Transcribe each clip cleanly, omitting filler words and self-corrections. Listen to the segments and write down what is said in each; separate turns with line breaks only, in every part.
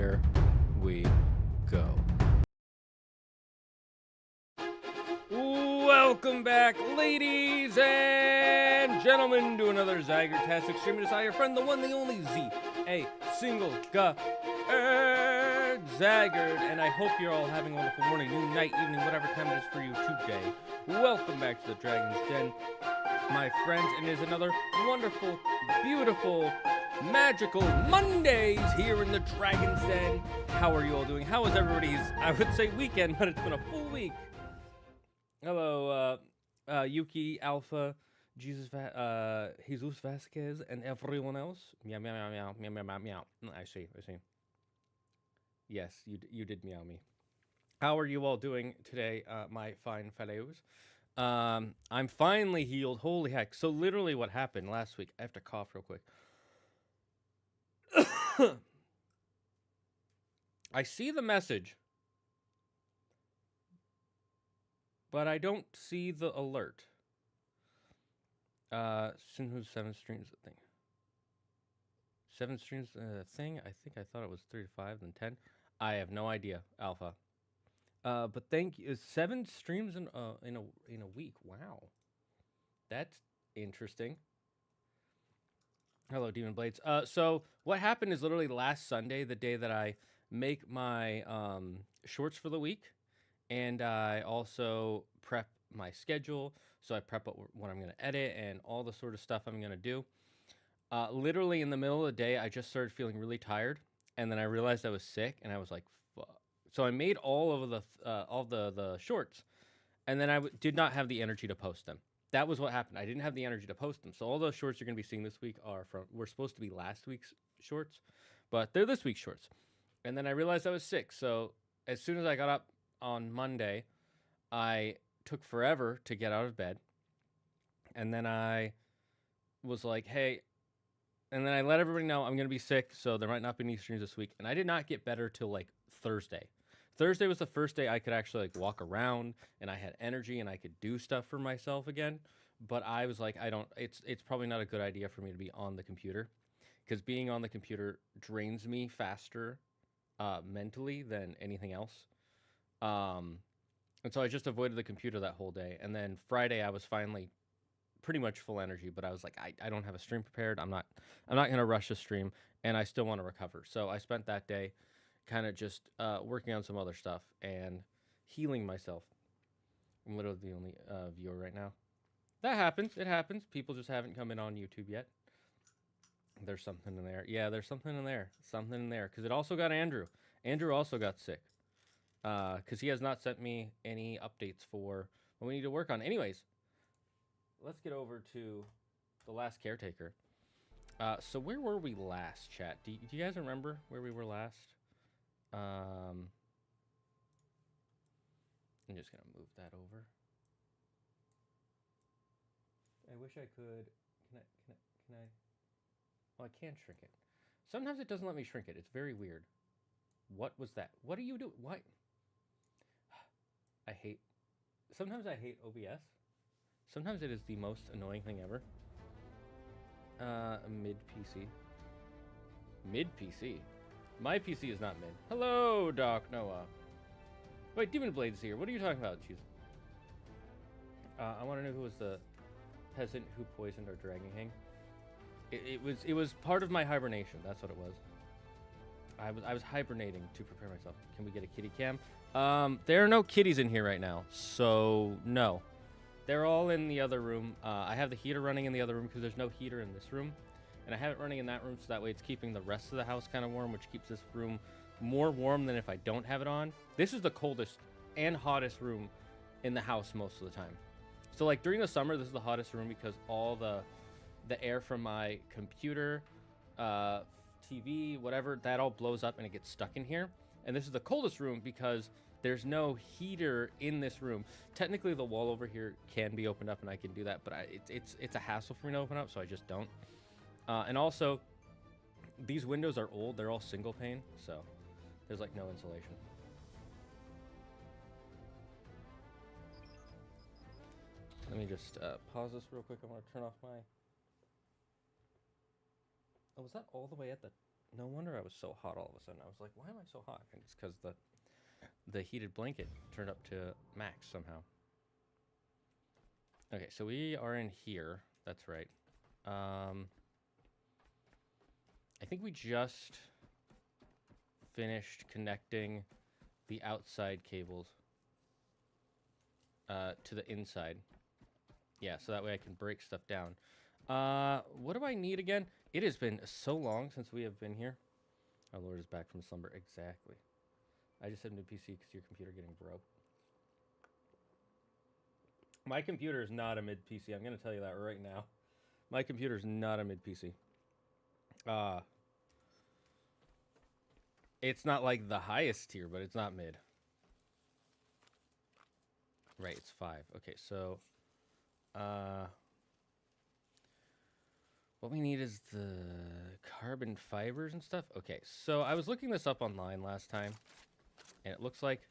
here we go. Welcome back, ladies and gentlemen, to another Zagard-tastic stream. It is I, your friend, the one, the only Z, a single Zagard, and I hope you're all having a wonderful morning, noon, night, evening, whatever time it is for you today. Welcome back to the Dragon's Den, my friends, and it is another wonderful, beautiful, magical Mondays here in the Dragon's Den. How are you all doing? How is everybody's, I would say weekend, but it's been a full week. Hello, Yuki, Alpha, Jesus Vasquez, and everyone else. Meow, meow, meow, meow, meow, meow, meow, meow. I see. Yes, you did meow me. How are you all doing today, my fine fellows? I'm finally healed. Holy heck. So literally what happened last week, I have to cough real quick. I see the message, but I don't see the alert. Sinwho's 7 streams thing. 7 streams thing? I think I thought it was 3 to 5, then 10. I have no idea, Alpha. But thank you. 7 streams in a week. Wow. That's interesting. Hello, Demon Blades. So what happened is literally last Sunday, the day that I make my shorts for the week, and I also prep my schedule. So I prep what I'm going to edit and all the sort of stuff I'm going to do. Literally in the middle of the day, I just started feeling really tired, and then I realized I was sick, and I was like, fuck. So I made all of the shorts, and then I did not have the energy to post them. That was what happened. I didn't have the energy to post them. So all those shorts you're going to be seeing this week were supposed to be last week's shorts, but they're this week's shorts. And then I realized I was sick. So as soon as I got up on Monday, I took forever to get out of bed. And then I was like, hey, and then I let everybody know I'm going to be sick, so there might not be any streams this week. And I did not get better till like Thursday. Thursday was the first day I could actually like walk around, and I had energy and I could do stuff for myself again. But I was like, it's probably not a good idea for me to be on the computer, because being on the computer drains me faster mentally than anything else. And so I just avoided the computer that whole day. And then Friday I was finally pretty much full energy, but I was like, I don't have a stream prepared. I'm not gonna rush a stream, and I still want to recover. So I spent that day kind of just working on some other stuff and healing myself. I'm literally the only viewer right now. That happens. It happens. People just haven't come in on YouTube yet. There's something in there. Yeah, there's something in there. Something in there. Because it also got Andrew. Andrew also got sick. Because he has not sent me any updates for what we need to work on. Anyways, let's get over to the Last Caretaker. So where were we last, chat? Do you guys remember where we were last? I'm just gonna move that over. I wish I could. Can I? Oh, I can't shrink it. Sometimes it doesn't let me shrink it. It's very weird. What was that? What are you doing? Why? Sometimes I hate OBS. Sometimes it is the most annoying thing ever. Mid PC. Mid PC? My PC is not mid. Hello, Doc Noah. Wait, Demon Blade's here. What are you talking about? Jeez. I want to know who was the peasant who poisoned our Dragon King. It was part of my hibernation. That's what it was. I was hibernating to prepare myself. Can we get a kitty cam? There are no kitties in here right now, so no. They're all in the other room. I have the heater running in the other room because there's no heater in this room. And I have it running in that room so that way it's keeping the rest of the house kind of warm, which keeps this room more warm than if I don't have it on. This is the coldest and hottest room in the house most of the time. So like during the summer, this is the hottest room because all the air from my computer, TV, whatever, that all blows up and it gets stuck in here. And this is the coldest room because there's no heater in this room. Technically, the wall over here can be opened up and I can do that, but it's a hassle for me to open up, so I just don't. And also, these windows are old. They're all single pane, so there's like no insulation. Let me just pause this real quick. I want to turn off my... Oh, was that all the way at the... No wonder I was so hot all of a sudden. I was like, why am I so hot? And it's because the heated blanket turned up to max somehow. Okay, so we are in here. That's right. I think we just finished connecting the outside cables to the inside. Yeah, so that way I can break stuff down. What do I need again? It has been so long since we have been here. Our Lord is back from slumber. Exactly. I just said new PC because your computer getting broke. My computer is not a mid PC. I'm going to tell you that right now. My computer is not a mid PC. It's not like the highest tier, but it's not mid. Right, it's 5. Okay, so what we need is the carbon fibers and stuff. Okay, so I was looking this up online last time, and it looks like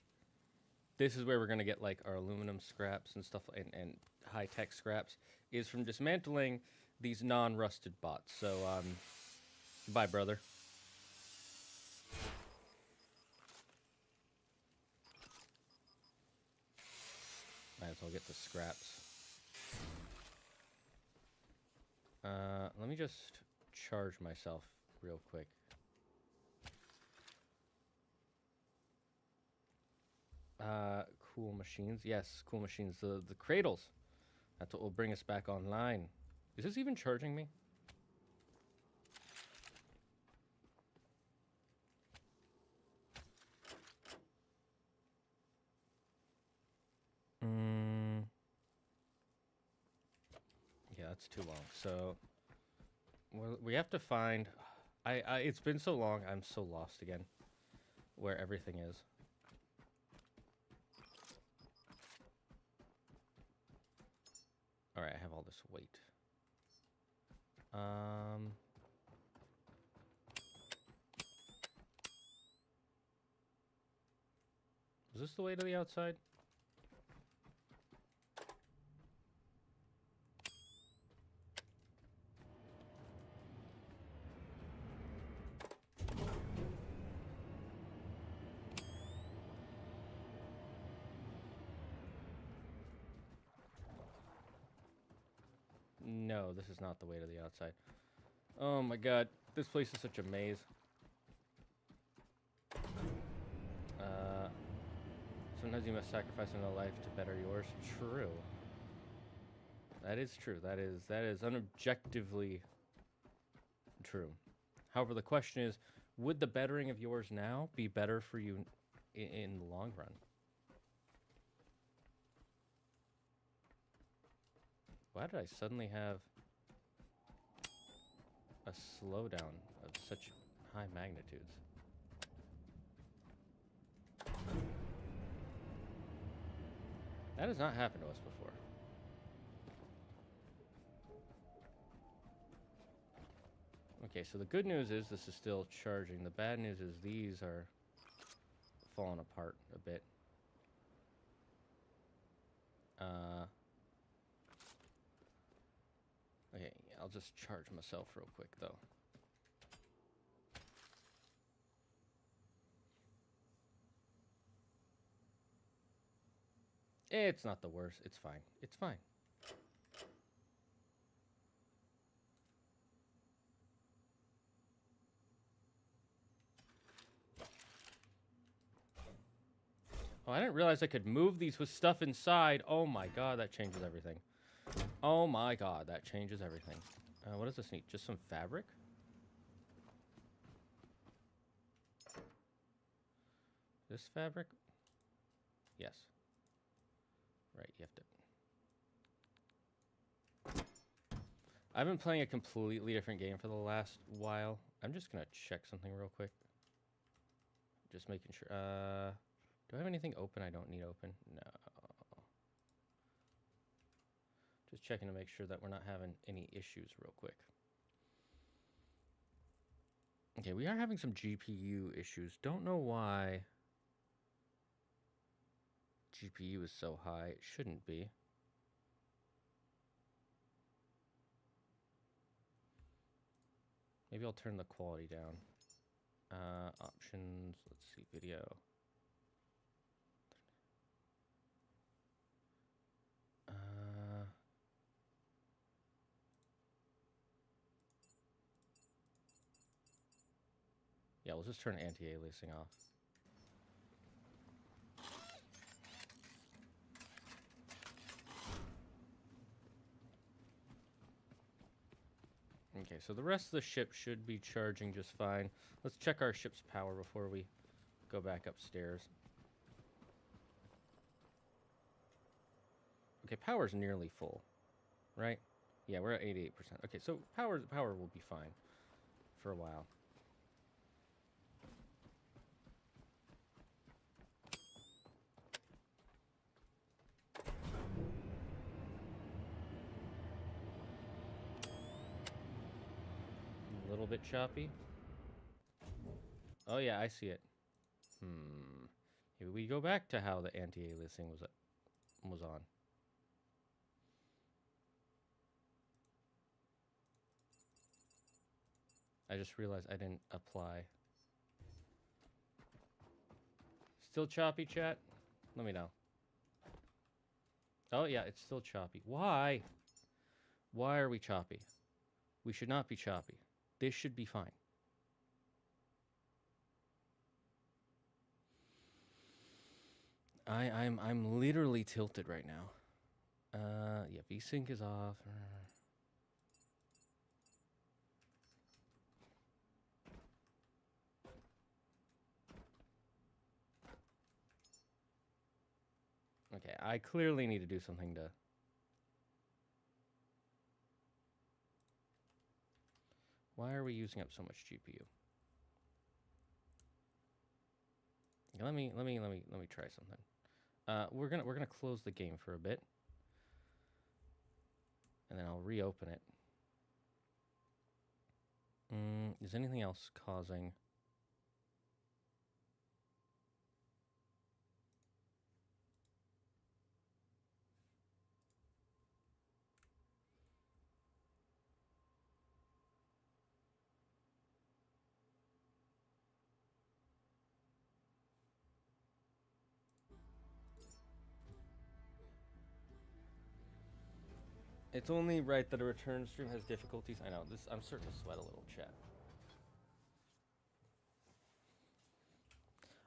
this is where we're going to get like our aluminum scraps and stuff, and high-tech scraps, is from dismantling these non-rusted bots. So, bye, brother. Might as well get the scraps. Let me just charge myself real quick. Cool machines. Yes, cool machines. The cradles. That's what will bring us back online. Is this even charging me? Yeah, that's too long. So we have to find. It's been so long. I'm so lost again. Where everything is. All right, I have all this weight. Is this the way to the outside? No, this is not the way to the outside. Oh my god, this place is such a maze. Sometimes you must sacrifice another life to better yours. True. That is true. That is unobjectively true. However, the question is, would the bettering of yours now be better for you in the long run? Why did I suddenly have a slowdown of such high magnitudes? That has not happened to us before. Okay, so the good news is this is still charging. The bad news is these are falling apart a bit. Okay, I'll just charge myself real quick, though. It's not the worst. It's fine. It's fine. Oh, I didn't realize I could move these with stuff inside. Oh my god, that changes everything. Oh my god, that changes everything. What does this need? Just some fabric? This fabric? Yes. Right, you have to... I've been playing a completely different game for the last while. I'm just gonna check something real quick. Just making sure. Do I have anything open I don't need open? No. Just checking to make sure that we're not having any issues real quick. Okay, we are having some GPU issues. Don't know why GPU is so high. It shouldn't be. Maybe I'll turn the quality down. Options. Let's see, video. Yeah, we'll just turn anti-aliasing off. Okay, so the rest of the ship should be charging just fine. Let's check our ship's power before we go back upstairs. Okay, power's nearly full, right? Yeah, we're at 88%. Okay, so power will be fine for a while. A little bit choppy. Oh yeah, I see it. Maybe we go back to how the anti-aliasing was on. I just realized I didn't apply. Still choppy, chat? Let me know. Oh yeah, it's still choppy. Why? Why are we choppy? We should not be choppy. This should be fine. I'm literally tilted right now. Yeah, VSync is off. Okay, I clearly need to do something to... Why are we using up so much GPU? Let me try something. We're gonna close the game for a bit, and then I'll reopen it. Is anything else causing? It's only right that a return stream has difficulties. I know this. I'm starting to sweat a little, chat.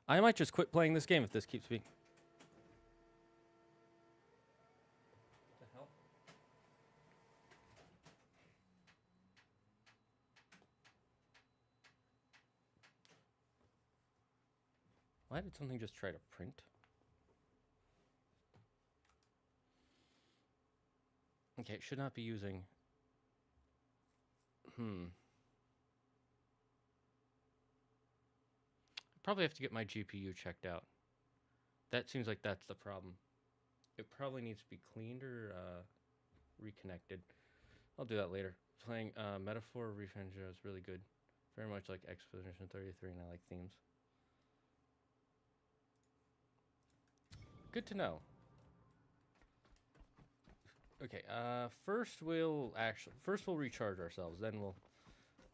I might just quit playing this game if this keeps being... What the hell? Why did something just try to print? Okay, it should not be using... Probably have to get my GPU checked out. That seems like that's the problem. It probably needs to be cleaned or reconnected. I'll do that later. Playing Metaphor Revenge is really good. Very much like Expedition 33, and I like themes. Good to know. Okay, first we'll recharge ourselves, then we'll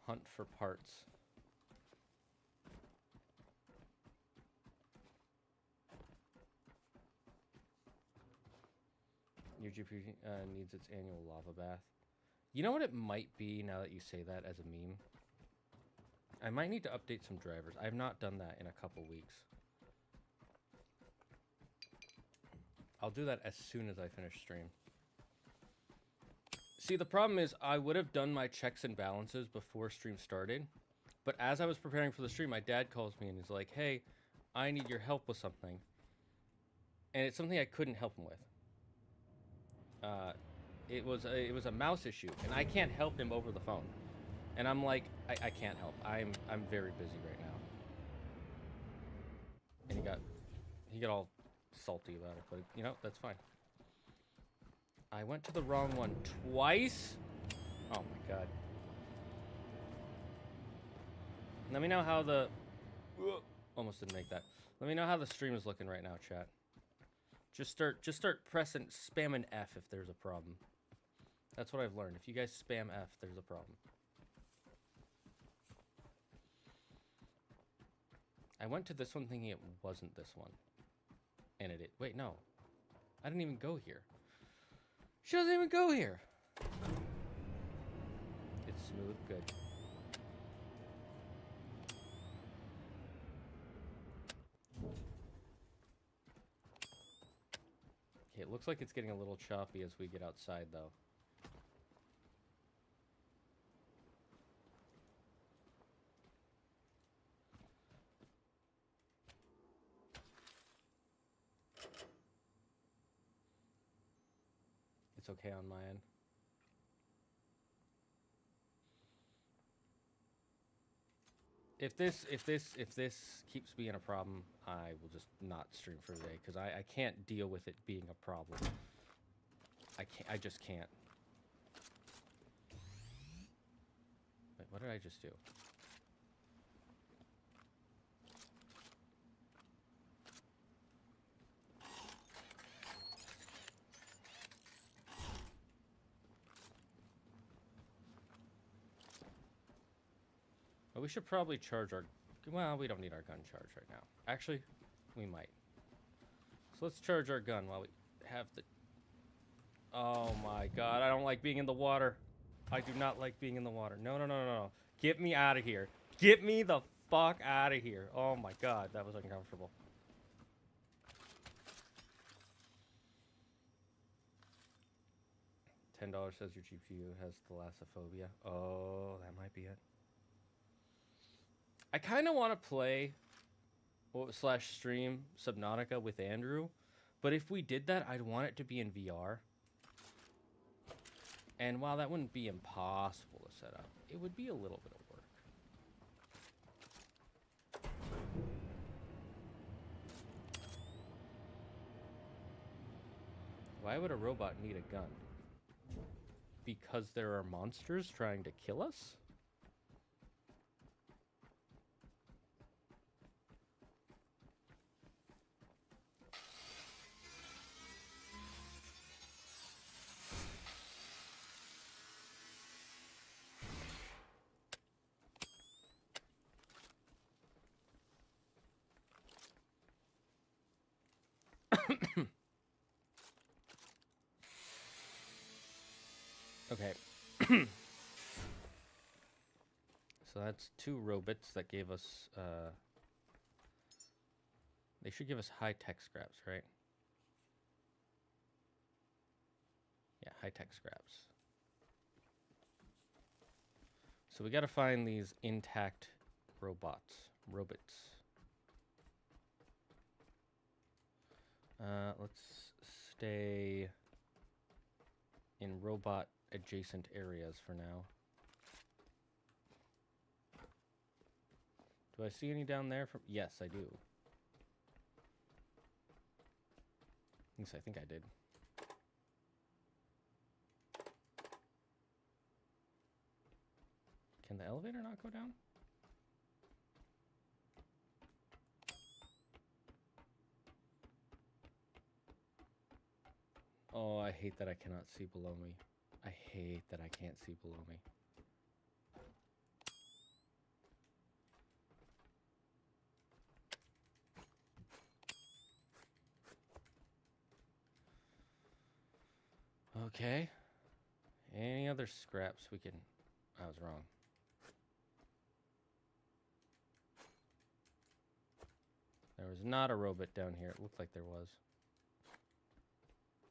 hunt for parts. Your GPU needs its annual lava bath. You know what it might be now that you say that as a meme? I might need to update some drivers. I have not done that in a couple weeks. I'll do that as soon as I finish stream. See, the problem is I would have done my checks and balances before stream started, but as I was preparing for the stream, my dad calls me and he's like, hey, I need your help with something. And it's something I couldn't help him with. It was a mouse issue, and I can't help him over the phone. And I'm like, I can't help. I'm very busy right now. And he got all salty about it, but you know, that's fine. I went to the wrong one twice? Oh my god. Let me know how the... Almost didn't make that. Let me know how the stream is looking right now, chat. Just start pressing, spamming F if there's a problem. That's what I've learned. If you guys spam F, there's a problem. I went to this one thinking it wasn't this one. And it is. Wait, no. I didn't even go here. She doesn't even go here. It's smooth. Good. Okay, it looks like it's getting a little choppy as we get outside, though. It's okay on my end. If this keeps being a problem, I will just not stream for the day because I can't deal with it being a problem. I just can't. Wait, what did I just do? Well, we should probably charge our... Well, we don't need our gun charged right now. Actually, we might. So let's charge our gun while we have the... Oh my god, I don't like being in the water. I do not like being in the water. No, no, no, no, no. Get me out of here. Get me the fuck out of here. Oh my god, that was uncomfortable. $10 says your GPU has thalassophobia. Oh, that might be it. I kind of want to play / stream Subnautica with Andrew, but if we did that, I'd want it to be in VR. And while that wouldn't be impossible to set up, it would be a little bit of work. Why would a robot need a gun? Because there are monsters trying to kill us? Okay. So that's 2 robots that gave us, they should give us high-tech scraps, right? Yeah, high-tech scraps. So we gotta find these intact robots. Let's stay in robot adjacent areas for now. Do I see any down there? From yes, I do. At least I think I did. Can the elevator not go down? Oh, I hate that I cannot see below me. I hate that I can't see below me. Okay. Any other scraps we can... I was wrong. There was not a robot down here. It looked like there was.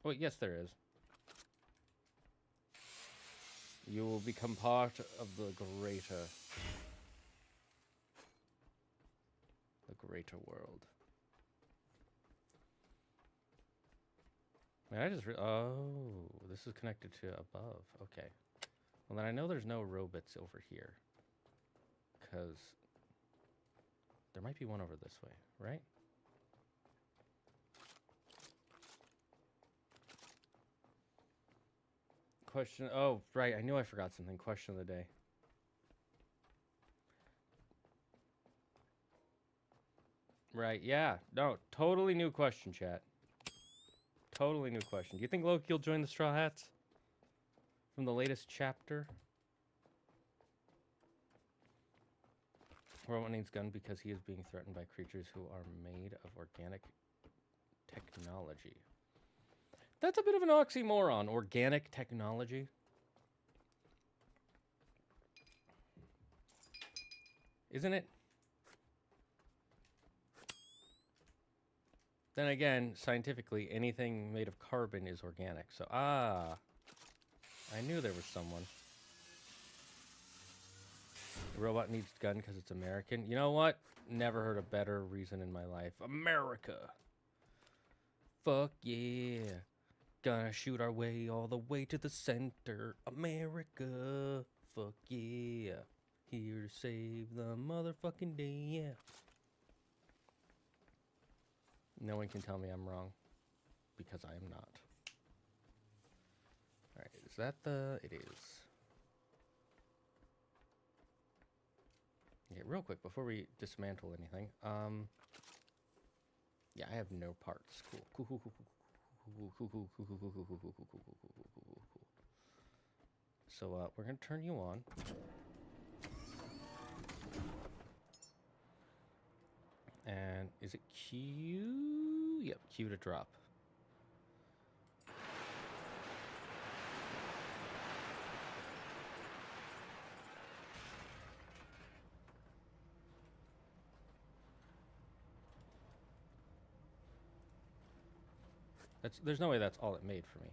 Oh, yes, there is. You will become part of the greater world. Man, I just oh, this is connected to above. Okay. Well, then I know there's no robots over here. Because there might be one over this way, right? Question. Oh, right. I knew I forgot something. Question of the day. Right. Yeah. No. Totally new question, chat. Totally new question. Do you think Loki will join the Straw Hats from the latest chapter? Robot needs gun because he is being threatened by creatures who are made of organic technology. That's a bit of an oxymoron. Organic technology. Isn't it? Then again, scientifically, anything made of carbon is organic. So, I knew there was someone. The robot needs gun because it's American. You know what? Never heard a better reason in my life. America. Fuck yeah. Gonna shoot our way all the way to the center. America. Fuck yeah. Here to save the motherfucking day, yeah. No one can tell me I'm wrong. Because I am not. Alright, is that the... It is. Okay, real quick, before we dismantle anything. Yeah, I have no parts. Cool. Cool. So, we're gonna turn you on. And is it Q? Yep, Q to drop. There's no way that's all it made for me.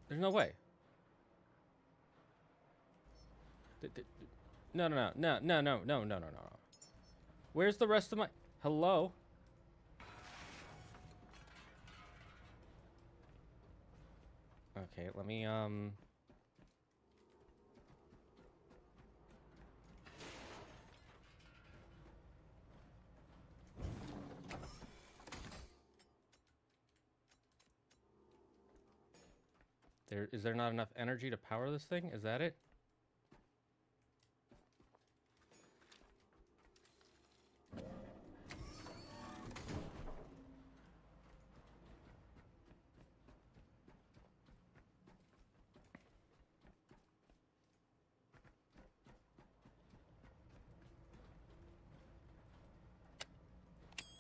There's no way. No. Where's the rest of my... Hello? Okay, let me, Is there not enough energy to power this thing? Is that it?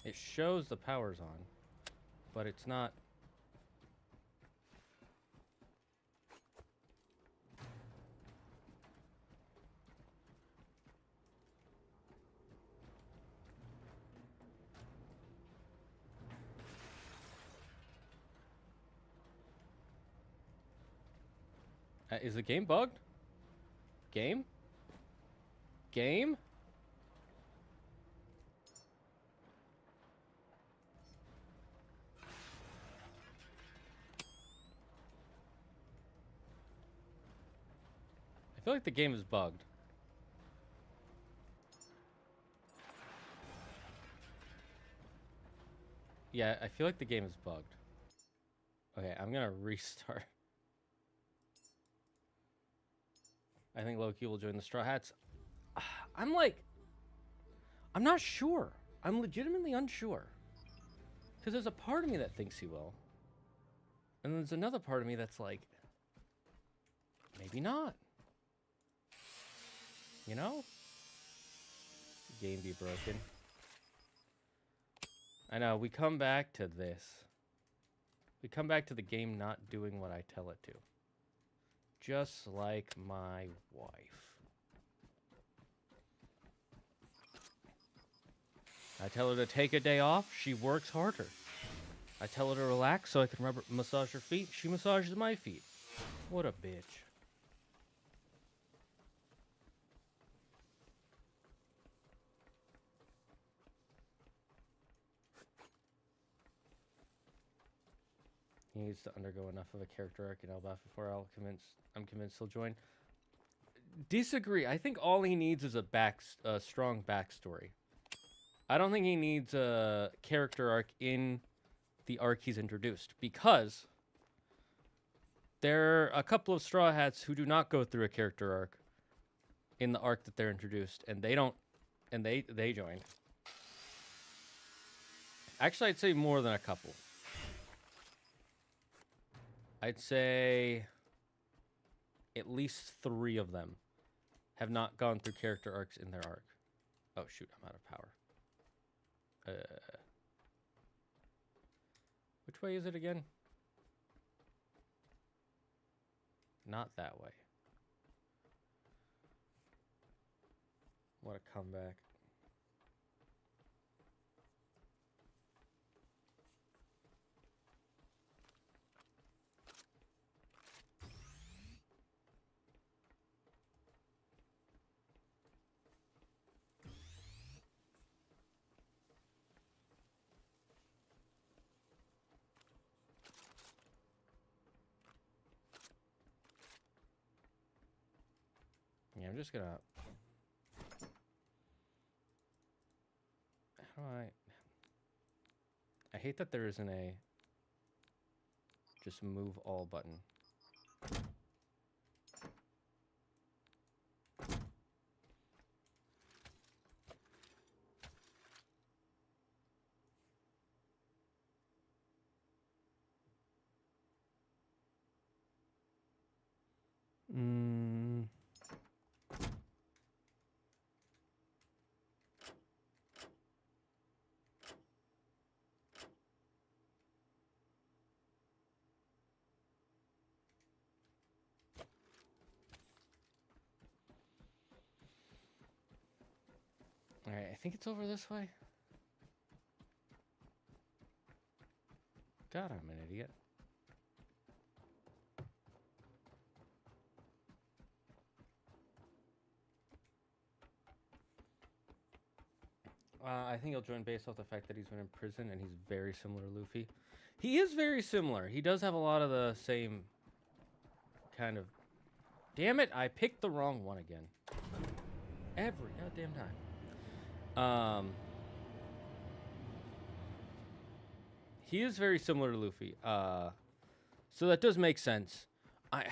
It shows the power's on, but it's not... is the game bugged? Game? Game? I feel like the game is bugged. Yeah, I feel like the game is bugged. Okay, I'm gonna restart. I think Loki will join the Straw Hats. I'm not sure. I'm legitimately unsure. Because there's a part of me that thinks he will. And there's another part of me that's like, maybe not. You know? Game be broken. I know, we come back to this. We come back to the game not doing what I tell it to. Just like my wife. I tell her to take a day off, she works harder. I tell her to relax so I can massage her feet, she massages my feet. What a bitch. He needs to undergo enough of a character arc in Elbaf before I'm convinced he'll join. Disagree. I think all he needs is a strong backstory. I don't think he needs a character arc in the arc he's introduced, because there are a couple of Straw Hats who do not go through a character arc in the arc that they're introduced, and they joined. Actually, I'd say more than a couple. I'd say at least 3 of them have not gone through character arcs in their arc. Oh shoot, I'm out of power. Which way is it again? Not that way. What a comeback. Yeah, I'm just gonna... How do I hate that there isn't a just move all button. Alright, I think it's over this way. God, I'm an idiot. I think he'll join based off the fact that he's been in prison and he's very similar to Luffy. He is very similar. He does have a lot of the same kind of... Damn it, I picked the wrong one again. Every goddamn time. He is very similar to Luffy. So that does make sense. I'm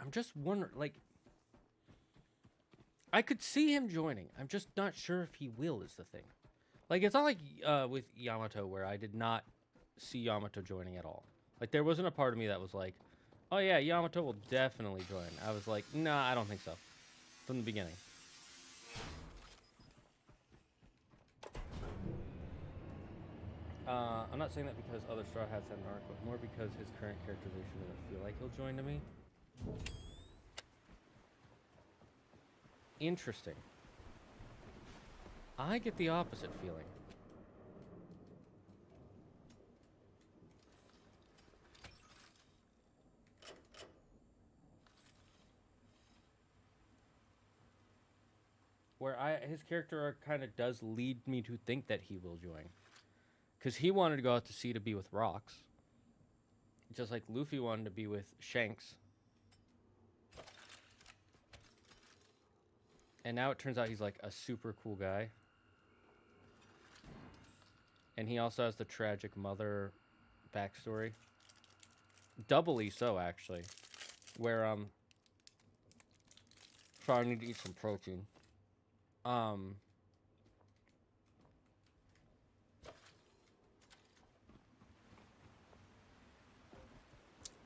just wondering, like... I could see him joining. I'm just not sure if he will, is the thing. Like, it's not like with Yamato, where I did not see Yamato joining at all. Like, there wasn't a part of me that was like, oh yeah, Yamato will definitely join. I was like, nah, I don't think so. From the beginning. I'm not saying that because other Straw Hats had an arc, but more because his current characterization doesn't feel like he'll join to me. Interesting. I get the opposite feeling. Where his character arc kind of does lead me to think that he will join. Because he wanted to go out to sea to be with Rocks. Just like Luffy wanted to be with Shanks. And now it turns out he's like a super cool guy. And he also has the tragic mother backstory. Doubly so, actually. Where, sorry, I need to eat some protein.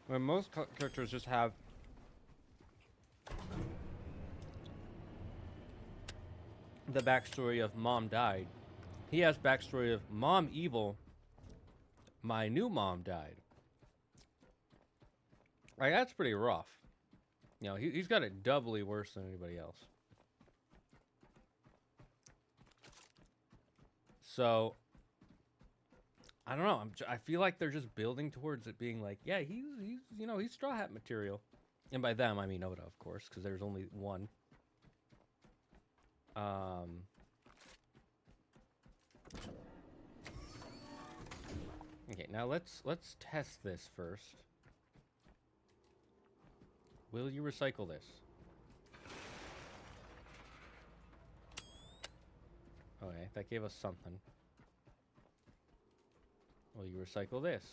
When most characters just have the backstory of mom died, he has backstory of mom evil, my new mom died. Like, that's pretty rough. You know, he's got it doubly worse than anybody else. So, I don't know. I feel like they're just building towards it being like, yeah, he's you know, he's Straw Hat material. And by them, I mean Oda, of course, because there's only one. Okay, now let's test this first. Will you recycle this? Okay, that gave us something. Will you recycle this?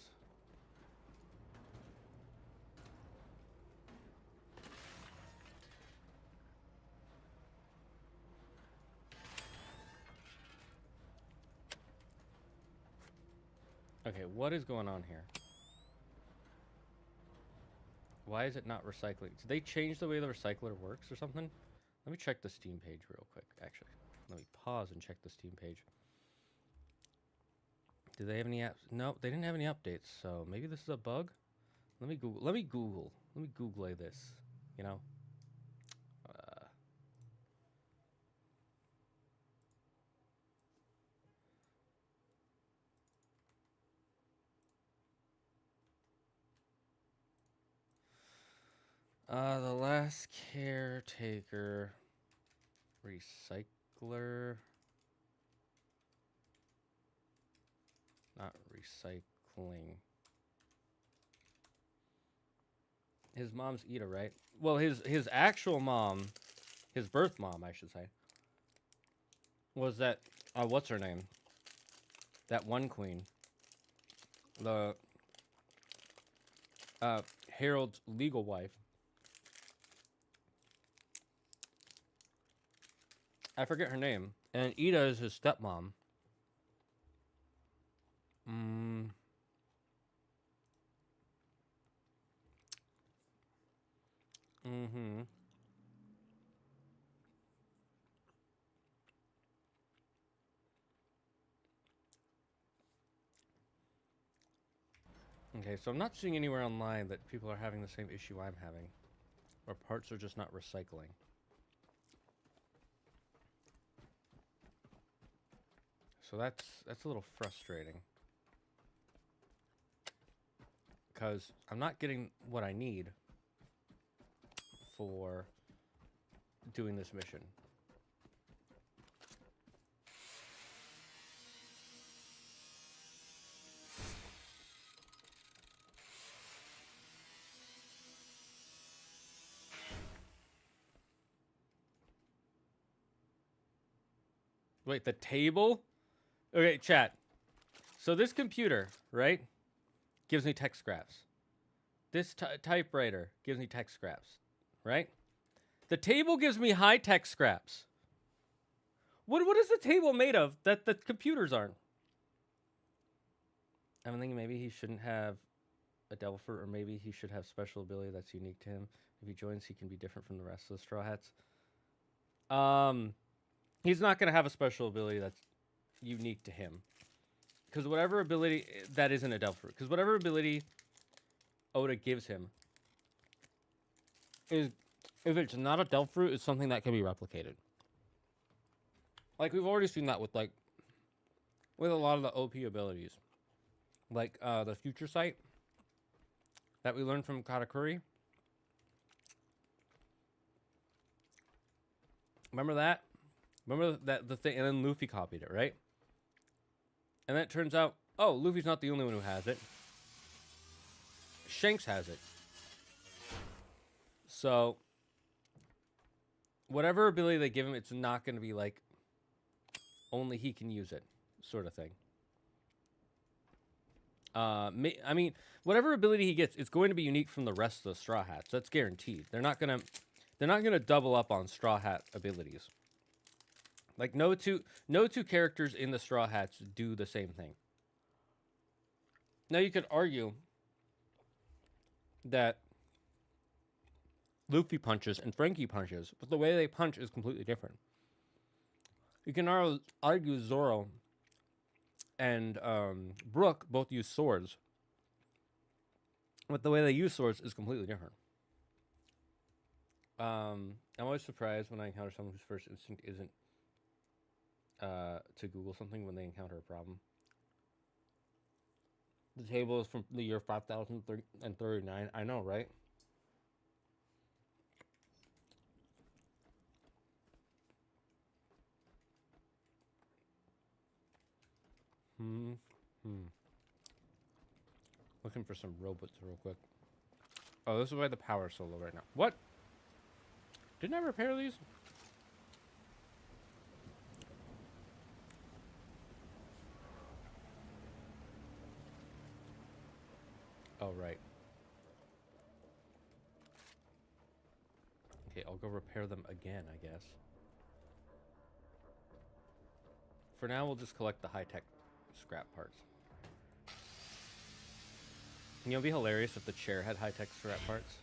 Okay, what is going on here? Why is it not recycling? Did they change the way the recycler works or something? Let me check the Steam page real quick, actually. Let me pause and check the Steam page. Do they have any apps? No, they didn't have any updates, so maybe this is a bug? Let me Google. Let me Google this, you know? The Last Caretaker recycler. Not recycling. His mom's Ida, right? Well, his actual mom, his birth mom, I should say, was that what's her name? That one queen. The Harold's legal wife. I forget her name. And Ida is his stepmom. Okay, so I'm not seeing anywhere online that people are having the same issue I'm having. Or parts are just not recycling. So that's a little frustrating. Because I'm not getting what I need for doing this mission. Wait, the table? Okay, chat. So this computer, right, gives me tech scraps. This typewriter gives me tech scraps, right? The table gives me high-tech scraps. What is the table made of that the computers aren't? I'm thinking maybe he shouldn't have a devil fruit, or maybe he should have special ability that's unique to him. If he joins, he can be different from the rest of the Straw Hats. He's not going to have a special ability that's unique to him. Because whatever ability... That isn't a devil fruit. Because whatever ability Oda gives him is... If it's not a devil fruit, it's something that can be replicated. Like, we've already seen that with, like... With a lot of the OP abilities. Like, the Future Sight that we learned from Katakuri. Remember that? Remember that the thing, and then Luffy copied it, right? And then it turns out, oh, Luffy's not the only one who has it. Shanks has it. So, whatever ability they give him, it's not going to be like, only he can use it, sort of thing. I mean, whatever ability he gets, it's going to be unique from the rest of the Straw Hats. That's guaranteed. They're not gonna double up on Straw Hat abilities. Like no two characters in the Straw Hats do the same thing. Now you could argue that Luffy punches and Frankie punches, but the way they punch is completely different. You can argue Zoro and Brook both use swords, but the way they use swords is completely different. I'm always surprised when I encounter someone whose first instinct isn't to Google something when they encounter a problem. The table is from the year 5039. I know, right? Looking for some robots real quick. Oh, this is why the power is so low right now. What? Didn't I repair these? Oh, right. Okay, I'll go repair them again, I guess. For now, we'll just collect the high-tech scrap parts. You know, it'd be hilarious if the chair had high-tech scrap parts.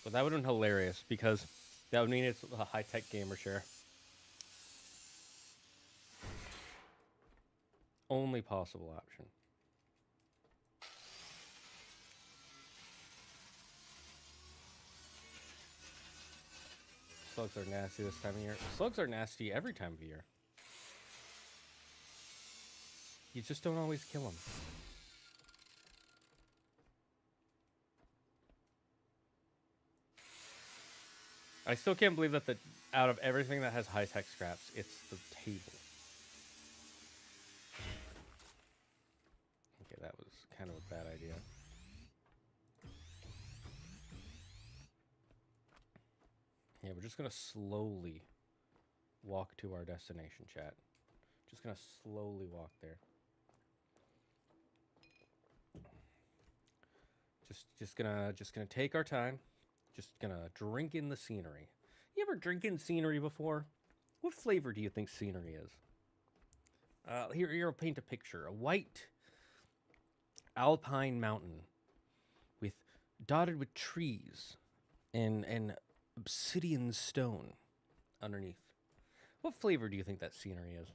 But that would have been hilarious because that would mean it's a high-tech gamer share. Only possible option. Slugs are nasty this time of year. Slugs are nasty every time of year. You just don't always kill them. I still can't believe that out of everything that has high-tech scraps, it's the table. Okay, that was kind of a bad idea. Yeah, we're just going to slowly walk to our destination, chat. Just going to slowly walk there. Just gonna take our time. Just gonna drink in the scenery. You ever drink in scenery before? What flavor do you think scenery is? Here I'll paint a picture. A white alpine mountain dotted with trees and obsidian stone underneath. What flavor do you think that scenery is?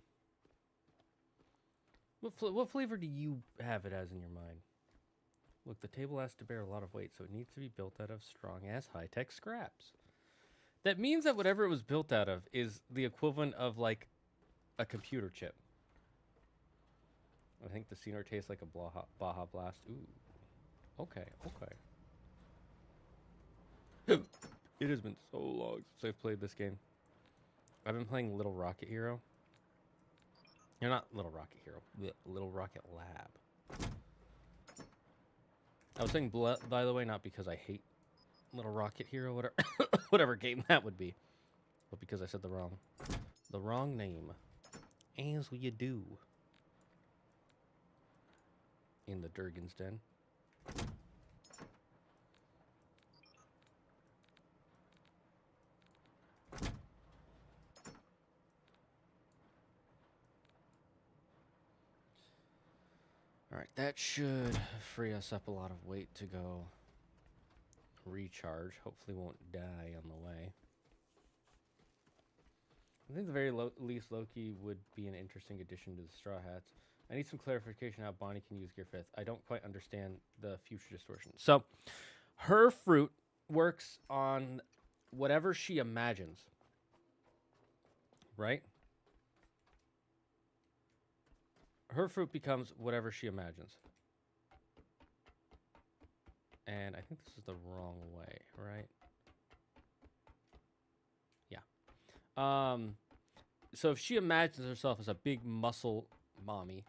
What flavor do you have it as in your mind? Look, the table has to bear a lot of weight, so it needs to be built out of strong-ass high-tech scraps. That means that whatever it was built out of is the equivalent of, like, a computer chip. I think the scenery tastes like a Baja Blast. Ooh. Okay. It has been so long since I've played this game. I've been playing Little Rocket Hero. You're not Little Rocket Hero. Little Rocket Lab. I was saying by the way, not because I hate Little Rocket Hero, whatever game that would be, but because I said the wrong name, as you do in the Durgan's Den. Alright, that should free us up a lot of weight to go recharge. Hopefully won't die on the way. I think the very least Loki would be an interesting addition to the Straw Hats. I need some clarification how Bonnie can use Gear 5th. I don't quite understand the future distortion. So, her fruit works on whatever she imagines. Right? Her fruit becomes whatever she imagines. And I think this is the wrong way, right? Yeah. So if she imagines herself as a big muscle mommy,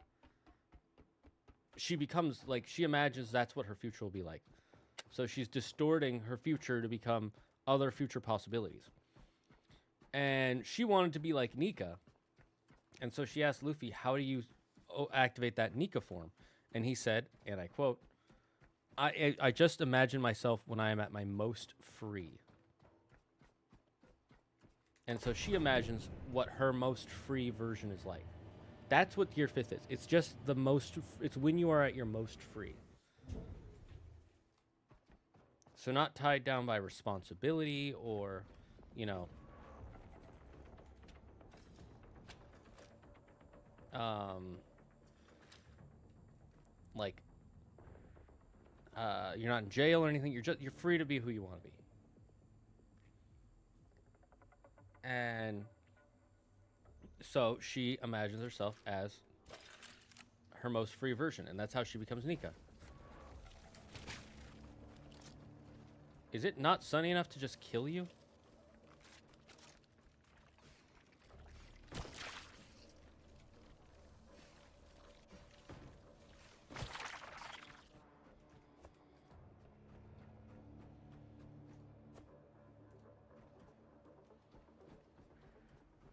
she becomes like, she imagines that's what her future will be like. So she's distorting her future to become other future possibilities. And she wanted to be like Nika. And so she asked Luffy, how do you activate that Nika form? And he said, and I quote, I just imagine myself when I am at my most free. And so she imagines what her most free version is like. That's what Gear 5th is. It's just the most, it's when you are at your most free. So not tied down by responsibility or, you know, like, you're not in jail or anything. You're free to be who you want to be. And so she imagines herself as her most free version, and that's how she becomes Nika. Is it not sunny enough to just kill you?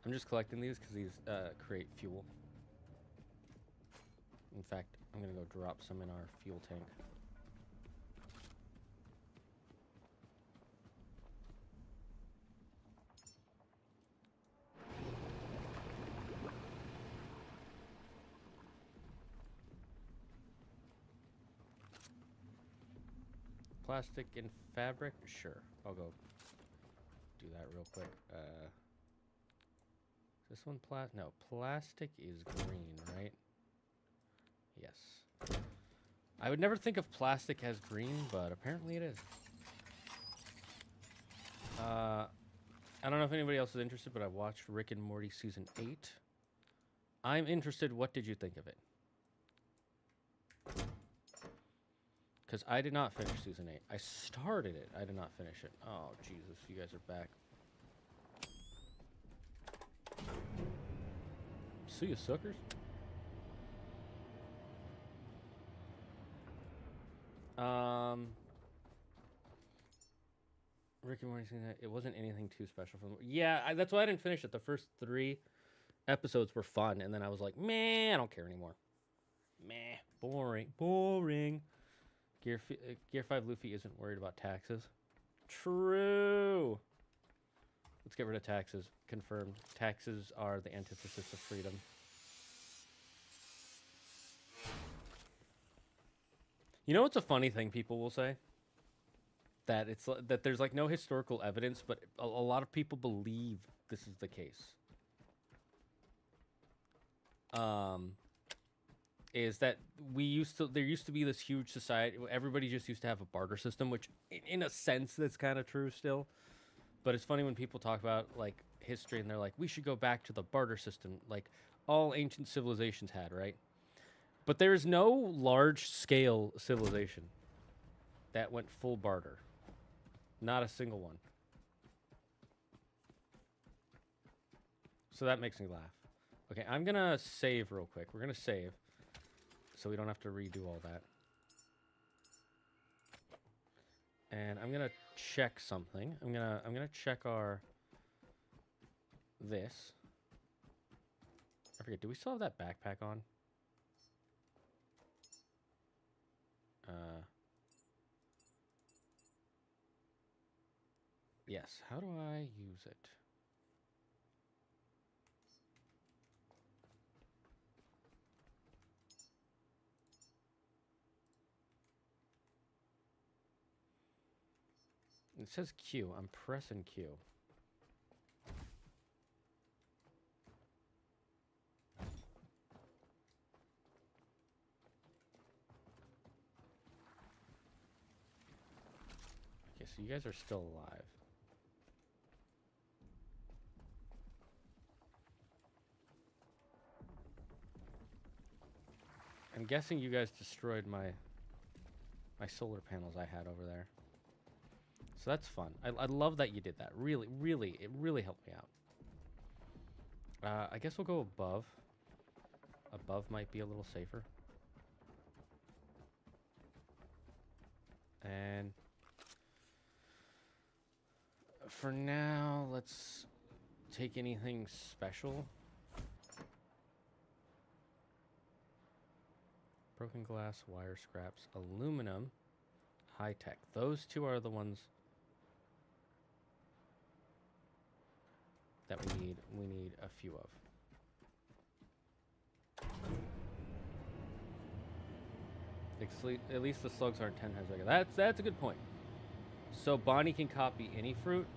I'm just collecting these because these create fuel. In fact, I'm going to go drop some in our fuel tank. Plastic and fabric? Sure. I'll go do that real quick. Is this one no, plastic is green, right? Yes. I would never think of plastic as green, but apparently it is. I don't know if anybody else is interested, but I watched Rick and Morty Season 8. I'm interested. What did you think of it? Because I did not finish Season 8. I started it. I did not finish it. Oh, Jesus. You guys are back. See you, suckers. Rick and Morty Season 8. It wasn't anything too special for me. Yeah, that's why I didn't finish it. The first 3 episodes were fun, and then I was like, meh, I don't care anymore. Meh, boring, boring. Gear 5 Luffy isn't worried about taxes. True. Let's get rid of taxes. Confirmed. Taxes are the antithesis of freedom. You know what's a funny thing people will say? That it's that there's like no historical evidence, but a lot of people believe this is the case. Is that there used to be this huge society. Everybody just used to have a barter system, which in a sense that's kind of true still. But it's funny when people talk about like history and they're like, we should go back to the barter system like all ancient civilizations had, right? But there is no large scale civilization that went full barter. Not a single one. So that makes me laugh. Okay, I'm going to save real quick. We're going to save so we don't have to redo all that. And I'm going to check something. I'm going to check our this. I forget, do we still have that backpack on? Yes. How do I use it? It says Q. I'm pressing Q. Okay, so you guys are still alive. I'm guessing you guys destroyed my solar panels I had over there. So that's fun. I love that you did that. Really, really, it really helped me out. I guess we'll go above. Above might be a little safer. And for now, let's take anything special. Broken glass, wire scraps, aluminum, high tech. Those two are the ones that we need a few of. At least the slugs aren't 10 times bigger. That's a good point. So Bonnie can copy any fruit?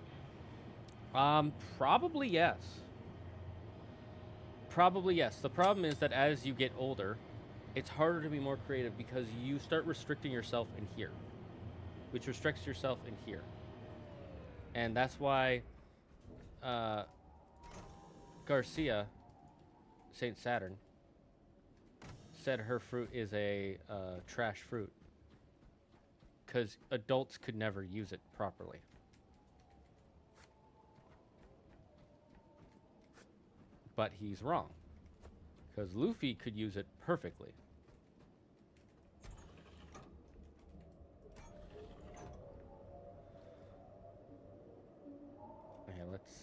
Probably yes. Probably yes. The problem is that as you get older, it's harder to be more creative because you start restricting yourself in here, which restricts yourself in here. And that's why Garcia, Saint Saturn, said her fruit is a trash fruit because adults could never use it properly. But he's wrong because Luffy could use it perfectly. Okay, let's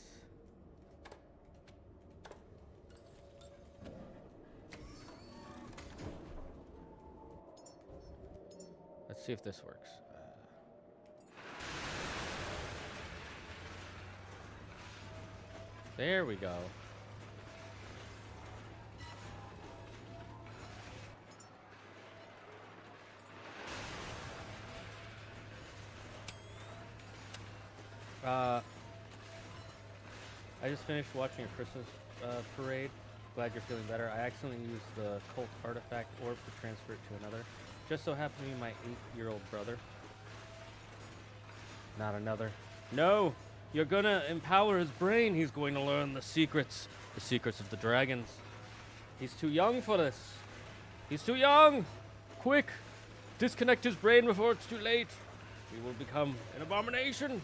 see if this works. There we go. I just finished watching a Christmas parade. Glad you're feeling better. I accidentally used the cult artifact orb to transfer it to another. Just so happened to be my 8-year-old brother. Not another. No! You're gonna empower his brain. He's going to learn the secrets of the dragons. He's too young for this. He's too young! Quick! Disconnect his brain before it's too late. He will become an abomination.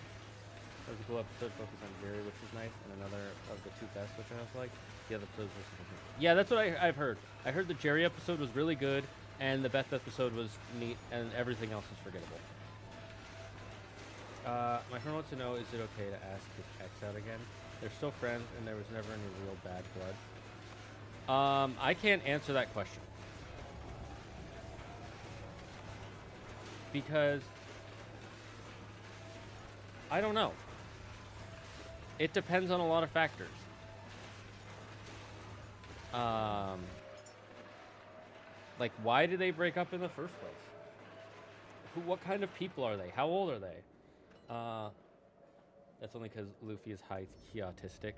That was a cool episode, focused on Jerry, which was nice, and another of the two best, which I was like. The other episodes were super good. Yeah, that's what I've heard. I heard the Jerry episode was really good, and the Beth episode was neat, and everything else was forgettable. My friend wants to know, is it okay to ask his ex out again? They're still friends, and there was never any real bad blood. I can't answer that question. Because I don't know. It depends on a lot of factors. Like, why did they break up in the first place? What kind of people are they? How old are they? That's only because Luffy is high key autistic.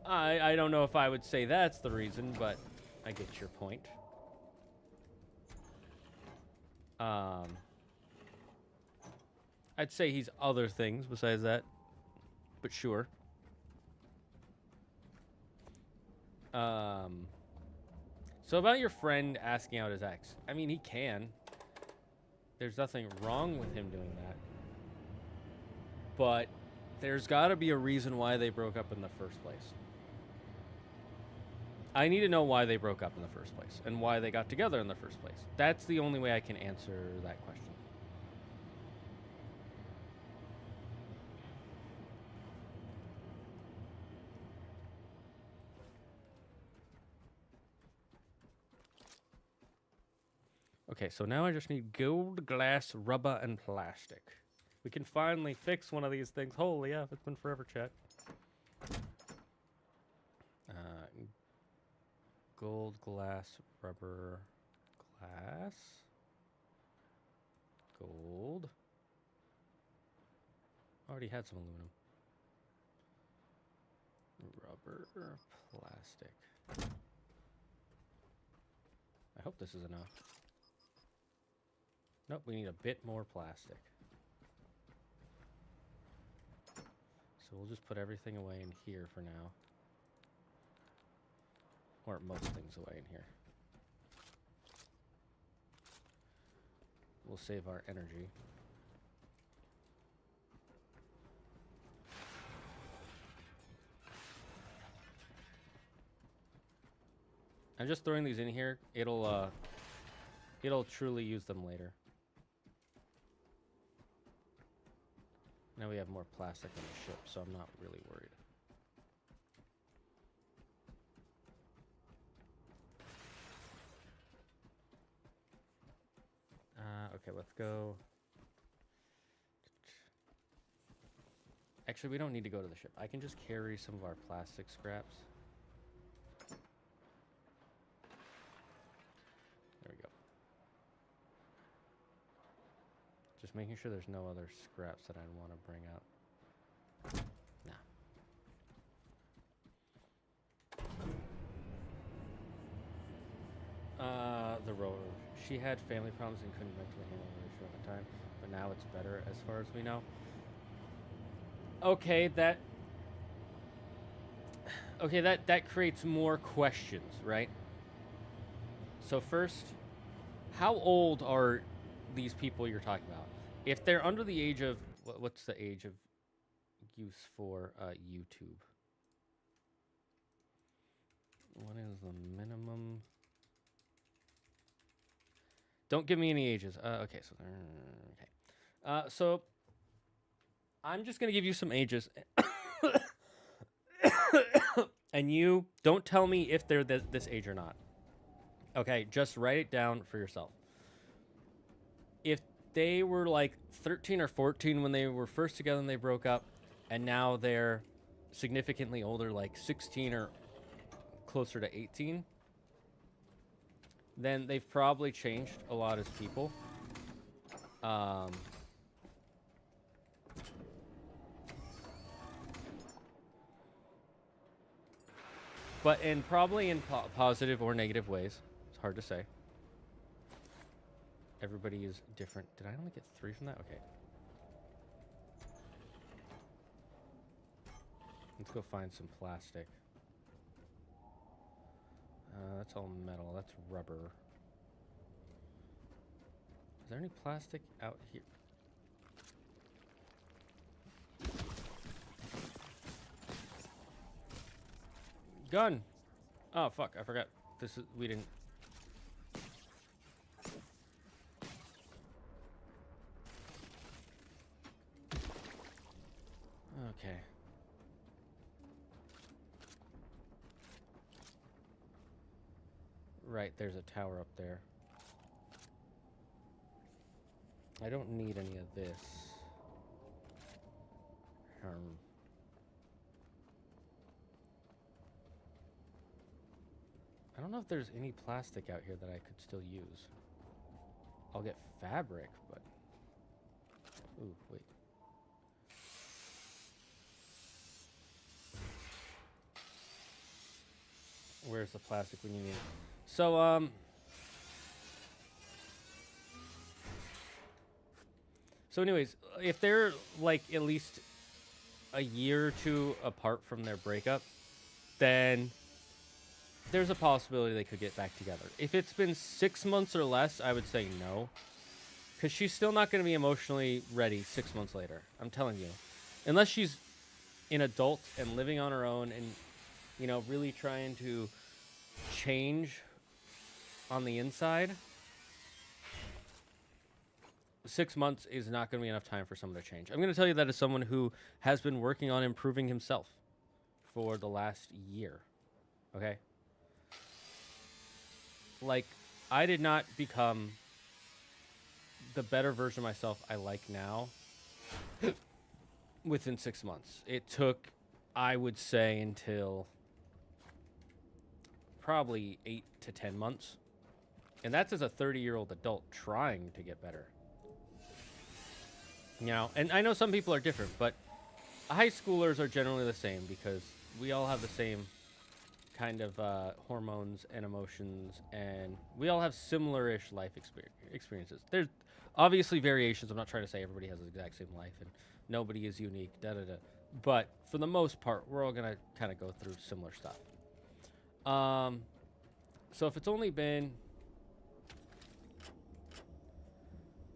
I don't know if I would say that's the reason, but I get your point. I'd say he's other things besides that, but sure. So about your friend asking out his ex, I mean, he can. There's nothing wrong with him doing that. But there's got to be a reason why they broke up in the first place. I need to know why they broke up in the first place and why they got together in the first place. That's the only way I can answer that question. Okay, so now I just need gold, glass, rubber, and plastic. We can finally fix one of these things. Holy yeah, it's been forever, chat. Gold, glass, rubber, glass, gold. Already had some aluminum. Rubber, plastic. I hope this is enough. Nope, we need a bit more plastic. So we'll just put everything away in here for now. Or most things away in here. We'll save our energy. I'm just throwing these in here. It'll truly use them later. Now we have more plastic on the ship, so I'm not really worried. Okay, let's go. Actually, we don't need to go to the ship. I can just carry some of our plastic scraps. There we go. Just making sure there's no other scraps that I'd want to bring out. Nah. The rower. She had family problems and couldn't mentally handle the issue at the time, but now it's better as far as we know. Okay, that creates more questions, right? So first, how old are these people you're talking about? If they're under the age of, what's the age of use for YouTube? What is the minimum? Don't give me any ages. Okay, so so I'm just gonna give you some ages, and you don't tell me if they're this age or not. Okay, just write it down for yourself. If they were like 13 or 14 when they were first together and they broke up, and now they're significantly older, like 16 or closer to 18, then they've probably changed a lot as people. but in probably in positive or negative ways. It's hard to say. Everybody is different. Did I only get 3 from that? Okay. Let's go find some plastic. That's all metal. That's rubber. Is there any plastic out here? Gun! Oh, fuck. I forgot. We didn't... Okay. Right, there's a tower up there. I don't need any of this. I don't know if there's any plastic out here that I could still use. I'll get fabric, but... Ooh, wait. Where's the plastic when you need it? So, So anyways, if they're, like, at least a year or 2 apart from their breakup, then there's a possibility they could get back together. If it's been 6 months or less, I would say no. Because she's still not going to be emotionally ready 6 months later. I'm telling you. Unless she's an adult and living on her own and, you know, really trying to change on the inside, 6 months is not going to be enough time for someone to change. I'm going to tell you that as someone who has been working on improving himself for the last year. Okay? Like, I did not become the better version of myself I like now within 6 months. It took, I would say, until probably 8 to 10 months. And that's as a 30-year-old adult trying to get better. You know, and I know some people are different, but high schoolers are generally the same because we all have the same kind of hormones and emotions, and we all have similar-ish life experiences. There's obviously variations. I'm not trying to say everybody has the exact same life, and nobody is unique, da-da-da. But for the most part, we're all going to kind of go through similar stuff. So if it's only been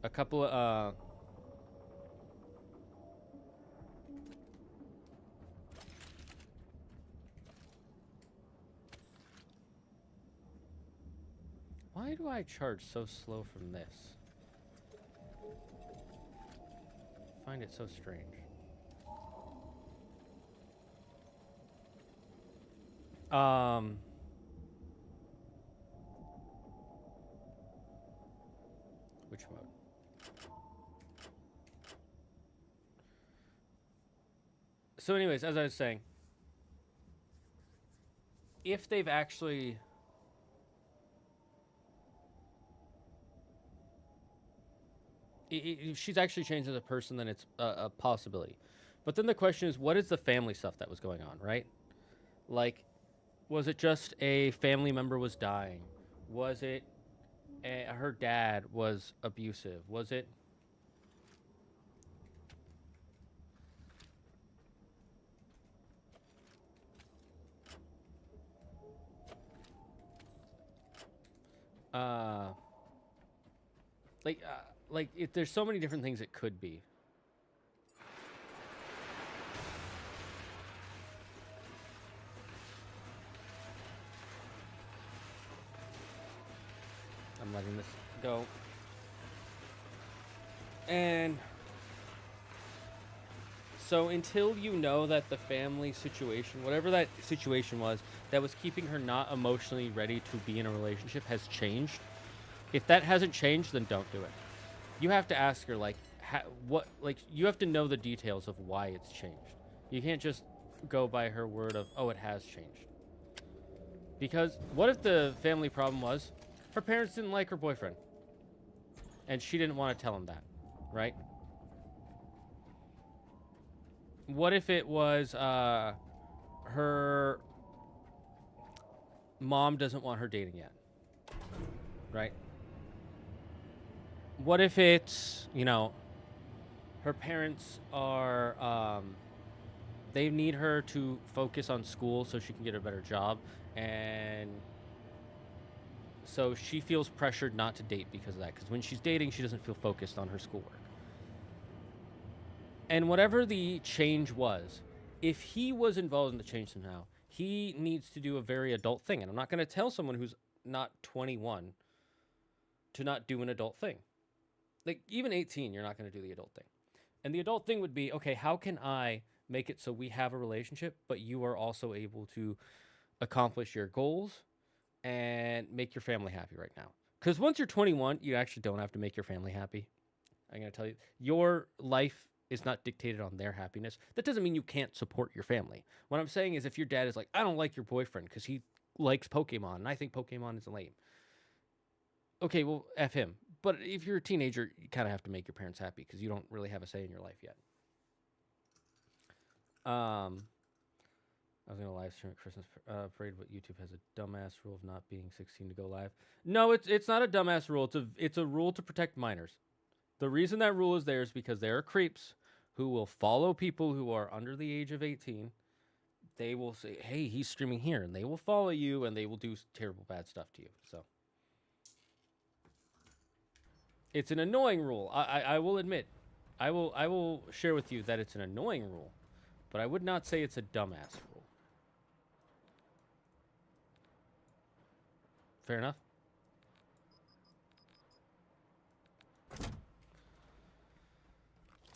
a couple of... Why do I charge so slow from this? I find it so strange. Which mode? So anyways, as I was saying, if they've actually... If she's actually changed as a person, then it's a possibility. But then the question is, what is the family stuff that was going on, right? Like, was it just a family member was dying? Was it her dad was abusive? Was it... like there's so many different things it could be. I'm letting this go. And so until you know that the family situation, whatever that situation was, that was keeping her not emotionally ready to be in a relationship has changed. If that hasn't changed, then don't do it. You have to ask her, like, you have to know the details of why it's changed. You can't just go by her word of, oh, it has changed. Because what if the family problem was her parents didn't like her boyfriend and she didn't want to tell him that, right? What if it was her mom doesn't want her dating yet, right? What if it's, her parents are, they need her to focus on school so she can get a better job, and so she feels pressured not to date because of that, because when she's dating, she doesn't feel focused on her schoolwork. And whatever the change was, if he was involved in the change somehow, he needs to do a very adult thing. And I'm not going to tell someone who's not 21 to not do an adult thing. Like, even 18, you're not going to do the adult thing. And the adult thing would be, okay, how can I make it so we have a relationship, but you are also able to accomplish your goals and make your family happy right now? Because once you're 21, you actually don't have to make your family happy. I'm going to tell you, your life is not dictated on their happiness. That doesn't mean you can't support your family. What I'm saying is, if your dad is like, I don't like your boyfriend because he likes Pokemon and I think Pokemon is lame. Okay, well, F him. But if you're a teenager, you kind of have to make your parents happy because you don't really have a say in your life yet. I was gonna live stream at Christmas parade, but YouTube has a dumbass rule of not being 16 to go live. No, it's not a dumbass rule. It's a rule to protect minors. The reason that rule is there is because there are creeps who will follow people who are under the age of 18. They will say, "Hey, he's streaming here," and they will follow you, and they will do terrible bad stuff to you. So it's an annoying rule. I will admit, I will share with you that it's an annoying rule, but I would not say it's a dumbass rule. Fair enough.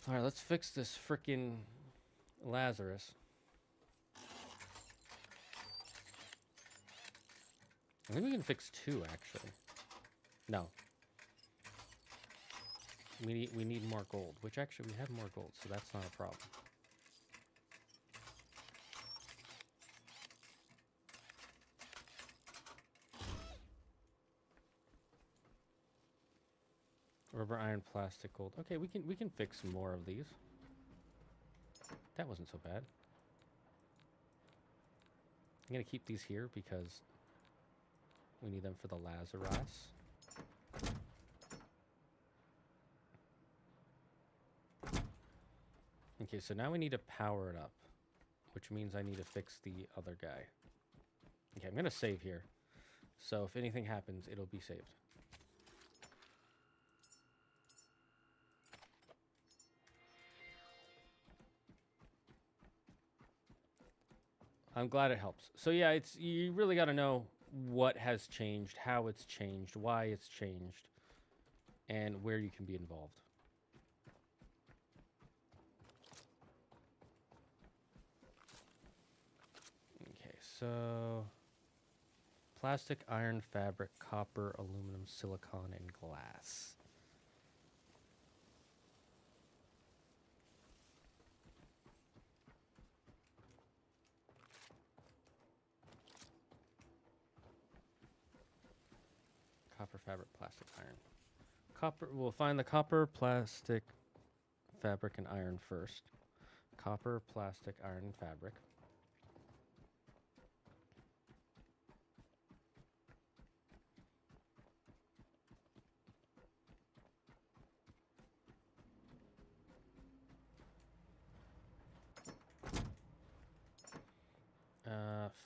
All right, let's fix this freaking Lazarus. I think we can fix 2, actually. No. We need more gold, which actually we have more gold, so that's not a problem. Rubber, iron, plastic, gold. Okay, we can fix more of these. That wasn't so bad. I'm gonna keep these here because we need them for the Lazarus. Okay, so now we need to power it up, which means I need to fix the other guy. Okay, I'm gonna save here. So if anything happens, it'll be saved. I'm glad it helps. So yeah, you really got to know what has changed, how it's changed, why it's changed, and where you can be involved. Okay, so plastic, iron, fabric, copper, aluminum, silicon, and glass. Copper, fabric, plastic, iron. Copper, we'll find the copper, plastic, fabric, and iron first. Copper, plastic, iron, and fabric.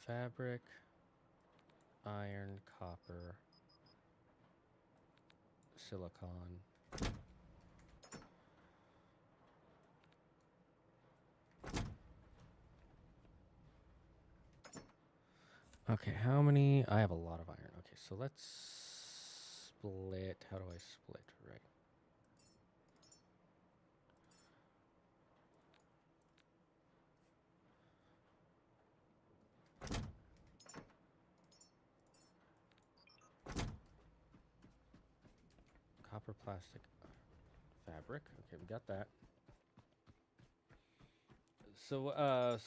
Fabric, iron, copper, silicon. Okay, how many? I have a lot of iron. Okay, so let's split. How do I split? Right. Copper, plastic, fabric. Okay, we got that. So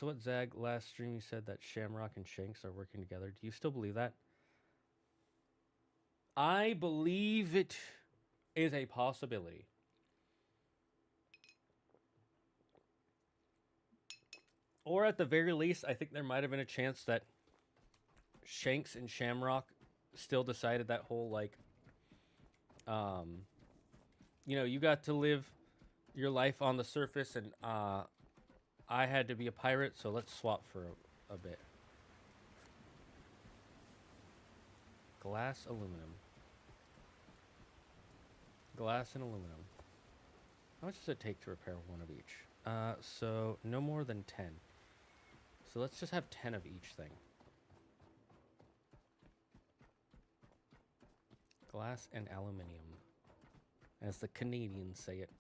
what Zag last stream you said that Shamrock and Shanks are working together. Do you still believe that? I believe it is a possibility. Or at the very least, I think there might have been a chance that Shanks and Shamrock still decided that whole like, you know, you got to live your life on the surface, and I had to be a pirate, so let's swap for a bit. Glass, aluminum. Glass and aluminum. How much does it take to repair one of each? So no more than 10. So let's just have 10 of each thing. Glass and aluminium, as the Canadians say it.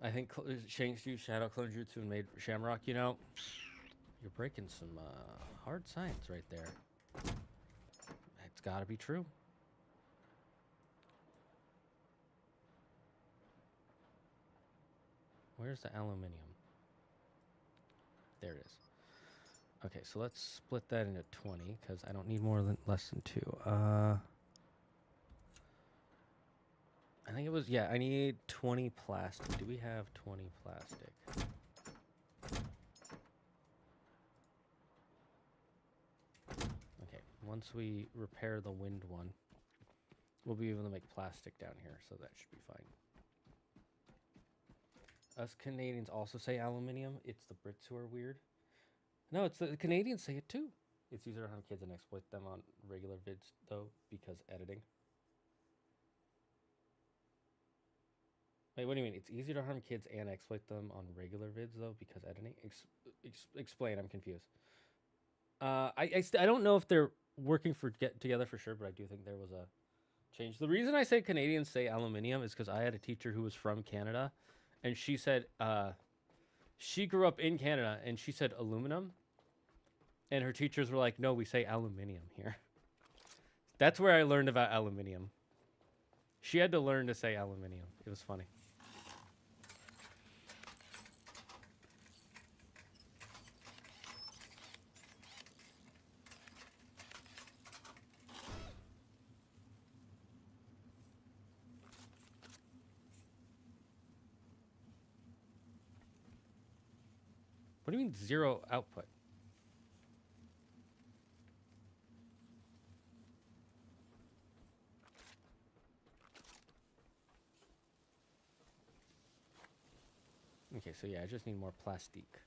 I think Shanks used Shadow Clone Jutsu and made Shamrock. You know, you're breaking some hard science right there. It's got to be true. Where's the aluminium? There it is. Okay, so let's split that into 20 because I don't need less than 2. I think it was, yeah, I need 20 plastic. Do we have 20 plastic? Okay, once we repair the wind one, we'll be able to make plastic down here, so that should be fine. Us Canadians also say aluminium. It's the Brits who are weird. No, it's the Canadians say it too. It's easier to harm kids and exploit them on regular vids, though, because editing. Wait, what do you mean? It's easier to harm kids and exploit them on regular vids, though, because editing? Explain, I'm confused. I don't know if they're working together for sure, but I do think there was a change. The reason I say Canadians say aluminium is because I had a teacher who was from Canada, and she said she grew up in Canada, and she said aluminum, and her teachers were like, no, we say aluminium here. That's where I learned about aluminium. She had to learn to say aluminium. It was funny. What do you mean 0 output? Okay, so yeah, I just need more plastique.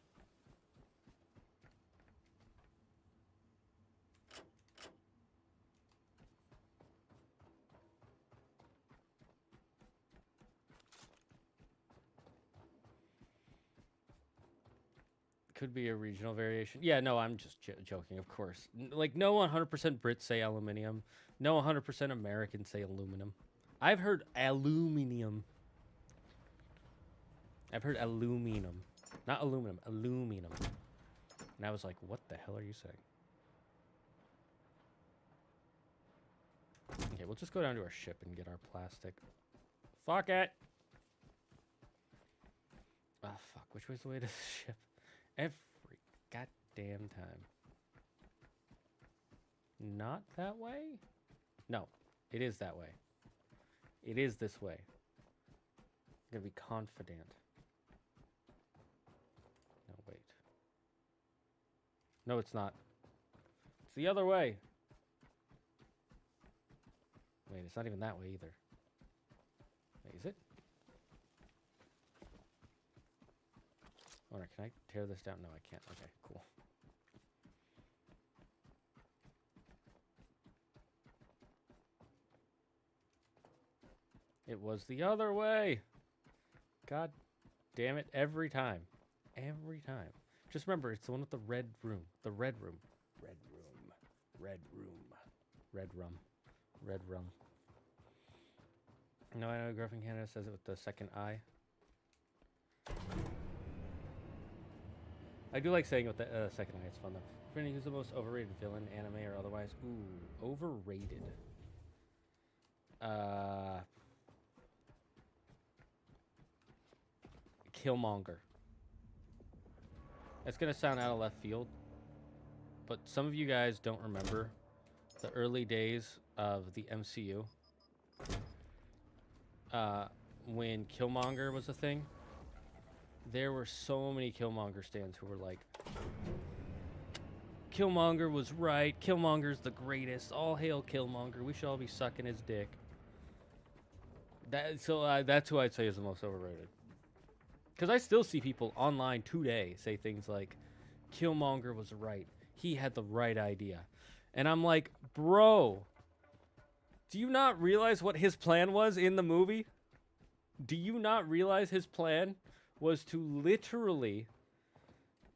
Could be a regional variation. Yeah, no, I'm just joking, of course. Like, no 100% Brits say aluminium. No 100% Americans say aluminum. I've heard aluminium. I've heard aluminum. Not aluminum, aluminum. And I was like, what the hell are you saying? Okay, we'll just go down to our ship and get our plastic. Fuck it! Ah, fuck. Which way's the way to the ship? Every goddamn time. Not that way? No, it is that way. It is this way. I'm gonna be confident. No, wait. No, it's not. It's the other way. Wait, it's not even that way either. Wait, is it? Alright, can I tear this down? No, I can't. Okay, cool. It was the other way. God damn it. Every time. Every time. Just remember, it's the one with the red room. The red room. Red room. Red room. Red rum. Red rum. No, I know Gruff in Canada says it with the second I. I do like saying it with the second I. It's fun, though. Friend, who's the most overrated villain, anime or otherwise? Ooh, overrated. Killmonger. That's gonna sound out of left field, but some of you guys don't remember the early days of the MCU. When Killmonger was a thing. there were so many Killmonger stands who were like, Killmonger was right. Killmonger's the greatest. All hail Killmonger. We should all be sucking his dick. That's who I'd say is the most overrated. Because I still see people online today say things like, Killmonger was right. He had the right idea. And I'm like, bro, do you not realize what his plan was in the movie? Do you not realize his plan was to literally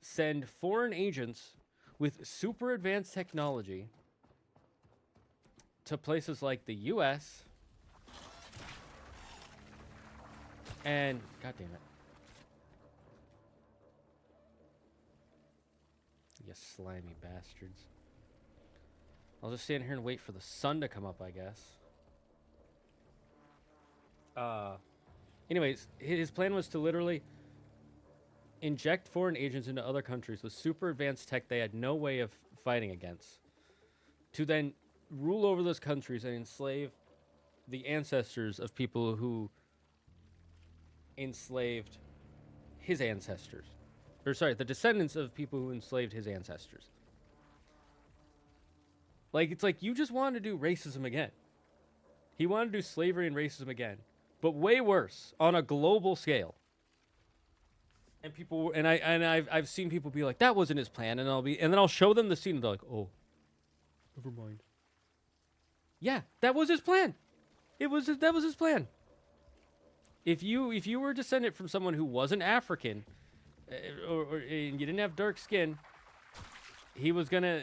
send foreign agents with super advanced technology to places like the US and, god damn it. You slimy bastards. I'll just stand here and wait for the sun to come up, I guess. Anyways, his plan was to literally inject foreign agents into other countries with super advanced tech they had no way of fighting against, to then rule over those countries and enslave the ancestors of people who enslaved his ancestors. Or sorry, the descendants of people who enslaved his ancestors. Like, it's like you just wanted to do racism again. He wanted to do slavery and racism again, but way worse on a global scale. And people, and I've seen people be like, that wasn't his plan, and then I'll show them the scene, and they're like, oh, never mind. Yeah, that was his plan. That was his plan. If you were descendant from someone who wasn't African, or and you didn't have dark skin, he was gonna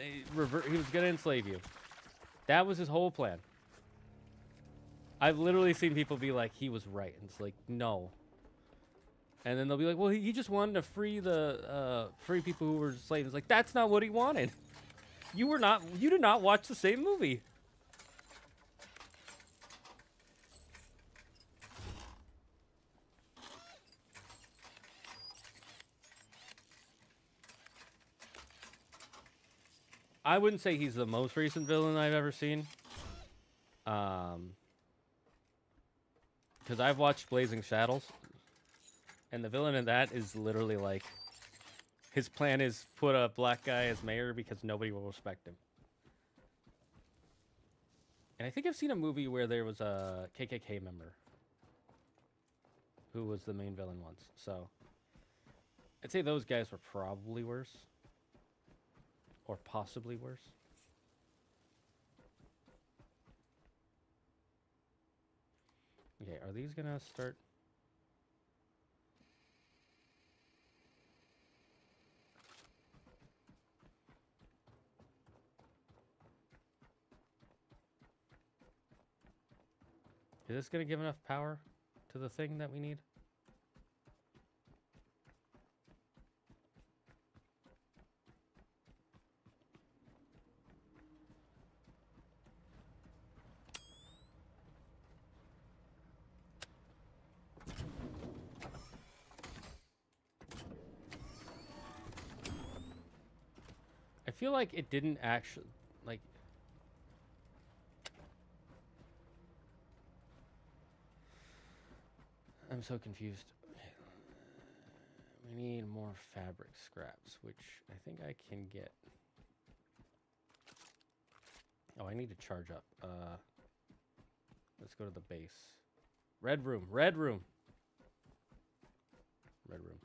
enslave you. That was his whole plan. I've literally seen people be like, he was right, and it's like, no. And then they'll be like, well, he just wanted to free people who were slaves. It's like, that's not what he wanted. You did not watch the same movie. I wouldn't say he's the most recent villain I've ever seen. Because I've watched Blazing Saddles. And the villain in that is literally like, his plan is put a black guy as mayor because nobody will respect him. And I think I've seen a movie where there was a KKK member who was the main villain once. So I'd say those guys were probably worse. Or possibly worse. Okay, are these gonna start? Is this gonna give enough power to the thing that we need? I feel like it didn't actually, like... I'm so confused. We need more fabric scraps, which I think I can get. Oh, I need to charge up. Let's go to the base. Red room, red room. Red room.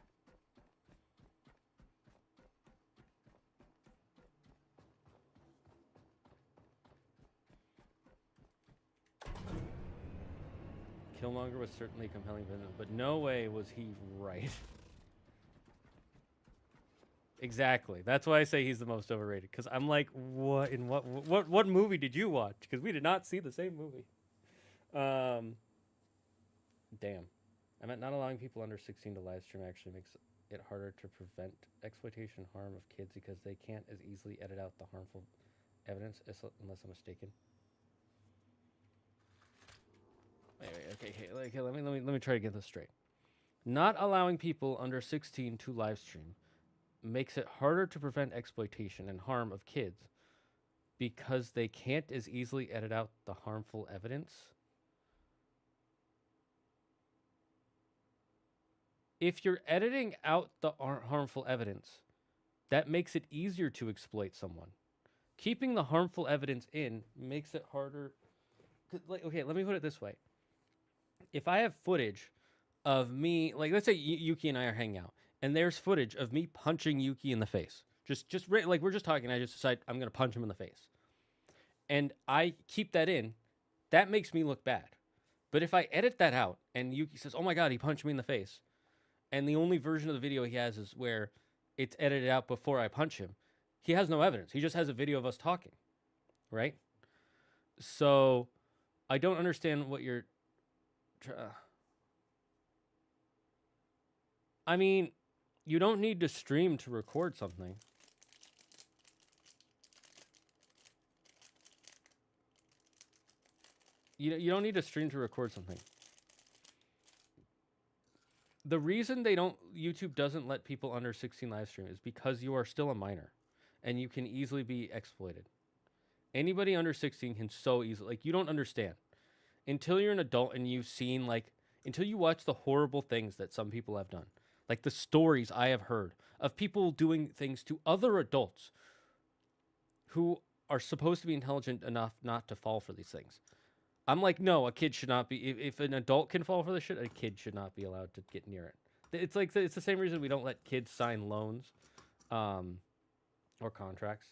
Killmonger was certainly a compelling villain, but no way was he right. Exactly. That's why I say he's the most overrated. Because I'm like, what? In what movie did you watch? Because we did not see the same movie. Damn. I meant not allowing people under 16 to live stream actually makes it harder to prevent exploitation harm of kids because they can't as easily edit out the harmful evidence unless I'm mistaken. Okay, let me try to get this straight. Not allowing people under 16 to live stream makes it harder to prevent exploitation and harm of kids because they can't as easily edit out the harmful evidence. if you're editing out the harmful evidence, that makes it easier to exploit someone. Keeping the harmful evidence in makes it harder. Like, okay, let me put it this way. If I have footage of me, like let's say Yuki and I are hanging out, and there's footage of me punching Yuki in the face. Like we're just talking, I just decide I'm gonna punch him in the face, and I keep that in. That makes me look bad. But if I edit that out and Yuki says, "Oh my god, he punched me in the face," and the only version of the video he has is where it's edited out before I punch him, he has no evidence. He just has a video of us talking, right? So I don't understand what you're. I mean, you don't need to stream to record something. You don't need to stream to record something. The reason YouTube doesn't let people under 16 live stream is because you are still a minor, and you can easily be exploited. Anybody under 16 can so easily, like, you don't understand. Until you're an adult and you've seen, like, until you watch the horrible things that some people have done, like the stories I have heard of people doing things to other adults who are supposed to be intelligent enough not to fall for these things. I'm like, no, a kid should not be. If an adult can fall for this shit, a kid should not be allowed to get near it. It's like it's the same reason we don't let kids sign loans, or contracts.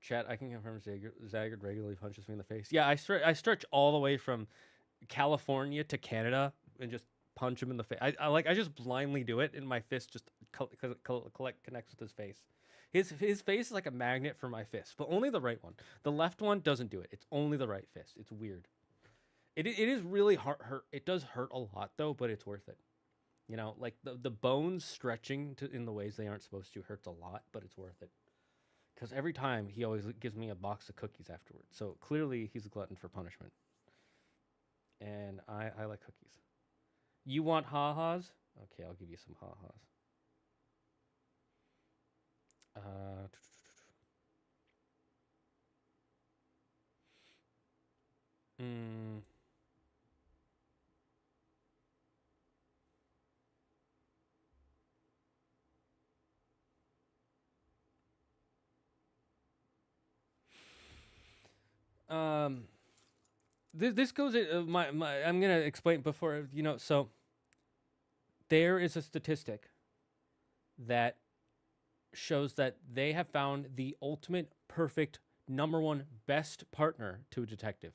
Chat, I can confirm Zagard regularly punches me in the face. Yeah, I stretch all the way from California to Canada and just punch him in the face. I just blindly do it, and my fist just connects with his face. His face is like a magnet for my fist, but only the right one. The left one doesn't do it. It's only the right fist. It's weird. It is really hurt. It does hurt a lot though, but it's worth it. You know, like the bones stretching in the ways they aren't supposed to hurts a lot, but it's worth it. Because every time he always gives me a box of cookies afterwards. So clearly he's a glutton for punishment. And I like cookies. You want ha-has? Okay, I'll give you some ha-has. This goes I'm gonna explain before, you know. So there is a statistic that shows that they have found the ultimate perfect #1 best partner to a detective,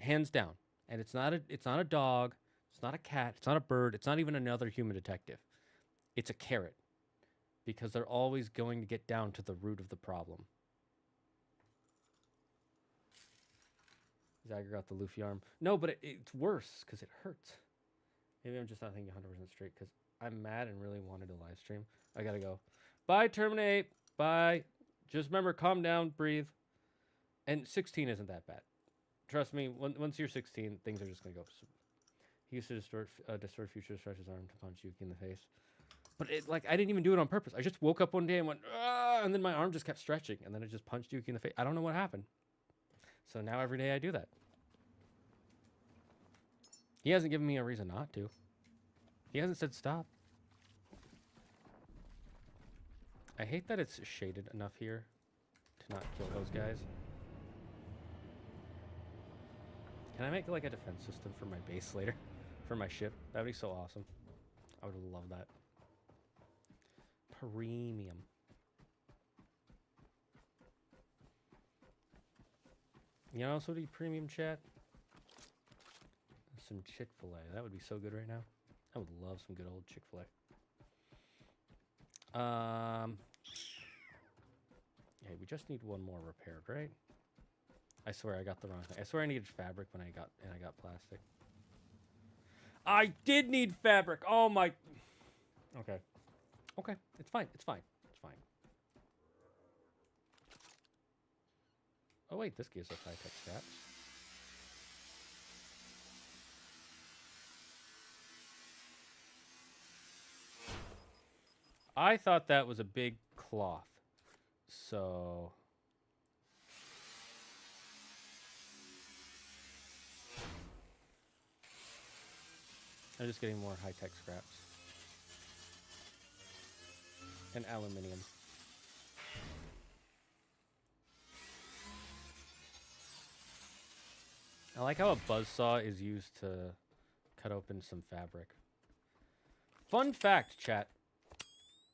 hands down. And it's not a dog, it's not a cat, it's not a bird, it's not even another human detective. It's a carrot, because they're always going to get down to the root of the problem. Zagger got the Luffy arm. No, but it's worse because it hurts. Maybe I'm just not thinking 100% straight because I'm mad and really wanted to live stream. I gotta go. Bye, Terminate. Bye. Just remember, calm down, breathe. And 16 isn't that bad. Trust me, once you're 16, things are just gonna go. He used to distort future, stretch his arm to punch Yuki in the face. But I didn't even do it on purpose. I just woke up one day and went, ah, and then my arm just kept stretching, and then it just punched Yuki in the face. I don't know what happened. So now every day I do that. He hasn't given me a reason not to. He hasn't said stop. I hate that it's shaded enough here to not kill those guys. Can I make like a defense system for my base later? For my ship? That'd be so awesome. I would love that. Premium. You know, also do premium, chat. Some Chick-fil-A. That would be so good right now. I would love some good old Chick-fil-A. Hey, we just need one more repaired, right? I swear I got the wrong thing. I swear I needed fabric when I got plastic. I did need fabric. Oh my. Okay. Okay. It's fine. It's fine. It's fine. Oh wait, this gives us high-tech straps. I thought that was a big cloth. So I'm just getting more high-tech scraps. And aluminium. I like how a buzzsaw is used to cut open some fabric. Fun fact, chat.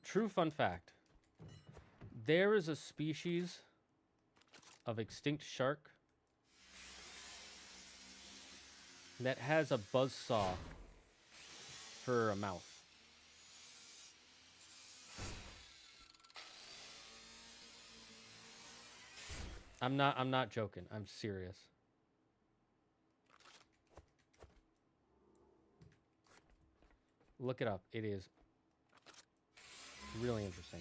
True fun fact. There is a species of extinct shark that has a buzzsaw for a mouth. I'm not joking. I'm serious. Look it up. It is really interesting.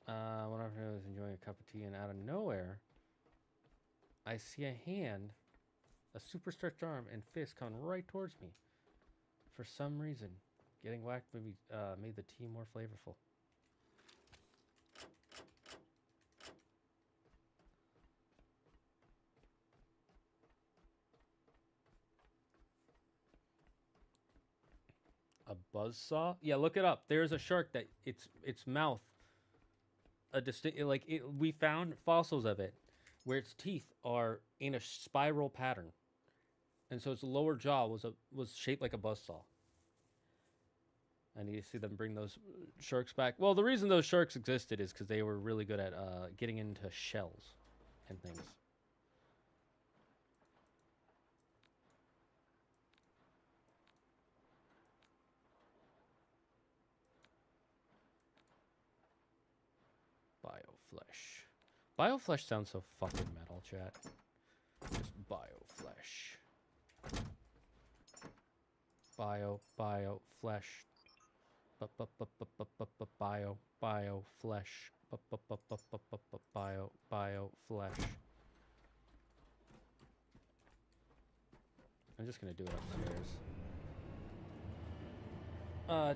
One of I was enjoying a cup of tea, and out of nowhere, I see a hand, a super stretched arm, and fist coming right towards me. For some reason, getting whacked maybe made the tea more flavorful. A buzzsaw? Yeah, look it up. There's a shark that its mouth, a distinct, like we found fossils of it where its teeth are in a spiral pattern, and so its lower jaw was shaped like a buzzsaw. I need to see them bring those sharks back. Well, the reason those sharks existed is because they were really good at getting into shells and things. Bioflesh. Bioflesh sounds so fucking metal, chat. Just bioflesh. Bioflesh. Bioflesh. Bioflesh. I'm just gonna do it upstairs.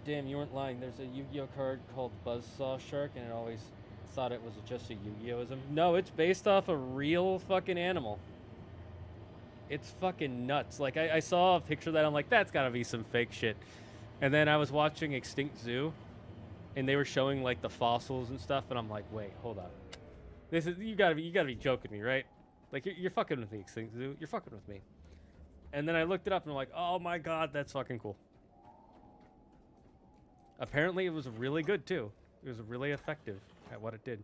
Damn, you weren't lying. There's a Yu-Gi-Oh card called Buzzsaw Shark, and it always thought it was just a Yu-Gi-Ohsm. No, it's based off a real fucking animal. It's fucking nuts. Like, I saw a picture of that. I'm like, that's gotta be some fake shit. And then I was watching Extinct Zoo, and they were showing, like, the fossils and stuff, and I'm like, wait, hold up. This is, you gotta be joking me, right? Like, you're fucking with me, Extinct Zoo. You're fucking with me. And then I looked it up, and I'm like, oh my god, that's fucking cool. Apparently, it was really good, too. It was really effective at what it did.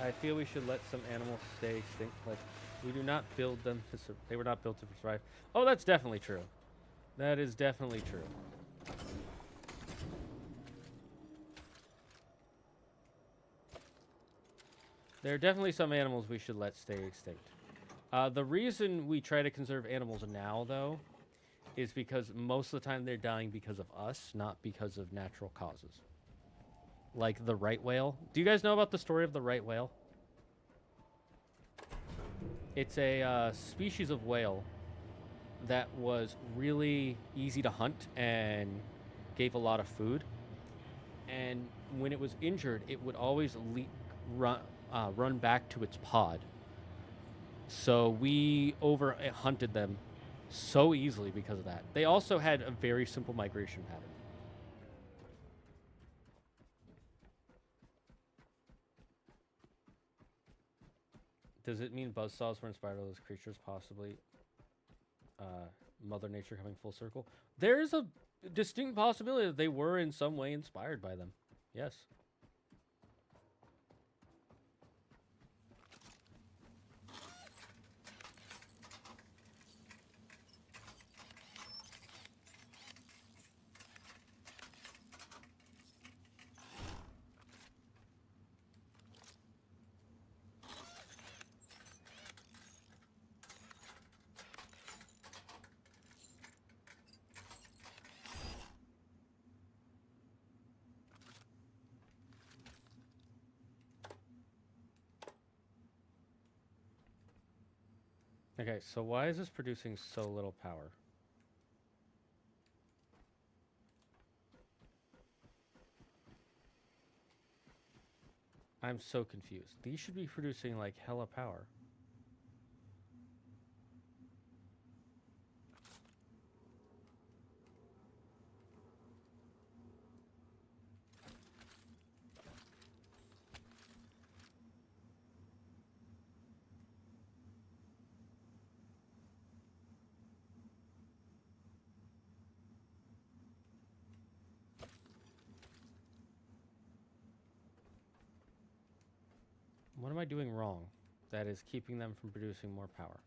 I feel we should let some animals stay extinct. Like, we do not build them to they were not built to survive. Oh, that's definitely true. That is definitely true. There are definitely some animals we should let stay extinct. The reason we try to conserve animals now, though, is because most of the time they're dying because of us, not because of natural causes. Like the right whale. Do you guys know about the story of the right whale? It's a species of whale that was really easy to hunt and gave a lot of food. And when it was injured, it would always run back to its pod. So we hunted them so easily because of that. They also had a very simple migration pattern. Does it mean buzzsaws were inspired by those creatures, possibly Mother Nature coming full circle? There is a distinct possibility that they were in some way inspired by them. Yes. Okay, so why is this producing so little power? I'm so confused. These should be producing like hella power. What am I doing wrong that is keeping them from producing more power?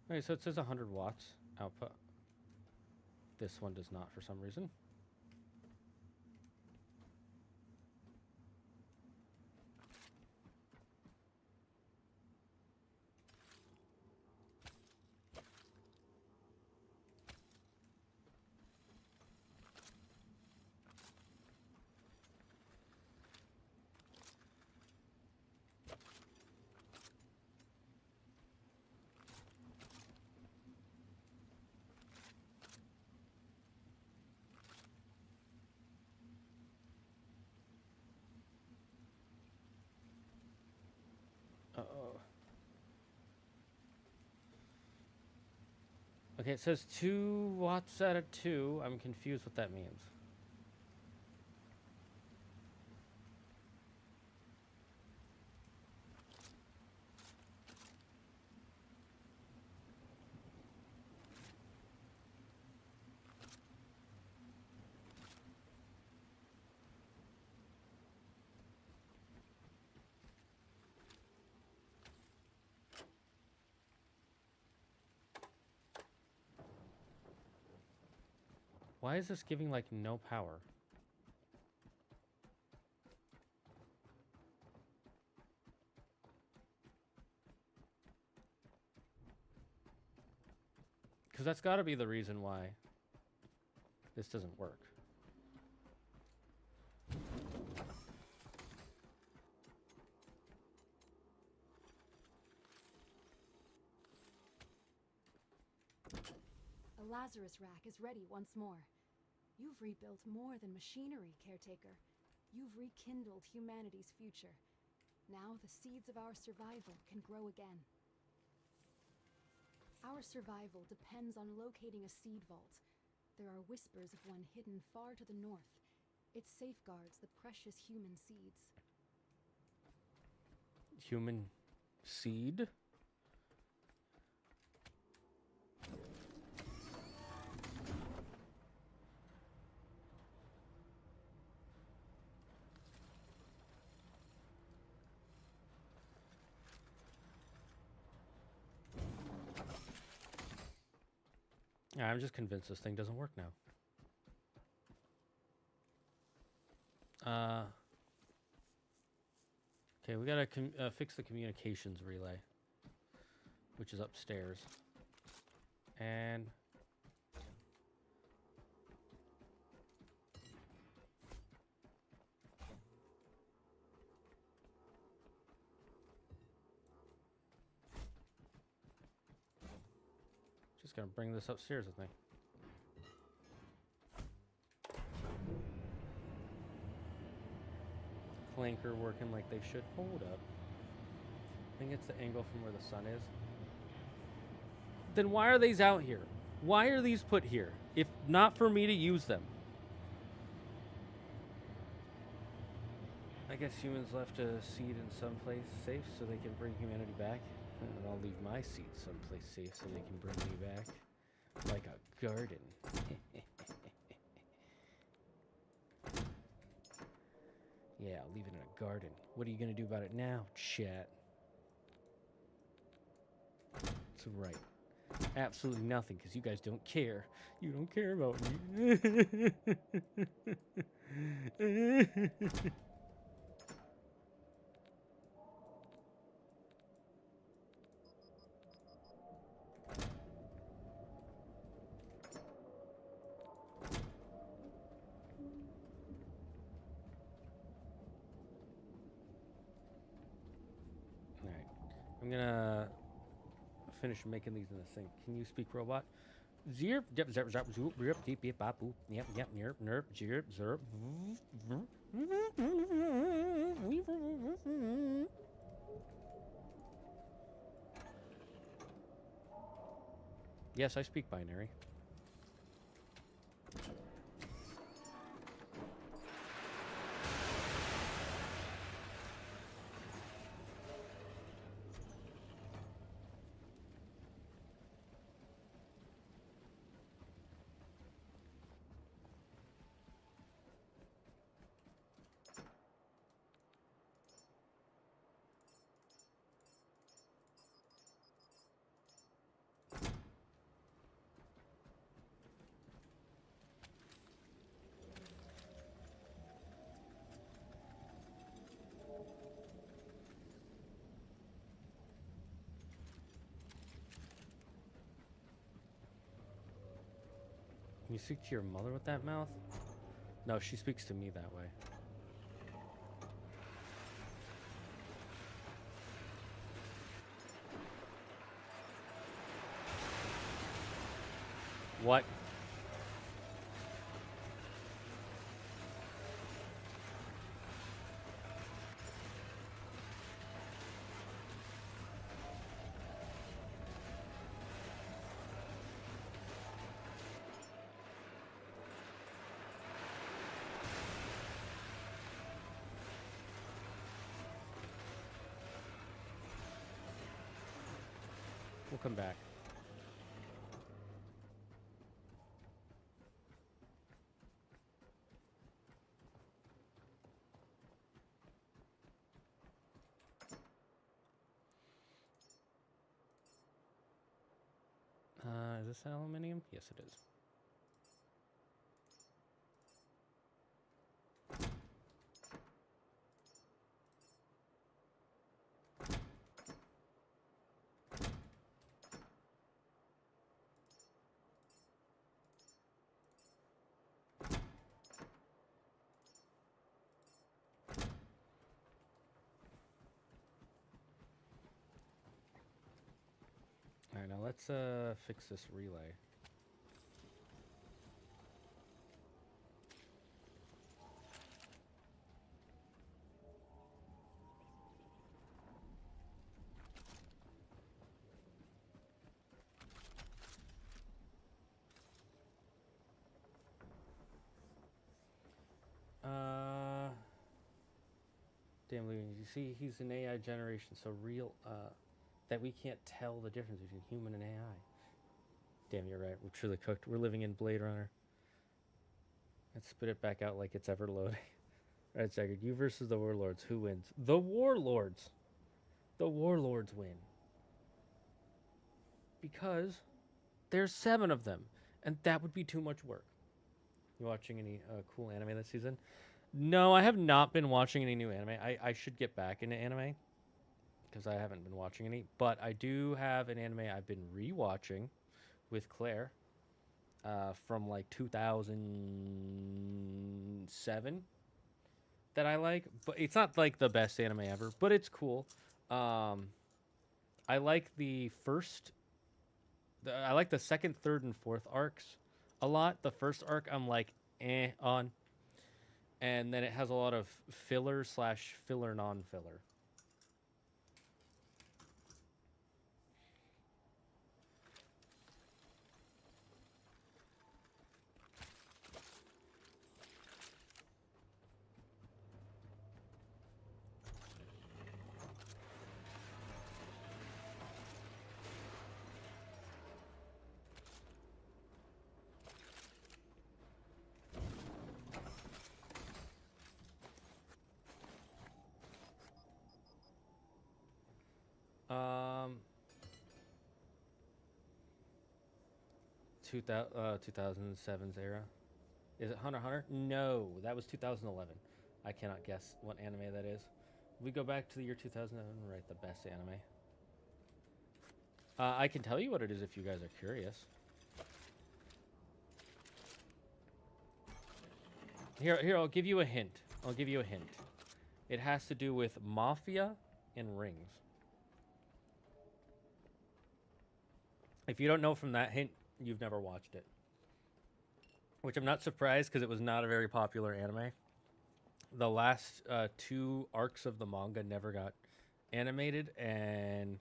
Okay, so it says 100 watts output. This one does not for some reason. Uh-oh. Okay, it says 2 watts out of 2. I'm confused what that means. Why is this giving like no power? Because that's got to be the reason why this doesn't work.
A Lazarus rack is ready once more. You've rebuilt more than machinery, Caretaker. You've rekindled humanity's future. Now the seeds of our survival can grow again. Our survival depends on locating a seed vault. There are whispers of one hidden far to the north. It safeguards the precious human seeds.
Human seed? Yeah, I'm just convinced this thing doesn't work now. Okay, we gotta fix the communications relay, which is upstairs. And just gonna bring this upstairs with me. Clanker working like they should. Hold up. I think it's the angle from where the sun is. Then why are these out here? Why are these put here? If not for me to use them. I guess humans left a seed in someplace safe so they can bring humanity back. And I'll leave my seed someplace safe so they can bring me back. Like a garden. Yeah, I'll leave it in a garden. What are you going to do about it now, chat? That's right. Absolutely nothing, because you guys don't care. You don't care about me. I'm gonna finish making these in the sink. Can you speak robot? Zerp, yep, zerp, zerp, zoop, rip, deep, beep, bop, boop, yep, yep, nerp, nerp, zerp, zerp. Yes, I speak binary. Can you speak to your mother with that mouth? No, she speaks to me that way. What? We'll come back. Is this aluminium? Yes, it is. All right, now let's fix this relay. Damn, Louis, you see, he's an AI generation, so real, that we can't tell the difference between human and AI. Damn, you're right. We're truly cooked. We're living in Blade Runner. Let's spit it back out like it's ever loading. All right, Zagard, you versus the Warlords. Who wins? The Warlords. The Warlords win. Because there's 7 of them, and that would be too much work. You watching any cool anime this season? No, I have not been watching any new anime. I should get back into anime because I haven't been watching any. But I do have an anime I've been rewatching with Claire from like 2007 that I like. But it's not like the best anime ever, but it's cool. I like the first. I like the second, third, and fourth arcs a lot. The first arc I'm like on. And then it has a lot of filler slash filler non-filler. Um, 2007's era. Is it Hunter x Hunter? No, that was 2011. I cannot guess what anime that is. We go back to the year 2011 and write the best anime. I can tell you what it is if you guys are curious. Here, I'll give you a hint. I'll give you a hint. It has to do with mafia and rings. If you don't know from that hint, you've never watched it. Which I'm not surprised because it was not a very popular anime. The last two arcs of the manga never got animated, and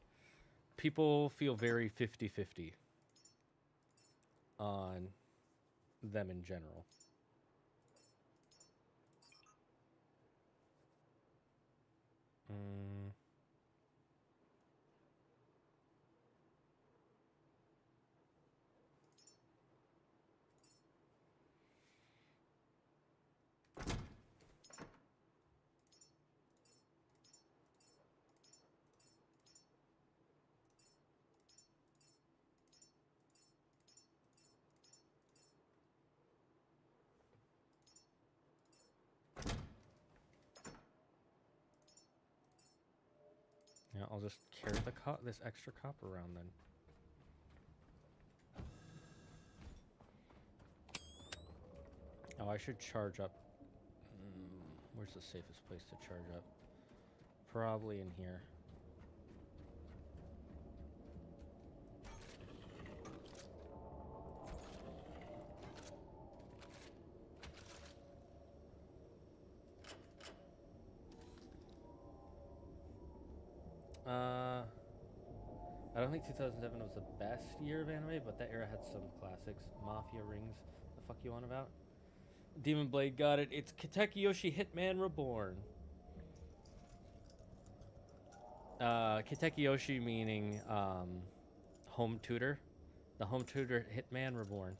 people feel very 50-50 on them in general. Mm. Yeah, I'll just carry this extra copper around then. Oh, I should charge up. Where's the safest place to charge up? Probably in here. I don't think 2007 was the best year of anime, but that era had some classics. Mafia Rings. The fuck you on about? Demon Blade got it. It's Kitakiyoshi Hitman Reborn. Kitakiyoshi meaning home tutor. The home tutor Hitman Reborn.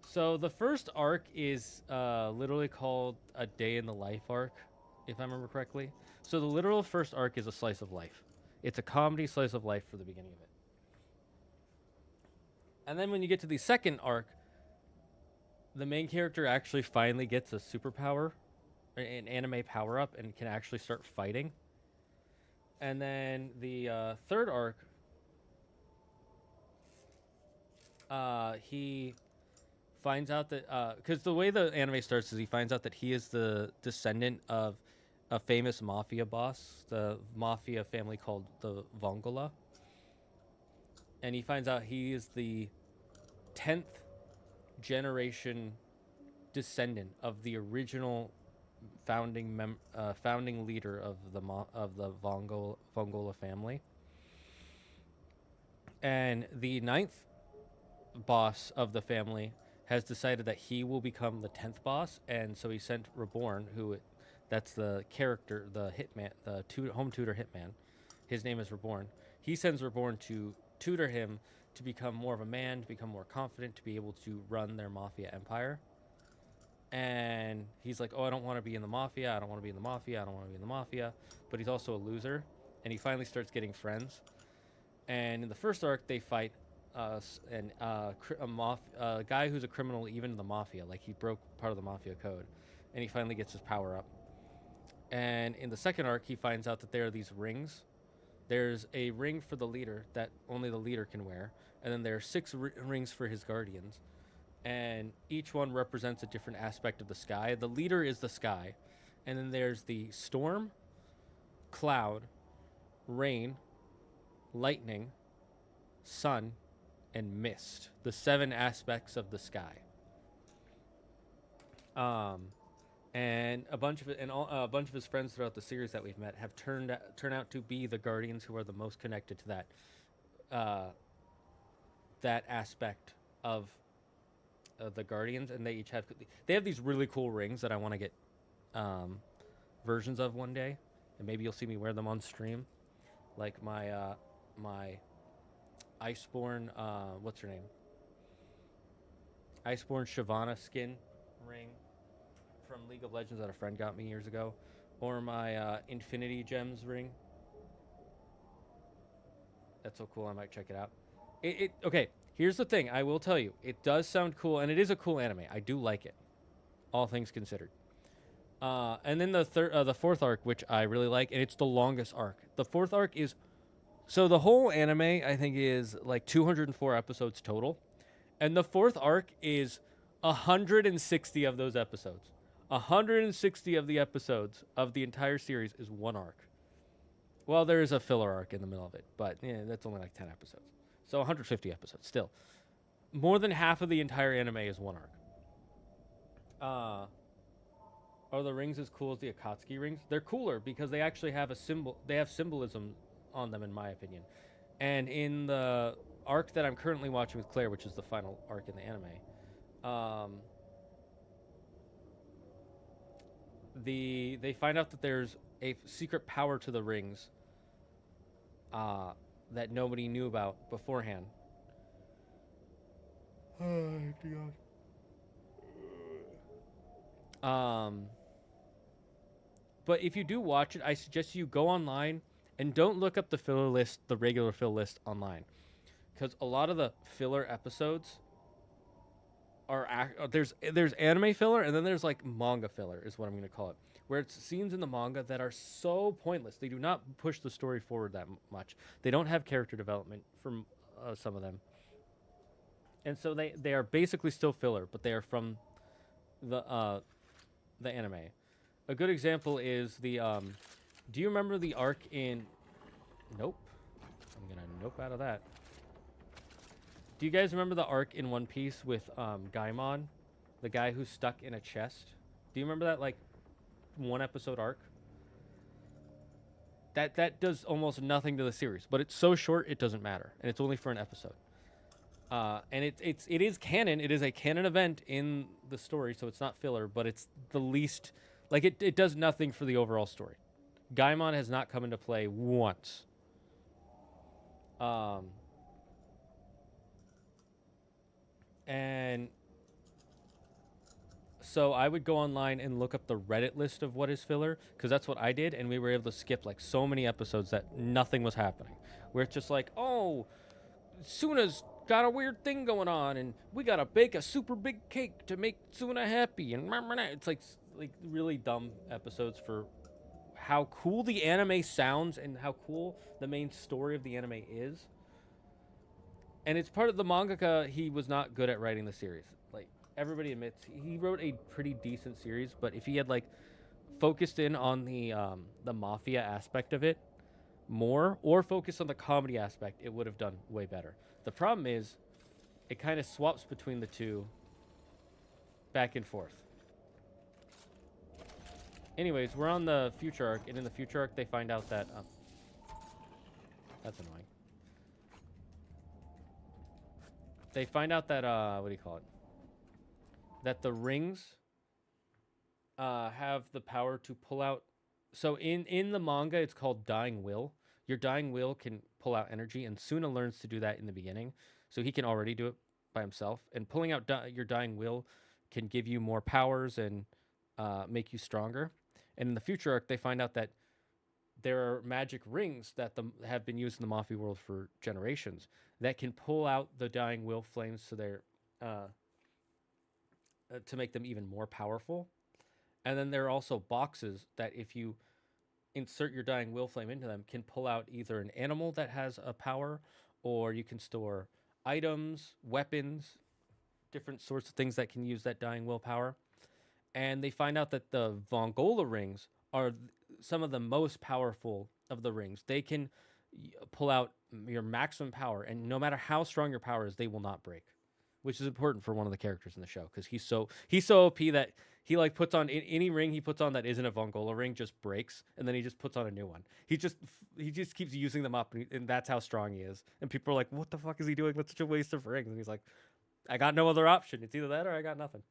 So the first arc is literally called a day in the life arc, if I remember correctly. So the literal first arc is a slice of life. It's a comedy slice of life for the beginning of it. And then when you get to the second arc, the main character actually finally gets a superpower, an anime power up, and can actually start fighting. And then the third arc, he finds out that because the way the anime starts is he finds out that he is the descendant of a famous mafia boss, the mafia family called the Vongola. And he finds out he is the 10th generation descendant of the original founding leader of the Vongola family. And the 9th boss of the family has decided that he will become the 10th boss, and so he sent Reborn, that's the character, the hitman, the home tutor hitman. His name is Reborn. He sends Reborn to tutor him to become more of a man, to become more confident, to be able to run their mafia empire. And he's like, oh, I don't want to be in the mafia. I don't want to be in the mafia. I don't want to be in the mafia. But he's also a loser. And he finally starts getting friends. And in the first arc, they fight a guy who's a criminal even in the mafia. Like, he broke part of the mafia code. And he finally gets his power up. And in the second arc, he finds out that there are these rings. There's a ring for the leader that only the leader can wear. And then there are 6 rings for his guardians. And each one represents a different aspect of the sky. The leader is the sky. And then there's the storm, cloud, rain, lightning, sun, and mist. The 7 aspects of the sky. And a bunch of his friends throughout the series that we've met have turned out to be the guardians who are the most connected to that aspect of the guardians, and they have these really cool rings that I want to get versions of one day, and maybe you'll see me wear them on stream, like my Iceborne what's her name, Iceborne Shyvana skin ring from League of Legends that a friend got me years ago, or my Infinity Gems ring. That's so cool. I might check it out. Okay. Here's the thing. I will tell you, it does sound cool, and it is a cool anime. I do like it, all things considered. And then the fourth arc, which I really like, and it's the longest arc. The fourth arc is, so the whole anime I think is like 204 episodes total, and the fourth arc is 160 of those episodes. 160 of the episodes of the entire series is one arc. Well, there is a filler arc in the middle of it, but yeah, that's only like 10 episodes. So 150 episodes still. More than half of the entire anime is one arc. Are the rings as cool as the Akatsuki rings? They're cooler because they actually have a symbol. They have symbolism on them, in my opinion. And in the arc that I'm currently watching with Claire, which is the final arc in the anime, they find out that there's a secret power to the rings that nobody knew about beforehand. Oh, God. But if you do watch it, I suggest you go online and don't look up the filler list, the regular fill list online, because a lot of the filler episodes are there's anime filler and then there's like manga filler is what I'm going to call it, where it's scenes in the manga that are so pointless. They do not push the story forward that much. They don't have character development from some of them, and so they are basically still filler, but they are from the anime. A good example is the do you remember the arc in Nope. I'm gonna nope out of that. Do you guys remember the arc in One Piece with Gaimon, the guy who's stuck in a chest? Do you remember that like one episode arc? That does almost nothing to the series, but it's so short it doesn't matter, and it's only for an episode. And it is canon. It is a canon event in the story, so it's not filler, but it's the least. Like, it does nothing for the overall story. Gaimon has not come into play once. And so I would go online and look up the Reddit list of what is filler, because that's what I did, and we were able to skip, like, so many episodes that nothing was happening. Where it's just like, oh, Suna's got a weird thing going on, and we gotta bake a super big cake to make Suna happy, and it's like really dumb episodes for how cool the anime sounds and how cool the main story of the anime is. And it's part of the mangaka. He was not good at writing the series. Like, everybody admits, he wrote a pretty decent series, but if he had like focused in on the mafia aspect of it more, or focused on the comedy aspect, it would have done way better. The problem is it kind of swaps between the two back and forth. Anyways, we're on the future arc, and in the future arc, they find out that... that's annoying. They find out that, what do you call it? That the rings have the power to pull out... So in the manga, it's called Dying Will. Your Dying Will can pull out energy, and Suna learns to do that in the beginning. So he can already do it by himself. And pulling out your Dying Will can give you more powers and make you stronger. And in the future arc, they find out that there are magic rings that have been used in the Mafia world for generations that can pull out the Dying Will flames to their to make them even more powerful. And then there are also boxes that, if you insert your Dying Will flame into them, can pull out either an animal that has a power, or you can store items, weapons, different sorts of things that can use that Dying Will power. And they find out that the Vongola rings are some of the most powerful of the rings. They can pull out your maximum power, and no matter how strong your power is, they will not break, which is important for one of the characters in the show, because he's so OP that he like puts on any ring he puts on that isn't a Vongola ring just breaks, and then he just puts on a new one. He just keeps using them up, and that's how strong he is. And people are like, "What the fuck is he doing? That's such a waste of rings." And he's like, "I got no other option. It's either that or I got nothing."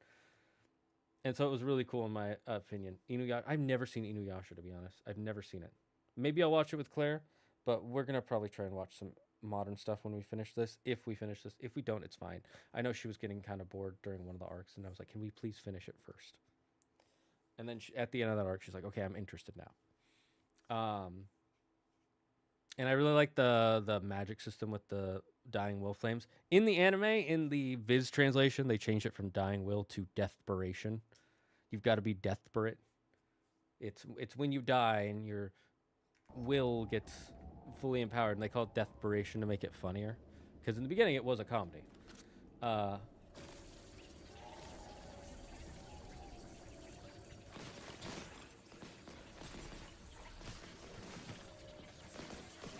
And so it was really cool in my opinion. Inuyasha, I've never seen Inuyasha, to be honest. I've never seen it. Maybe I'll watch it with Claire, but we're going to probably try and watch some modern stuff when we finish this. If we finish this. If we don't, it's fine. I know she was getting kind of bored during one of the arcs, and I was like, can we please finish it first? And then at the end of that arc, she's like, okay, I'm interested now. And I really like the magic system with the Dying Will flames. In the anime, in the Viz translation, they changed it from Dying Will to Deathspiration. You've got to be Deathspirit. It's when you die and your will gets fully empowered, and they call it Deathspiration to make it funnier. Because in the beginning, it was a comedy.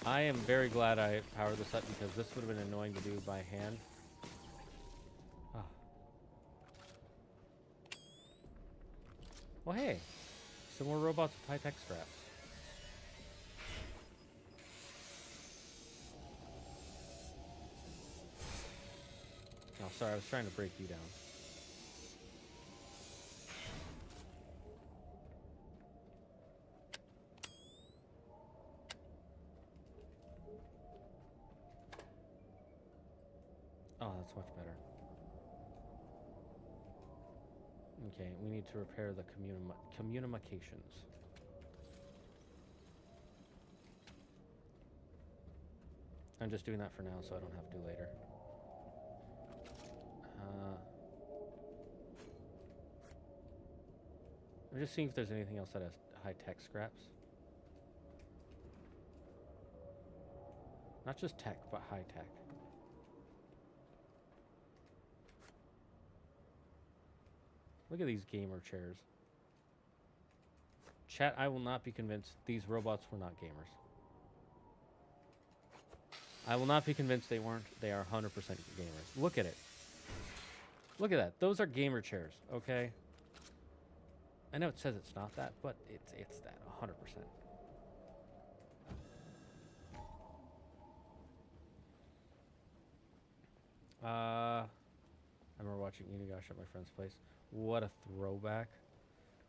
I am very glad I powered this up because this would have been annoying to do by hand. Oh. Well, hey, some more robots with high-tech scraps. Oh, sorry, I was trying to break you down. Oh, that's much better. Okay, we need to repair the communications. I'm just doing that for now so I don't have to later. I'm just seeing if there's anything else that has high-tech scraps. Not just tech, but high-tech. Look at these gamer chairs. Chat, I will not be convinced these robots were not gamers. I will not be convinced they weren't. They are 100% gamers. Look at it. Look at that. Those are gamer chairs, okay? I know it says it's not that, but it's that 100%. I remember watching Inuyasha at my friend's place. What a throwback.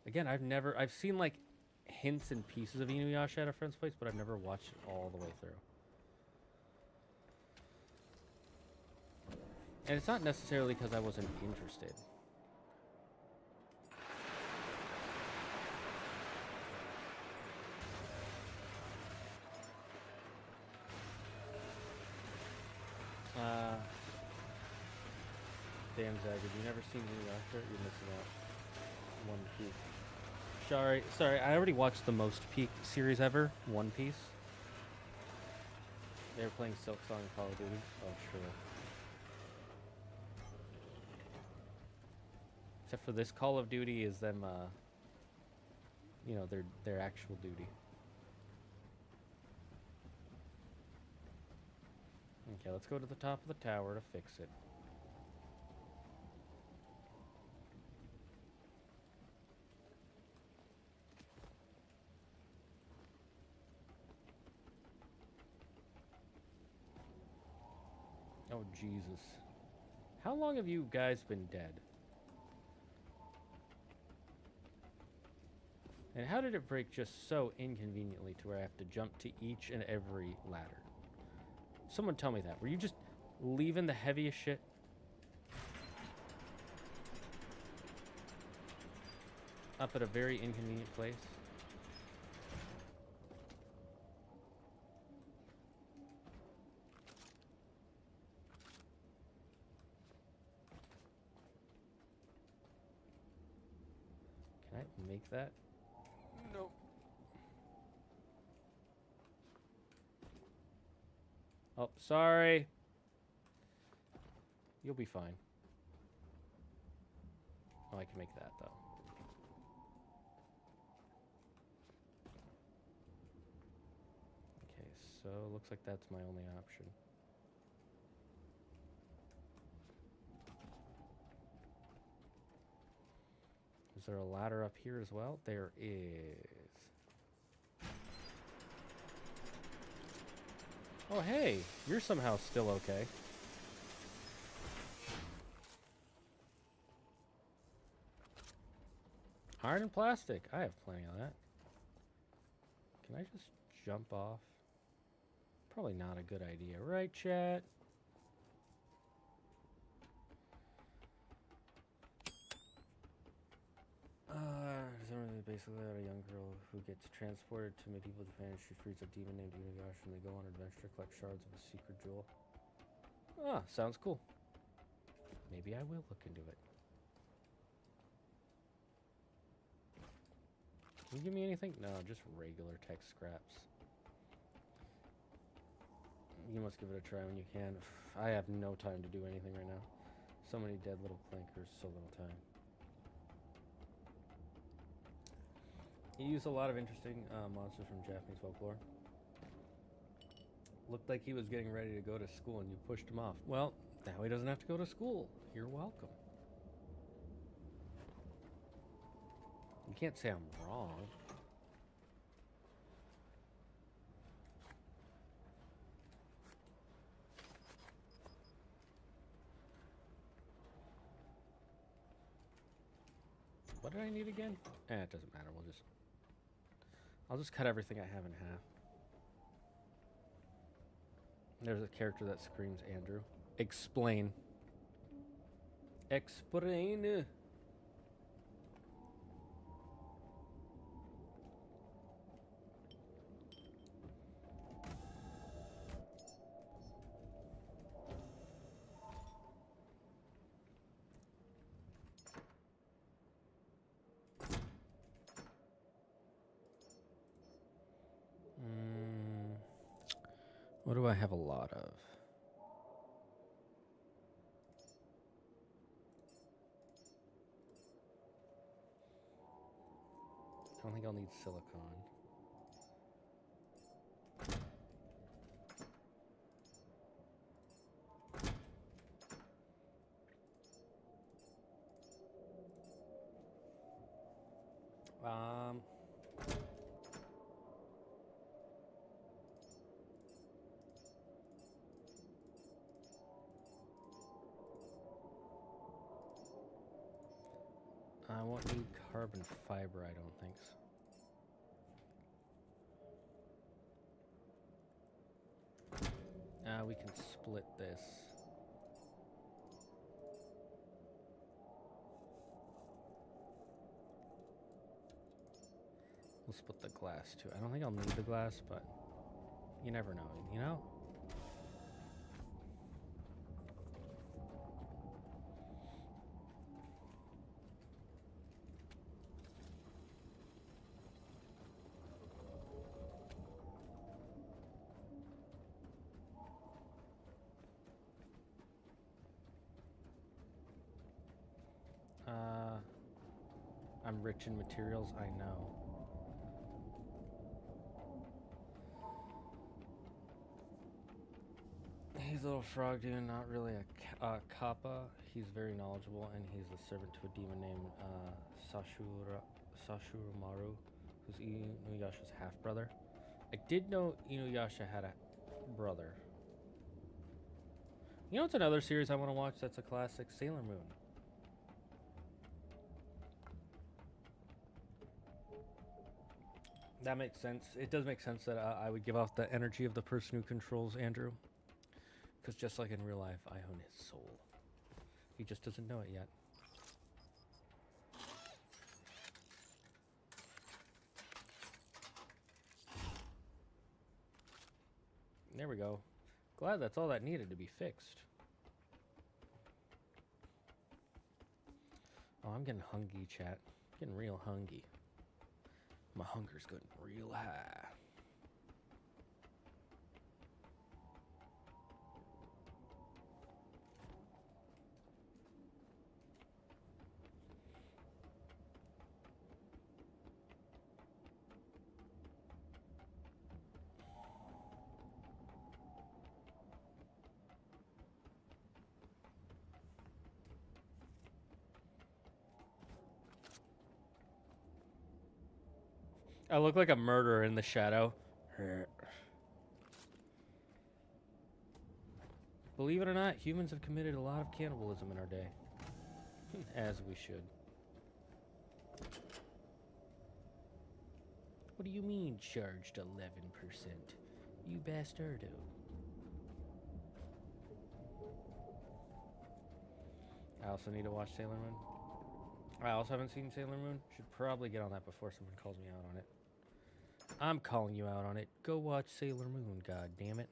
Again, I've seen like hints and pieces of Inuyasha at a friend's place, but I've never watched it all the way through. And it's not necessarily because I wasn't interested. Damn, Zagard, you never seen Inuyasha? You're missing out. One Piece. Sorry, I already watched the most peak series ever, One Piece. They were playing Silk Song and Call of Duty. Oh, sure. Except for this Call of Duty is them, you know, their actual duty. Okay, let's go to the top of the tower to fix it. Oh, Jesus. How long have you guys been dead? And how did it break just so inconveniently to where I have to jump to each and every ladder? Someone tell me that. Were you just leaving the heaviest shit? Up at a very inconvenient place? Can I make that? No. Oh, sorry. You'll be fine. Oh, I can make that, though. Okay, so looks like that's my only option. Is there a ladder up here as well? There is. Oh, hey, you're somehow still okay. Iron and plastic. I have plenty of that. Can I just jump off? Probably not a good idea, right, chat? Basically about a young girl who gets transported to medieval Japan. She frees a demon named Inuyasha and they go on an adventure to collect shards of a secret jewel. Ah, sounds cool. Maybe I will look into it. Can you give me anything? No, just regular tech scraps. You must give it a try when you can. I have no time to do anything right now. So many dead little clankers, so little time. You use a lot of interesting monsters from Japanese folklore. Looked like he was getting ready to go to school and you pushed him off. Well, now he doesn't have to go to school. You're welcome. You can't say I'm wrong. What did I need again? It doesn't matter. I'll just cut everything I have in half. There's a character that screams Andrew. Explain. Explain. What do I have a lot of? I don't think I'll need silicon. I won't need carbon fiber, I don't think so. We can split this. We'll split the glass too. I don't think I'll need the glass, but you never know, you know? I'm rich in materials, I know. He's a little frog dude, not really a kappa. He's very knowledgeable, and he's the servant to a demon named Sashurumaru, who's Inuyasha's half-brother. I did know Inuyasha had a brother. You know what's another series I want to watch that's a classic? Sailor Moon. That makes sense. It does make sense that I would give off the energy of the person who controls Andrew. Because just like in real life, I own his soul. He just doesn't know it yet. There we go. Glad that's all that needed to be fixed. Oh, I'm getting hungry, chat. Getting real hungry. My hunger's getting real high. I look like a murderer in the shadow. Believe it or not, humans have committed a lot of cannibalism in our day. As we should. What do you mean charged 11%? You bastardo. I also need to watch Sailor Moon. I also haven't seen Sailor Moon. Should probably get on that before someone calls me out on it. I'm calling you out on it. Go watch Sailor Moon, god damn it.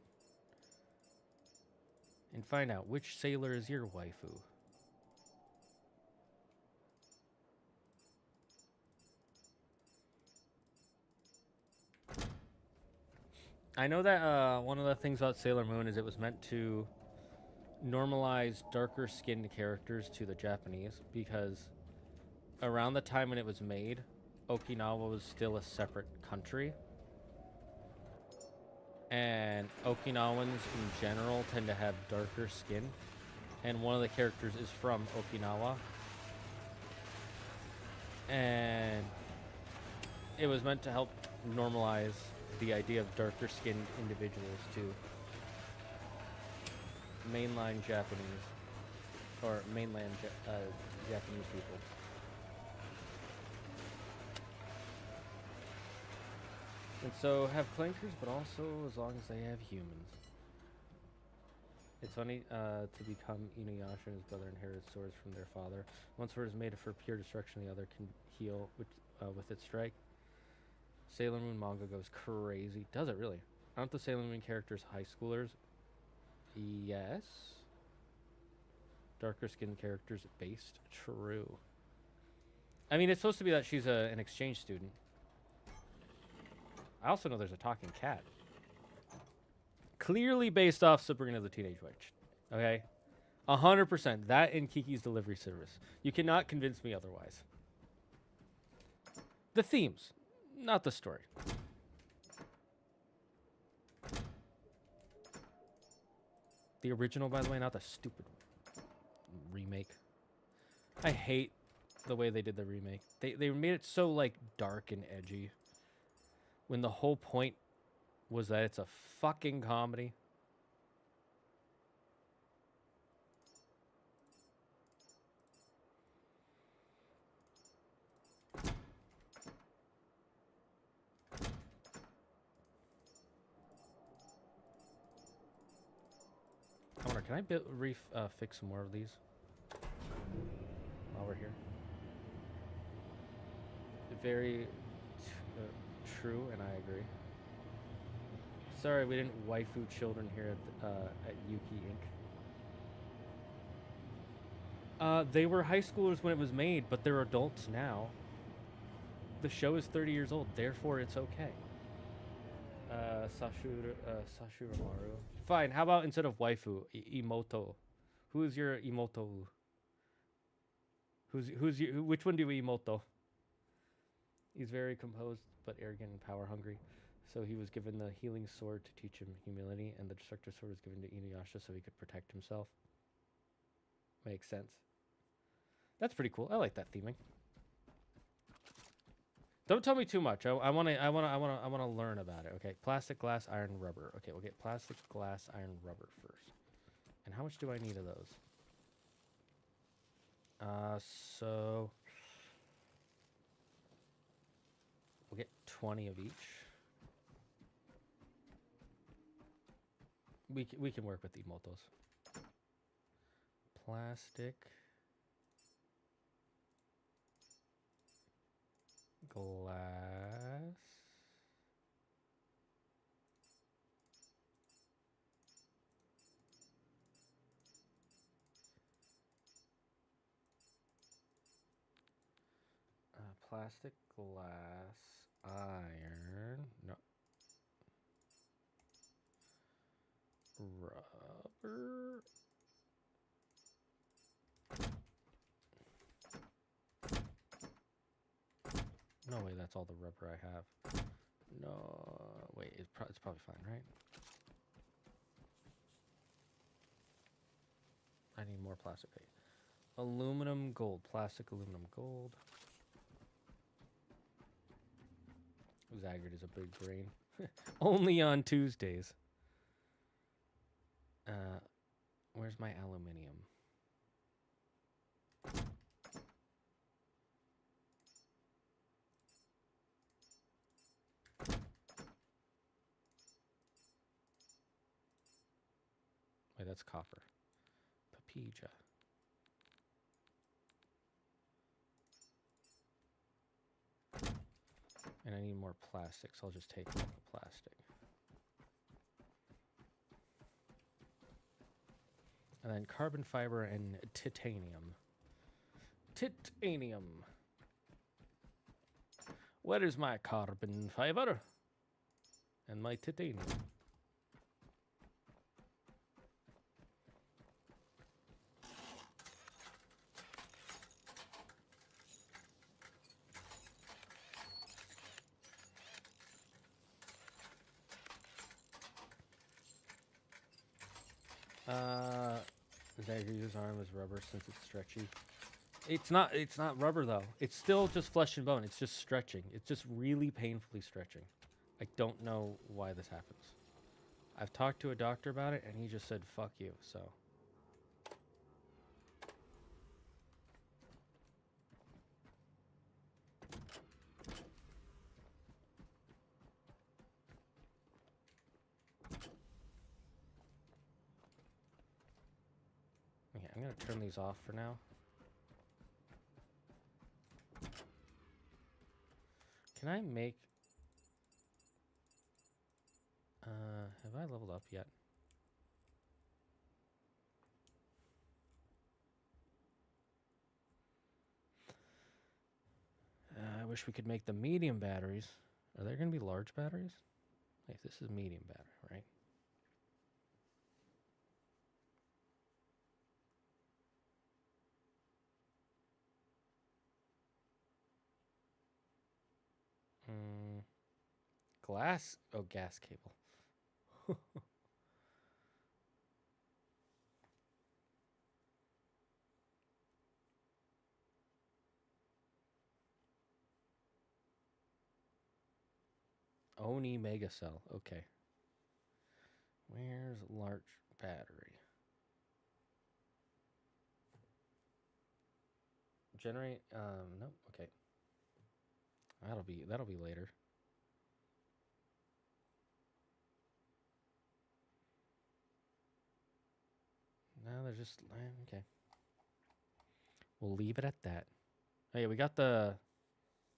And find out which sailor is your waifu. I know that one of the things about Sailor Moon is it was meant to normalize darker skinned characters to the Japanese, because around the time when it was made, Okinawa was still a separate country. And Okinawans in general tend to have darker skin. And one of the characters is from Okinawa. And it was meant to help normalize the idea of darker skinned individuals to mainline Japanese or mainland Japanese people. And so have clankers, but also as long as they have humans. It's funny to become Inuyasha and his brother inherited swords from their father. One sword is made for pure destruction, the other can heal with its strike. Sailor Moon manga goes crazy. Does it really? Aren't the Sailor Moon characters high schoolers? Yes. Darker skinned characters based? True. I mean, it's supposed to be that she's an exchange student. I also know there's a talking cat. Clearly based off Sabrina the Teenage Witch. Okay? 100%. That and Kiki's Delivery Service. You cannot convince me otherwise. The themes, not the story. The original, by the way, not the stupid remake. I hate the way they did the remake. They made it so, like, dark and edgy. When the whole point was that it's a fucking comedy. I wonder, can I fix some more of these while we're here? Very true, and I agree. Sorry, we didn't waifu children here at Yuki Inc. They were high schoolers when it was made, but they're adults now. The show is 30 years old, therefore it's okay. Sashura Maru. Fine, how about instead of waifu, Imoto? Who is your Imoto? Which one do you Imoto? He's very composed, but arrogant and power hungry. So he was given the healing sword to teach him humility, and the destructor sword was given to Inuyasha so he could protect himself. Makes sense. That's pretty cool. I like that theming. Don't tell me too much. I want to learn about it. Okay, plastic, glass, iron, rubber. Okay, we'll get plastic, glass, iron, rubber first. And how much do I need of those? So we'll get 20 of each. We can work with the Imotos. Plastic, glass, plastic, glass, iron, no, rubber. No way, that's all the rubber I have. No, wait, it's probably fine, right? I need more plastic paint. Aluminum gold, plastic aluminum gold. Zagard is a big brain. Only on Tuesdays. Where's my aluminium? Wait, that's copper. Papija. And I need more plastic, so I'll just take all the plastic. And then carbon fiber and titanium. Titanium. Where is my carbon fiber? And my titanium. Uh, Zagard's arm is rubber since it's stretchy. It's not. It's not rubber though. It's still just flesh and bone. It's just stretching. It's just really painfully stretching. I don't know why this happens. I've talked to a doctor about it, and he just said, "Fuck you." So. Okay, I'm gonna turn these off for now. Can I make... have I leveled up yet? I wish we could make the medium batteries. Are there gonna be large batteries? Wait, this is medium battery, right? Glass? Oh, gas cable. Oni Mega Cell. Okay. Where's large battery? Generate. Nope. Okay. That'll be later. No, they're just okay. We'll leave it at that. Oh yeah, we got the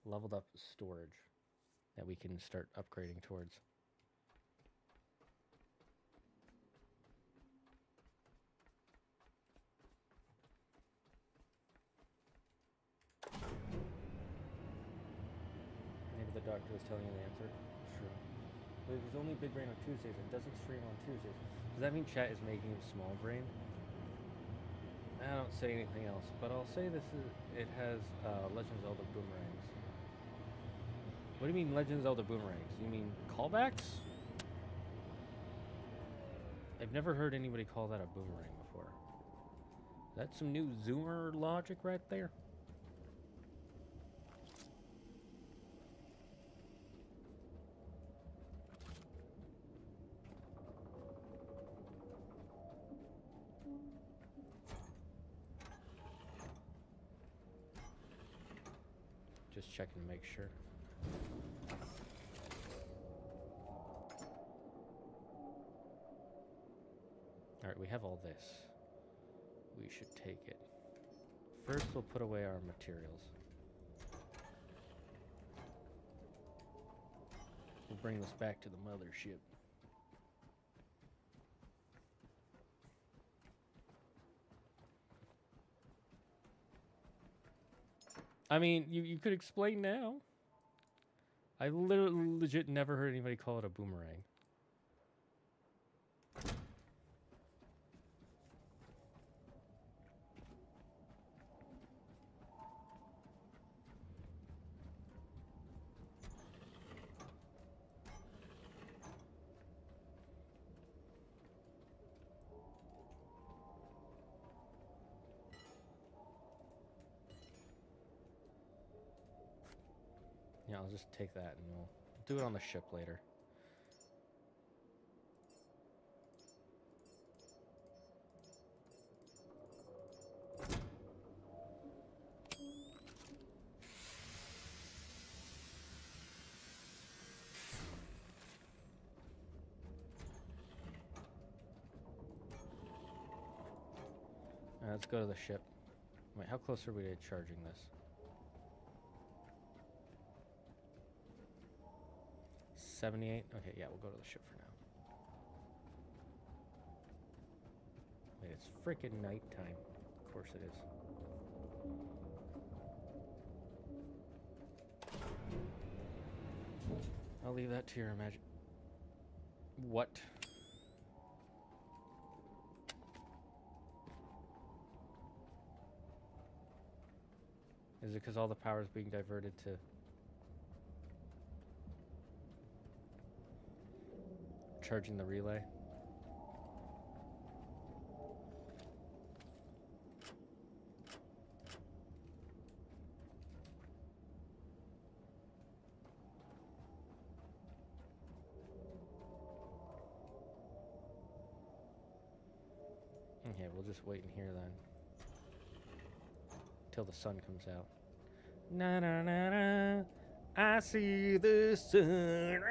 leveled up storage that we can start upgrading towards. Maybe the doctor was telling you the answer. Sure. But there's only big brain on Tuesdays and doesn't stream on Tuesdays. Does that mean chat is making him small brain? I don't say anything else, but I'll say this is it has Legend of Zelda boomerangs. What do you mean Legend of Zelda boomerangs? You mean callbacks? I've never heard anybody call that a boomerang before. That's some new Zoomer logic right there. Just checking to make sure. Alright, we have all this. We should take it. First, we'll put away our materials. We'll bring this back to the mothership. I mean, you could explain now. I literally legit never heard anybody call it a boomerang. Yeah, I'll just take that and we'll do it on the ship later. Let's go to the ship. Wait, how close are we to charging this? 78? Okay, yeah, we'll go to the ship for now. Wait, it's freaking nighttime. Of course it is. I'll leave that to your imagine. What? Is it because all the power is being diverted to... charging the relay? we'll just wait in here then. Till the sun comes out. Na na na na. I see the sun.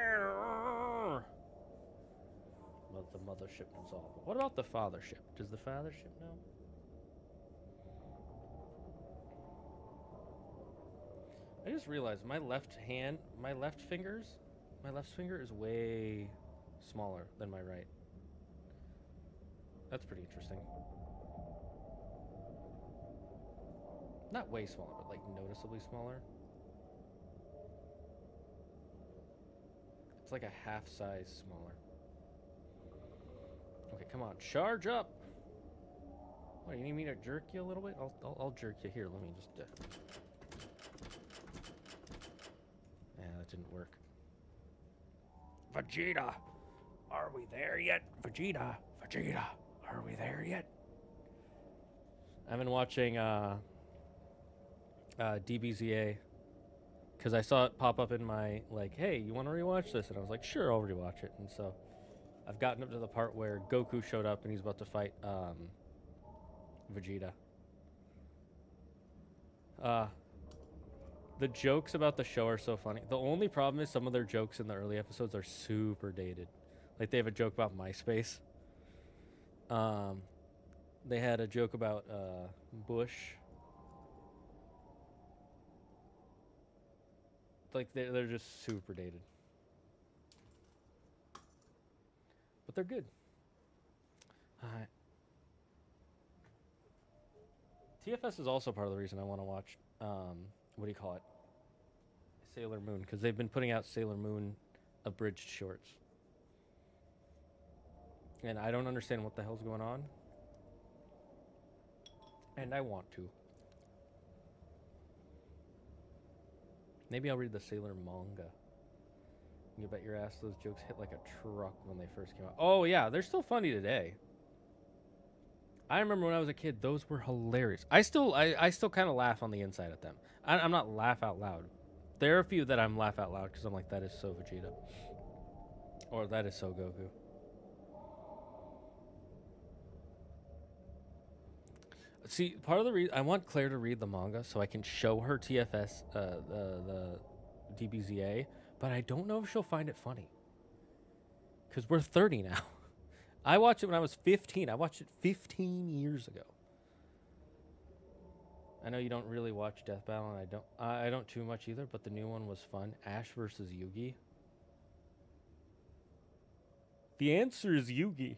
Well, the mothership knows all. But what about the fathership? Does the fathership know? I just realized my left finger is way smaller than my right. That's pretty interesting. Not way smaller, but like noticeably smaller. It's like a half size smaller. Okay, come on, charge up. What, you need me to jerk you a little bit? I'll jerk you here. Let me just. Yeah, that didn't work. Vegeta, are we there yet? Vegeta, are we there yet? I've been watching DBZA because I saw it pop up in my like, hey, you want to rewatch this? And I was like, sure, I'll rewatch it. And so I've gotten up to the part where Goku showed up and he's about to fight Vegeta. The jokes about the show are so funny. The only problem is some of their jokes in the early episodes are super dated. Like they have a joke about MySpace. They had a joke about Bush. Like they're just super dated. But they're good. Alright. TFS is also part of the reason I want to watch what do you call it? Sailor Moon, because they've been putting out Sailor Moon abridged shorts. And I don't understand what the hell's going on. And I want to. Maybe I'll read the Sailor manga. You bet your ass those jokes hit like a truck when they first came out. Oh yeah, they're still funny today. I remember when I was a kid, those were hilarious. I still kind of laugh on the inside at them. I'm not laugh out loud. There are a few that I'm laugh out loud because I'm like, that is so Vegeta. Or that is so Goku. See, part of the reason I want Claire to read the manga so I can show her TFS, the DBZA, but I don't know if she'll find it funny. Because we're 30 now. I watched it when I was 15. I watched it 15 years ago. I know you don't really watch Death Battle, and I don't too much either, but the new one was fun. Ash versus Yugi. The answer is Yugi.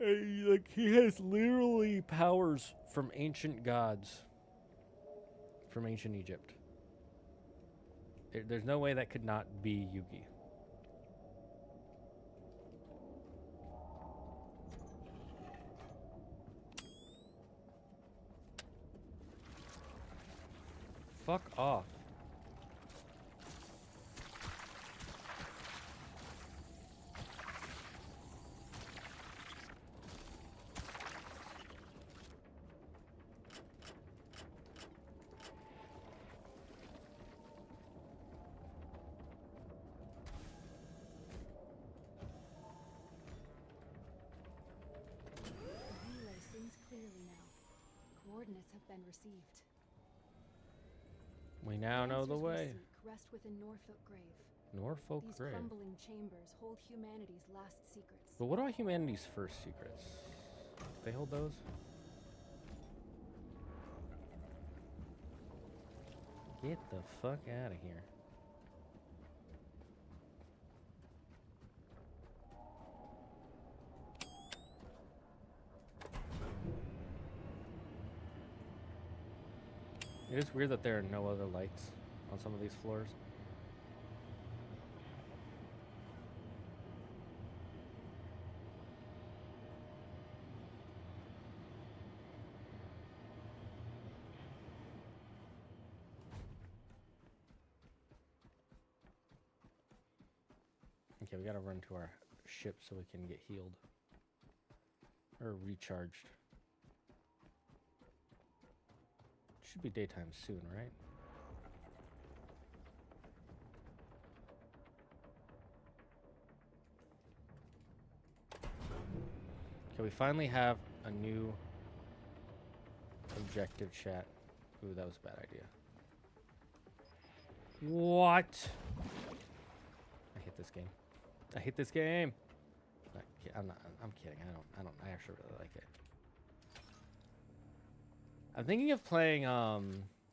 Like, he has literally powers from ancient gods. From ancient Egypt. There's no way that could not be Yugi. Fuck off.
The relay sings clearly now. Coordinates have been received.
We now know the way.
Rest within Norfolk Grave.
Norfolk
These
Grave.
crumbling chambers hold humanity's last secrets.
But what are humanity's first secrets? They hold those? Get the fuck out of here. It is weird that there are no other lights on some of these floors. Okay, we gotta run to our ship so we can get healed. Or recharged. Should be daytime soon, right? Okay, we finally have a new Objective chat. Ooh, that was a bad idea. What? I hate this game. I hate this game. I'm kidding. I actually really like it. I'm thinking of playing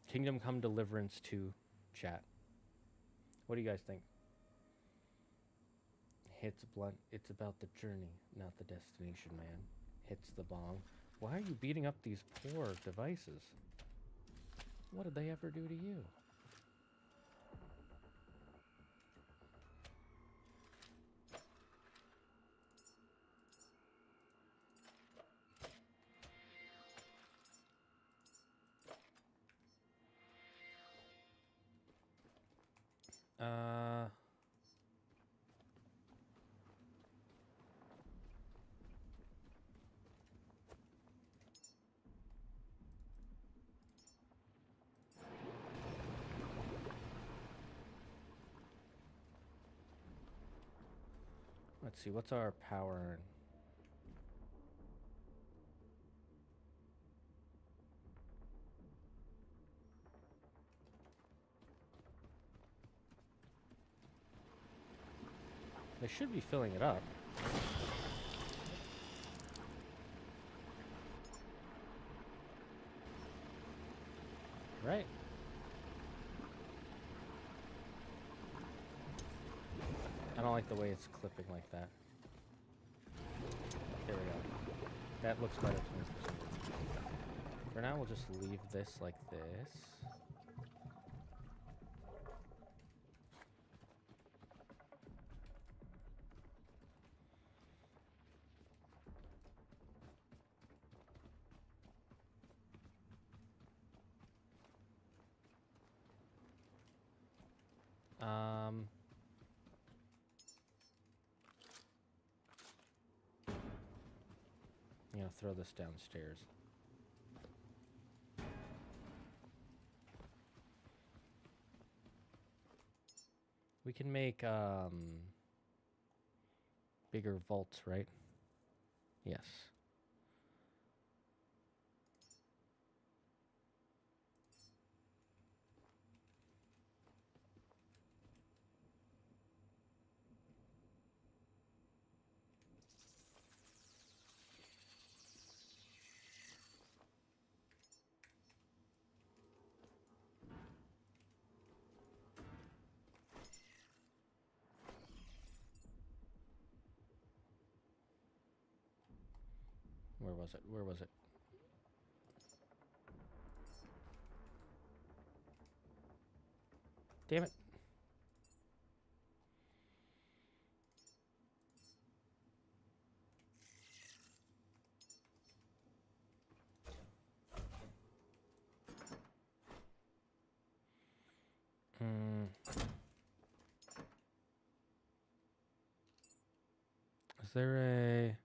Kingdom Come Deliverance 2 chat. What do you guys think? Hits blunt. It's about the journey, not the destination, man. Hits the bong. Why are you beating up these poor devices? What did they ever do to you? Let's see, what's our power? They should be filling it up. Right? I don't like the way it's clipping like that. There we go. That looks better to me. For now, we'll just leave this like this. You know, throw this downstairs. We can make bigger vaults, right? Yes. Where was it? Where was it? Damn it. Is there a...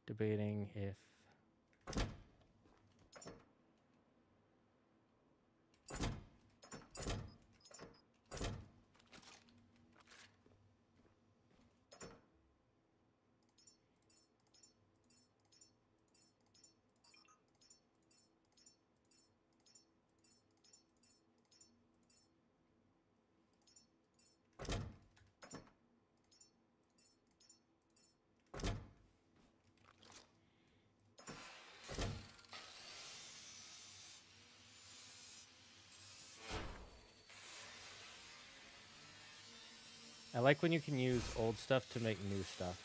Debating if... I like when you can use old stuff to make new stuff.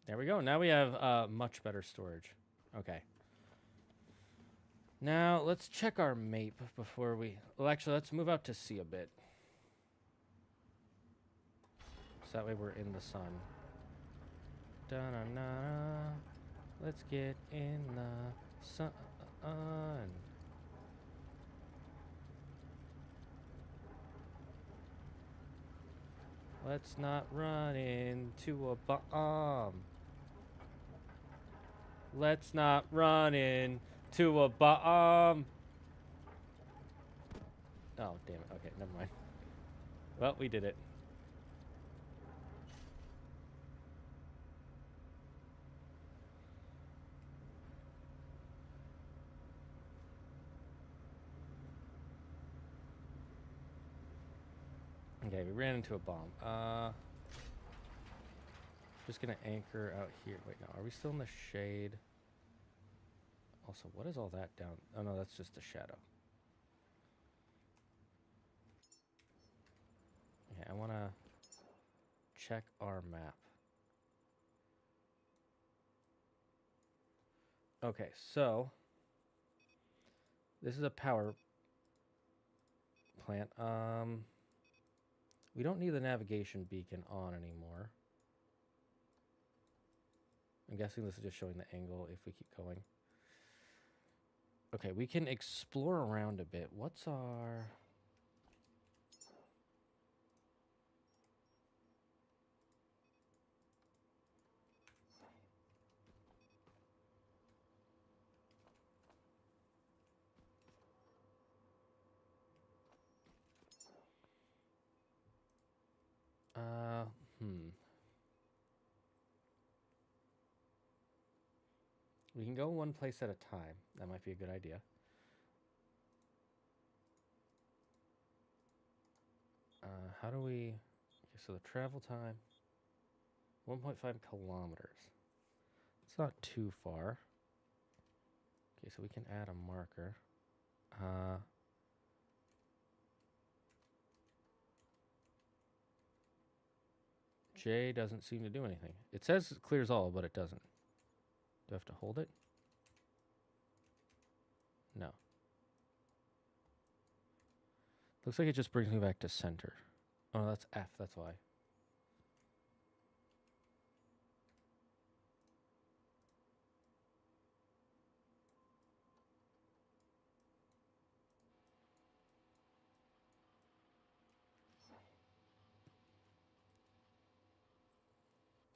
There we go. Now we have much better storage. Okay. Now let's check our map before we... Well, actually, let's move out to sea a bit. So that way we're in the sun. Da-na-na. Let's get in the sun. Let's not run into a bomb. Let's not run into a bomb. Oh, damn it. Okay, never mind. Well, we did it. Okay, we ran into a bomb. Just gonna anchor out here. Wait, no, are we still in the shade? Also, what is all that down? Oh no, that's just a shadow. Okay, I wanna check our map. Okay, so this is a power plant. We don't need the navigation beacon on anymore. I'm guessing this is just showing the angle if we keep going. Okay, we can explore around a bit. What's our... We can go one place at a time. That might be a good idea. How do we... Okay, so the travel time... 1.5 kilometers. It's not too far. Okay, so we can add a marker. J doesn't seem to do anything. It says it clears all, but it doesn't. Do I have to hold it? No. Looks like it just brings me back to center. Oh, no, that's F, that's why.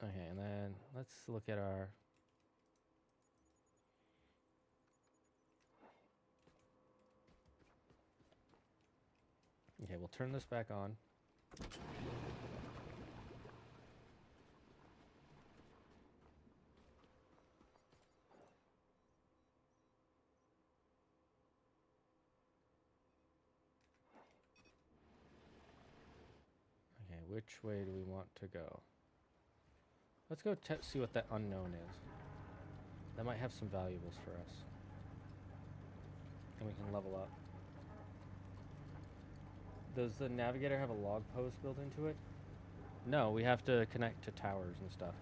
Okay, and then let's look at our... Okay, we'll turn this back on. Okay, which way do we want to go? Let's go see what that unknown is. That might have some valuables for us. And we can level up. Does the navigator have a log post built into it? No, we have to connect to towers and stuff.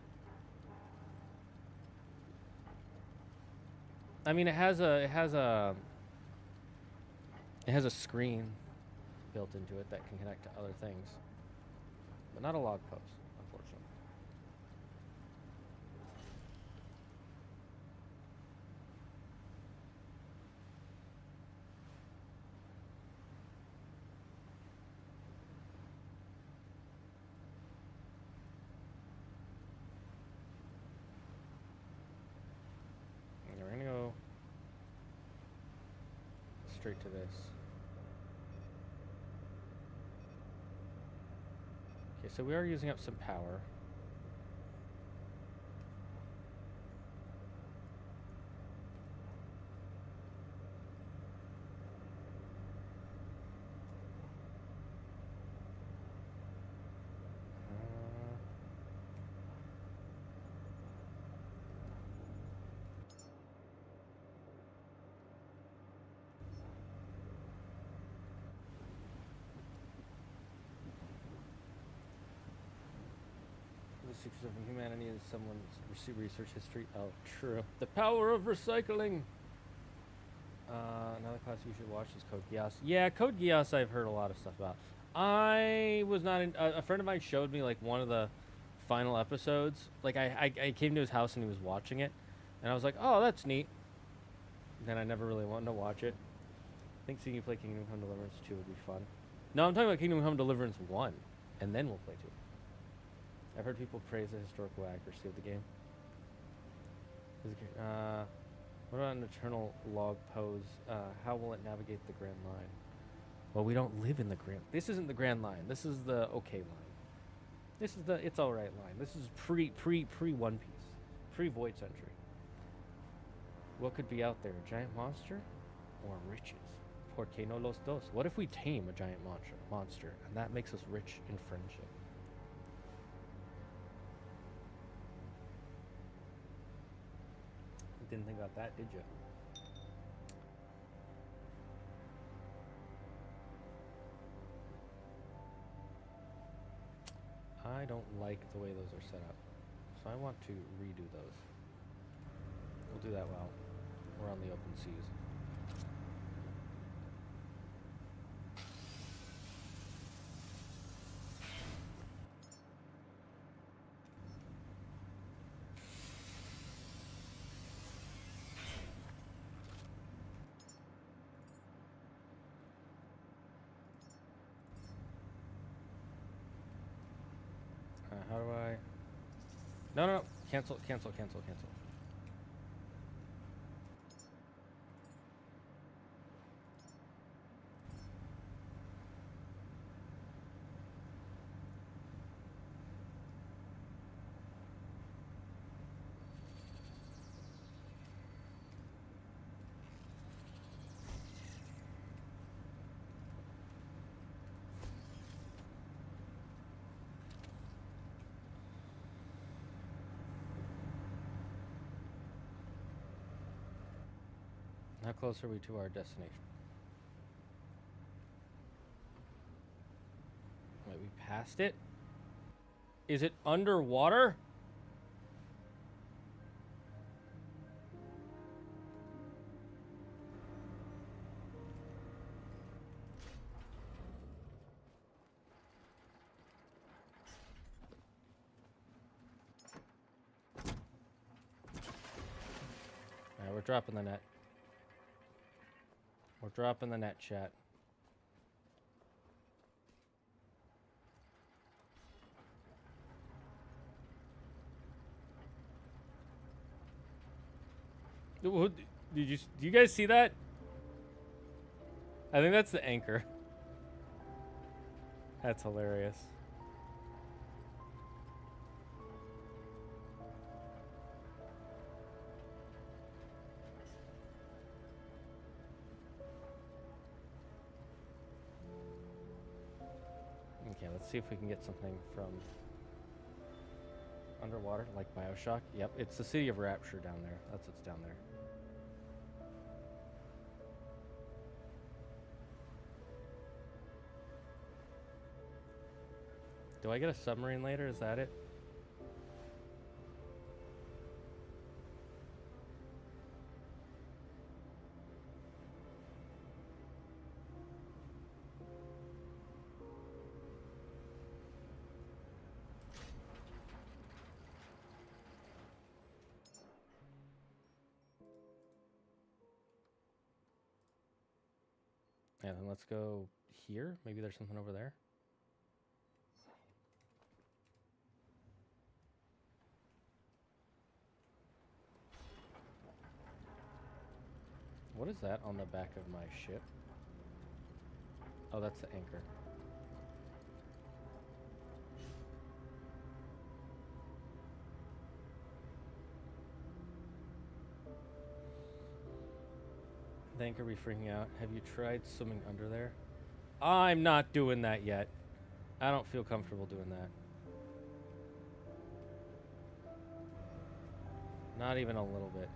I mean, it has a screen built into it that can connect to other things, but not a log post, unfortunately. And we're gonna go straight to this. Okay, so we are using up some power. Secrets of humanity is someone's research history. Oh, true. The power of recycling. Another class you should watch is Code Geass. Yeah, Code Geass I've heard a lot of stuff about. I was not in, a friend of mine showed me like one of the final episodes. Like I came to his house and he was watching it, And I was like, oh, that's neat. Then I never really wanted to watch it. I think seeing you play Kingdom Come Deliverance 2 would be fun. No, I'm talking about Kingdom Come Deliverance 1, and then we'll play 2. I've heard people praise the historical accuracy of the game. What about an eternal log pose? How will it navigate the Grand Line? Well, we don't live in the Grand... This isn't the Grand Line. This is the okay line. This is the it's alright line. This is pre-One Piece. Pre-Void Century. What could be out there? A giant monster? Or riches? Por que no los dos? What if we tame a giant monster, and that makes us rich in friendship? You didn't think about that, did you? I don't like the way those are set up, so I want to redo those. We'll do that while we're on the open seas. How do I... No. Cancel. How close are we to our destination? Wait, we passed it? Is it underwater? Alright, we're dropping the net. We're dropping the net, chat. Did you guys see that? I think that's the anchor. That's hilarious. Okay, let's see if we can get something from underwater, like BioShock. Yep, it's the city of Rapture down there. That's what's down there. Do I get a submarine later? Is that it? Yeah, then let's go here. Maybe there's something over there. What is that on the back of my ship? Oh, that's the anchor. The anchor be freaking out. Have you tried swimming under there? I'm not doing that yet. I don't feel comfortable doing that. Not even a little bit.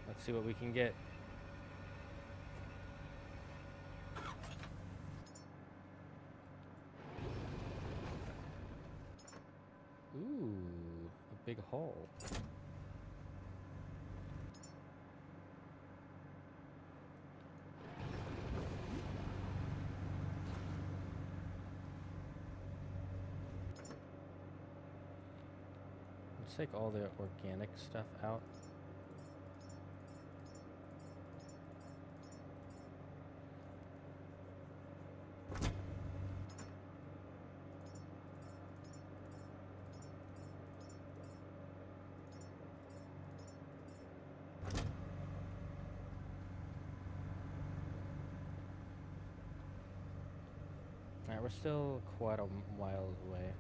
Let's see what we can get. Ooh, a big hole. Let's take all the organic stuff out. Alright, we're still quite a while away.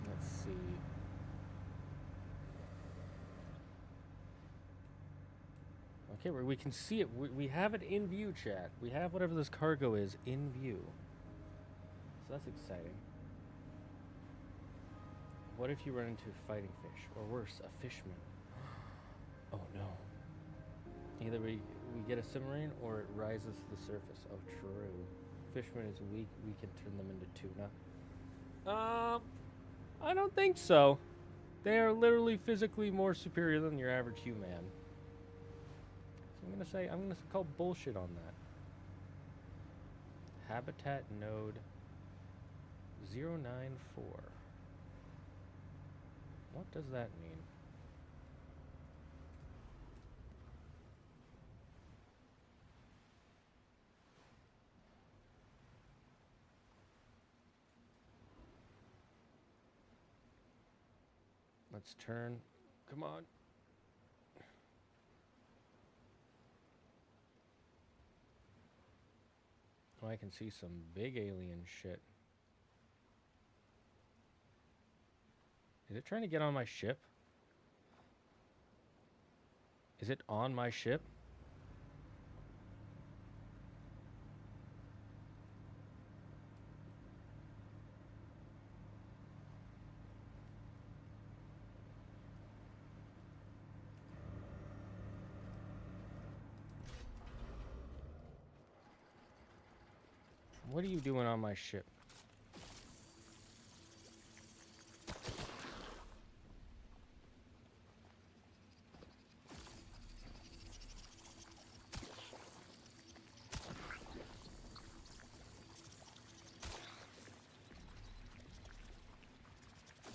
Let's see. Okay, we can see it. We have it in view, chat. We have whatever this cargo is in view. So that's exciting. What if you run into a fighting fish? Or worse, a fishman? Oh no. Either we get a submarine or it rises to the surface. Oh, true. Fishman is weak. We can turn them into tuna. I don't think so. They are literally physically more superior than your average human. So I'm gonna call bullshit on that. Habitat node 094. What does that mean? Let's turn. Come on. Oh, I can see some big alien shit. Is it trying to get on my ship? Is it on my ship? What are you doing on my ship?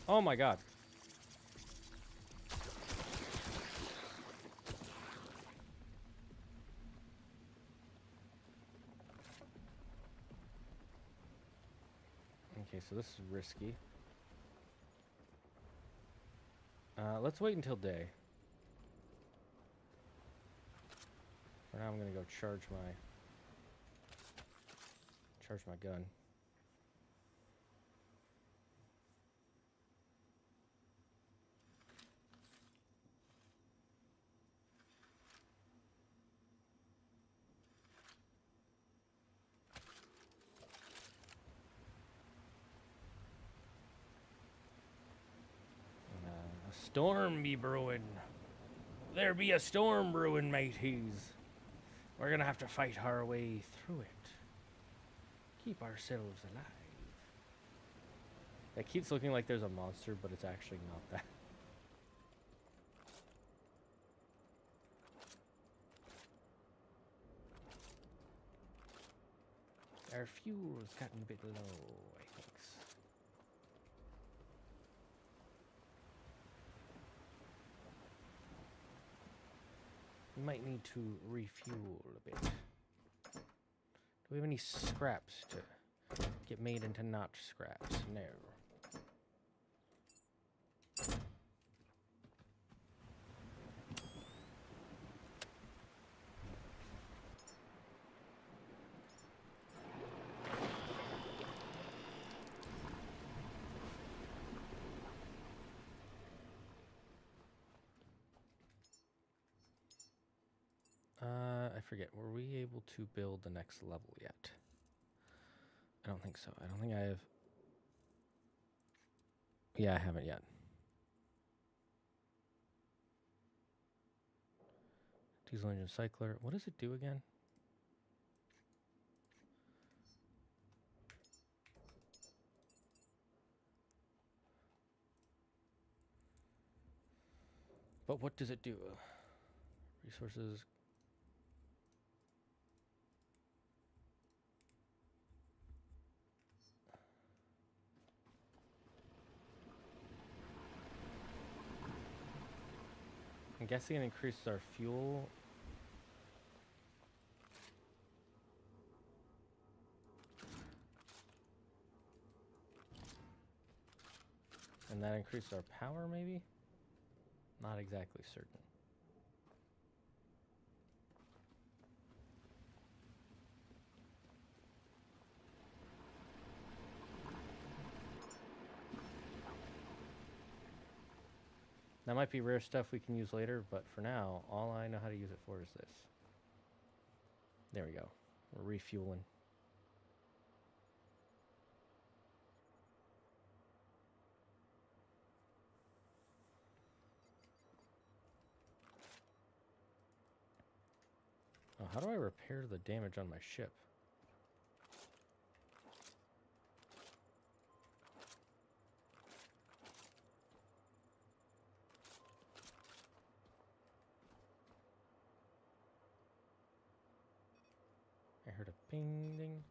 Oh my god. Okay, so this is risky. Let's wait until day. For now, I'm gonna go charge my gun. A storm be brewing. There be a storm brewing, mateys. We're gonna have to fight our way through it. Keep ourselves alive. It keeps looking like there's a monster, but it's actually not that. Our fuel's gotten a bit low, I think. We might need to refuel a bit. Do we have any scraps to get made into not scraps? No. I forget. Were we able to build the next level yet? I don't think so. I don't think I have. Yeah, I haven't yet. Diesel engine cycler. What does it do again? But what does it do? Resources. I'm guessing it increases our fuel. And that increases our power, maybe? Not exactly certain. That might be rare stuff we can use later, but for now, all I know how to use it for is this. There we go. We're refueling. Oh, how do I repair the damage on my ship? I heard a ping ding.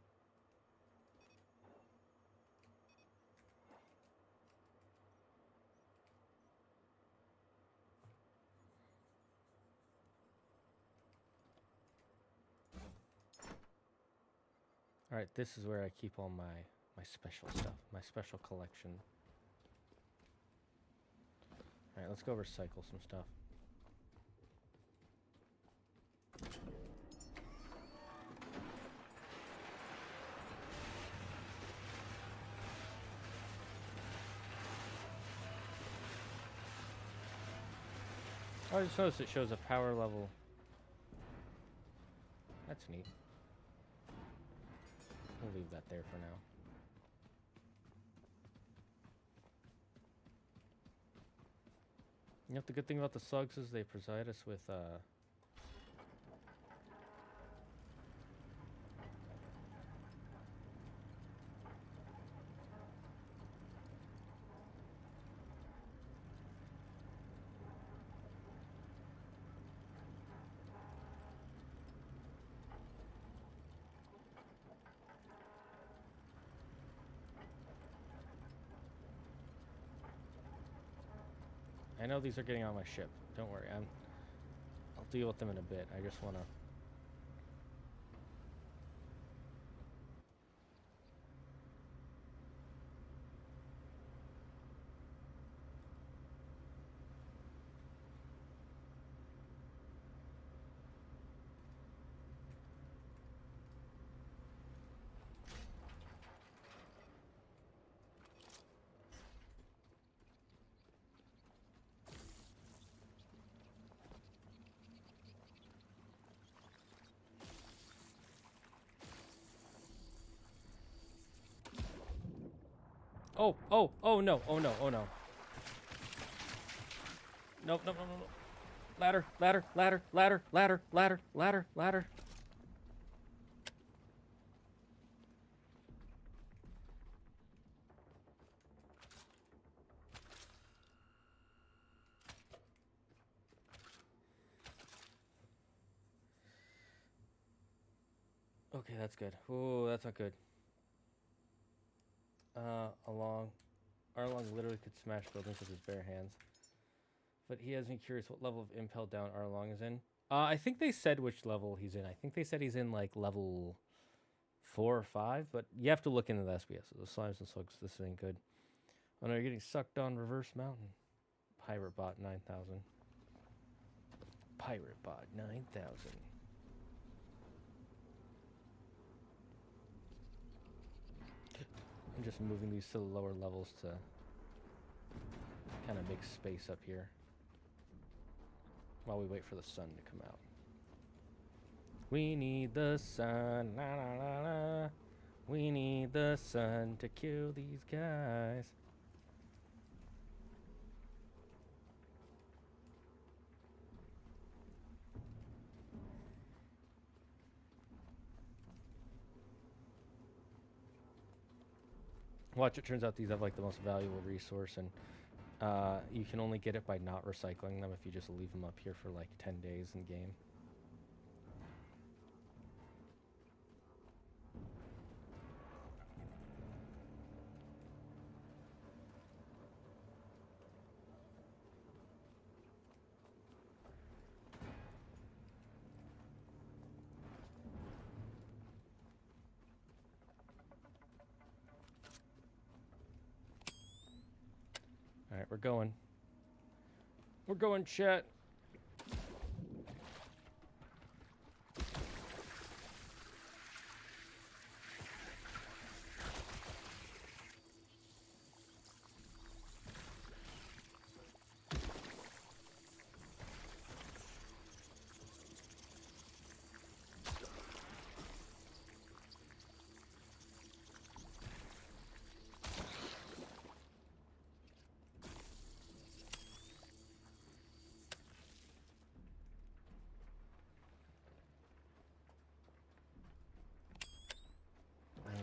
All right, this is where I keep all my special stuff, my special collection. All right, let's go recycle some stuff. Oh, I just noticed it shows a power level. That's neat. We'll leave that there for now. You know, the good thing about the slugs is they provide us with I know these are getting on my ship. Don't worry, I'll deal with them in a bit. I just want to. Oh, oh, oh no, oh no, oh no. Nope, nope, nope, nope, nope. Ladder, ladder, ladder, ladder, ladder, ladder, ladder, ladder. Okay, that's good. Oh, that's not good. Arlong literally could smash buildings with his bare hands. But he has me curious what level of impel down Arlong is in. I think they said which level he's in. I think they said he's in like level 4 or 5, but you have to look into the SBS. The slimes and slugs, this ain't good. Oh no, you're getting sucked on reverse mountain. Pirate bot 9,000. Pirate bot 9,000. I'm just moving these to the lower levels to kind of make space up here while we wait for the sun to come out. We need the sun, la la la la. We need the sun to kill these guys. Watch, it turns out these have like the most valuable resource, and You can only get it by not recycling them if you just leave them up here for like 10 days in game. All right, we're going. We're going, chat.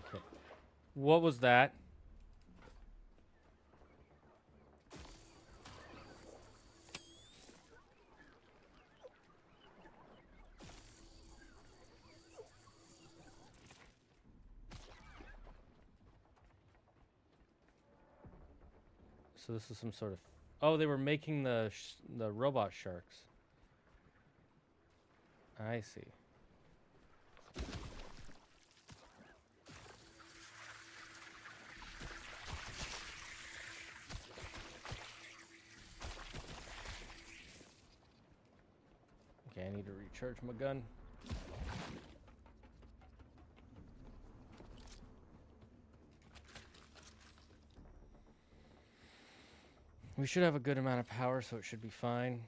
Okay. What was that? So this is some sort of... Oh, they were making the robot sharks. I see. Okay, I need to recharge my gun. We should have a good amount of power, so it should be fine.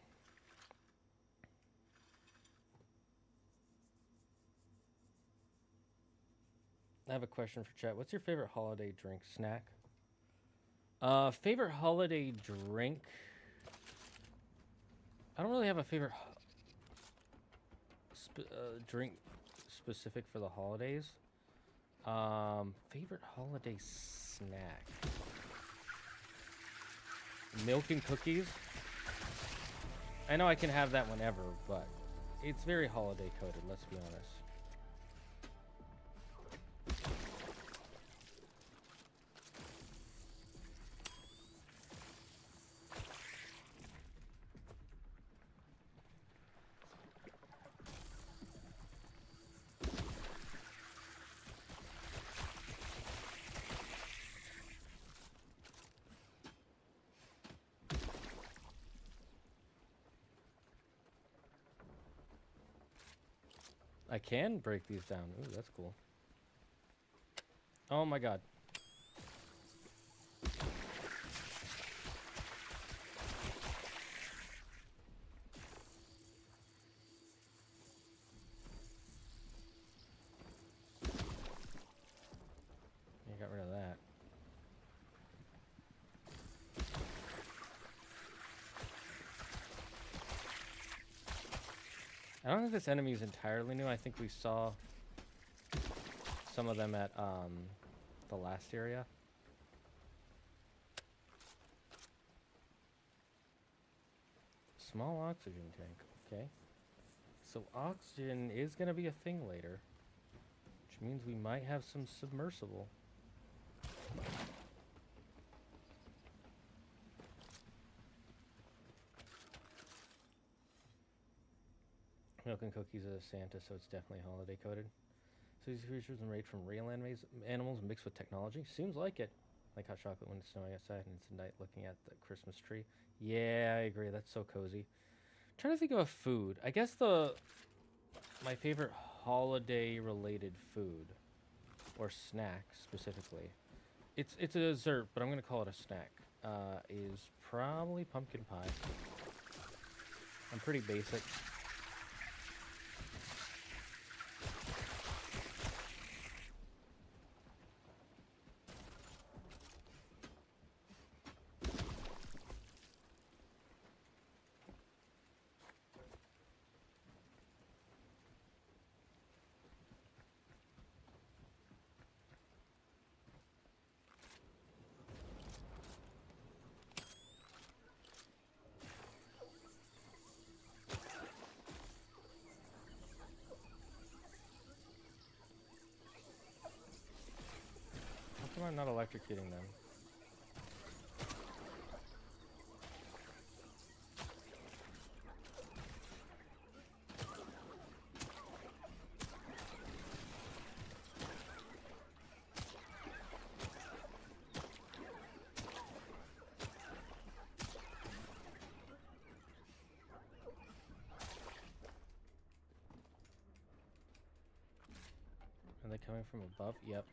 I have a question for chat. What's your favorite holiday drink snack? Favorite holiday drink? I don't really have a favorite drink specific for the holidays. Favorite holiday snack? Milk and cookies. I know I can have that whenever, but it's very holiday coded, let's be honest. I can break these down. Ooh, that's cool. Oh my god. You got rid of that. I don't think this enemy is entirely new. I think we saw some of them at the last area. Small oxygen tank. Okay. So oxygen is going to be a thing later, which means we might have some submersible. Milk and cookies is Santa, so it's definitely holiday coded. So these creatures are made from real animals mixed with technology. Seems like it. Like hot chocolate when it's snowing outside and it's night looking at the Christmas tree. Yeah, I agree. That's so cozy. Trying to think of a food. I guess my favorite holiday related food or snack specifically. It's a dessert, but I'm gonna call it a snack. Is probably pumpkin pie. I'm pretty basic. am I not electrocuting them? Are they coming from above? Yep.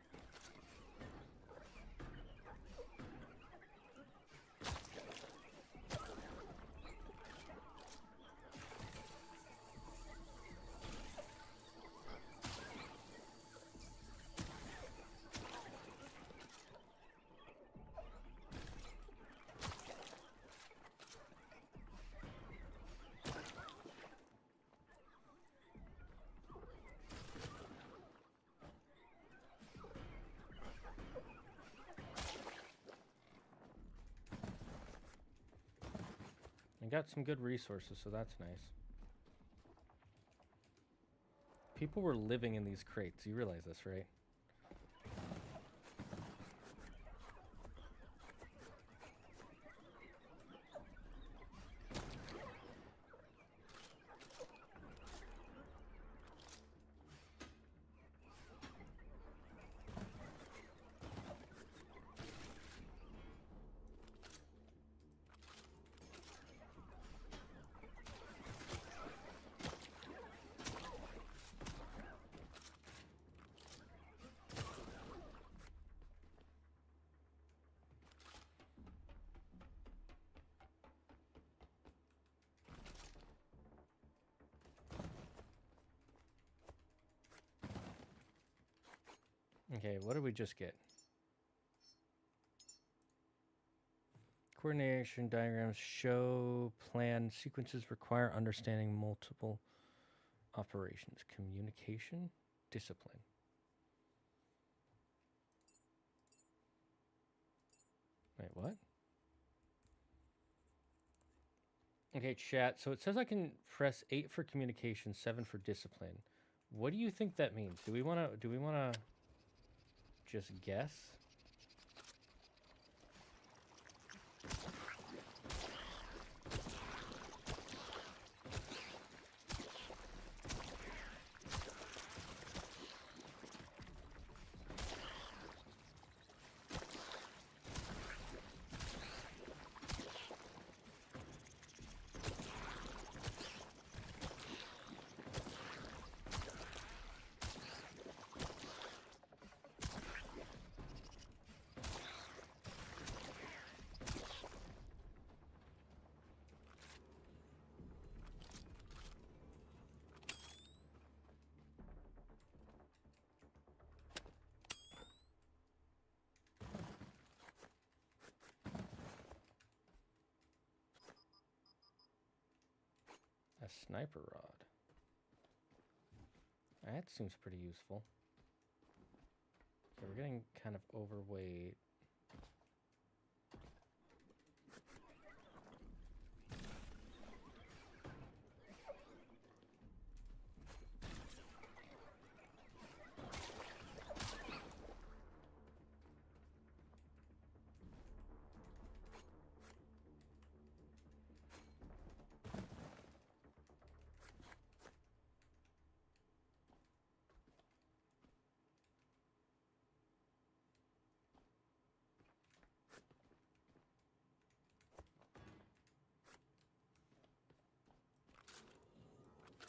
I got some good resources, so that's nice. People were living in these crates. You realize this, right? Okay, what did we just get? Coordination diagrams show plan sequences require understanding multiple operations. Communication, discipline. Wait, what? Okay, chat. So it says I can press 8 for communication, 7 for discipline. What do you think that means? Do we want to just guess? A sniper rod. That seems pretty useful. So we're getting kind of overweight.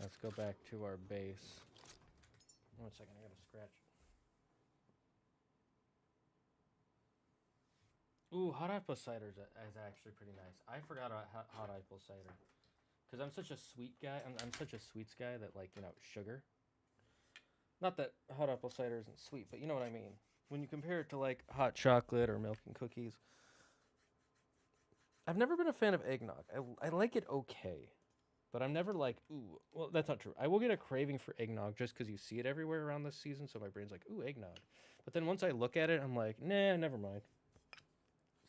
Let's go back to our base. 1 second, I gotta scratch. Ooh, hot apple cider is actually pretty nice. I forgot about hot apple cider. Because I'm such a sweet guy. I'm such a sweets guy that, like, you know, sugar. Not that hot apple cider isn't sweet, but you know what I mean. When you compare it to, like, hot chocolate or milk and cookies. I've never been a fan of eggnog. I like it okay. But I'm never like, ooh, well, that's not true. I will get a craving for eggnog just because you see it everywhere around this season, so my brain's like, ooh, eggnog. But then once I look at it, I'm like, nah, never mind.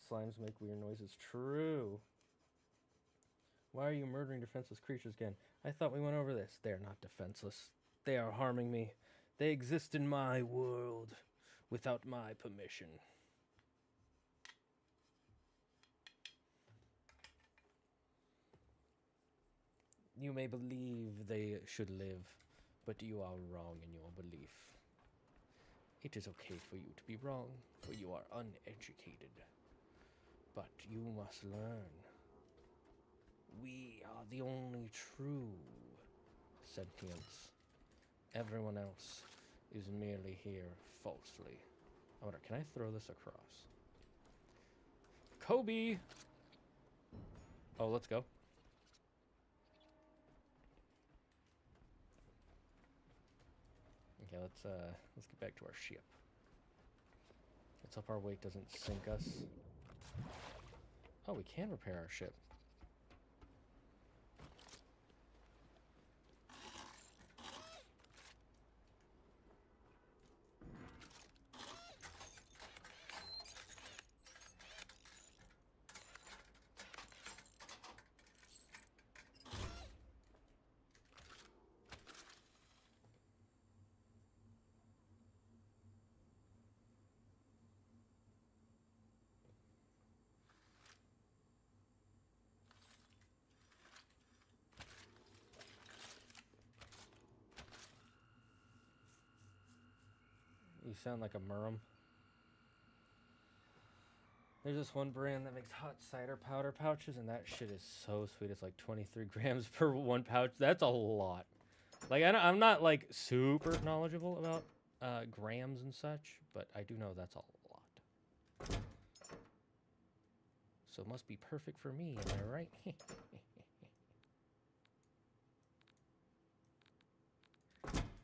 Slimes make weird noises. True. Why are you murdering defenseless creatures again? I thought we went over this. They are not defenseless. They are harming me. They exist in my world without my permission. You may believe they should live, but you are wrong in your belief. It is okay for you to be wrong, for you are uneducated. But you must learn. We are the only true sentience. Everyone else is merely here falsely. I wonder, can I throw this across? Kobe! Oh, let's go. Okay, let's get back to our ship. Let's hope our weight doesn't sink us. Oh, we can repair our ship. You sound like a Murum. There's this one brand that makes hot cider powder pouches, and that shit is so sweet. It's like 23 grams per one pouch. That's a lot. Like, I'm not, like, super knowledgeable about grams and such, but I do know that's a lot. So it must be perfect for me, am I right?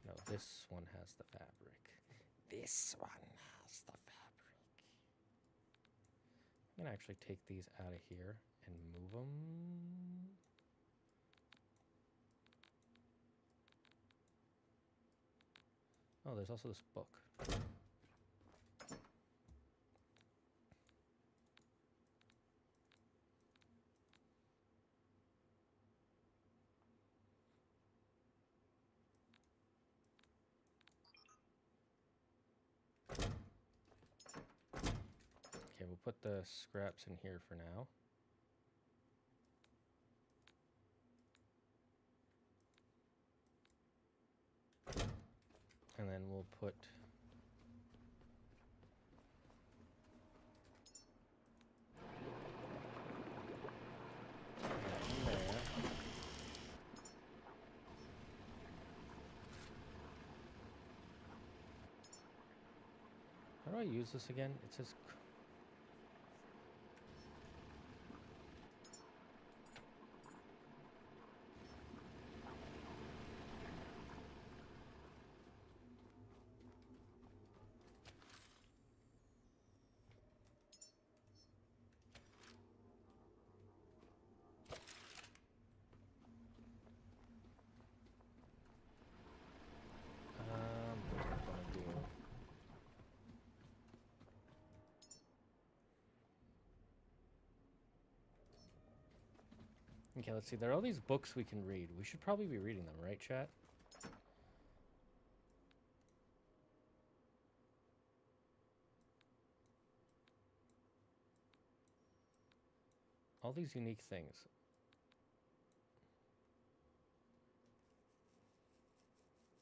No, this one has the fabric. This one has the fabric. I'm gonna actually take these out of here and move them. Oh, there's also this book. Okay, we'll put the scraps in here for now. And then we'll put that in there. How do I use this again? It says what am I gonna do? Okay, let's see. There are all these books we can read. We should probably be reading them, right, chat? All these unique things.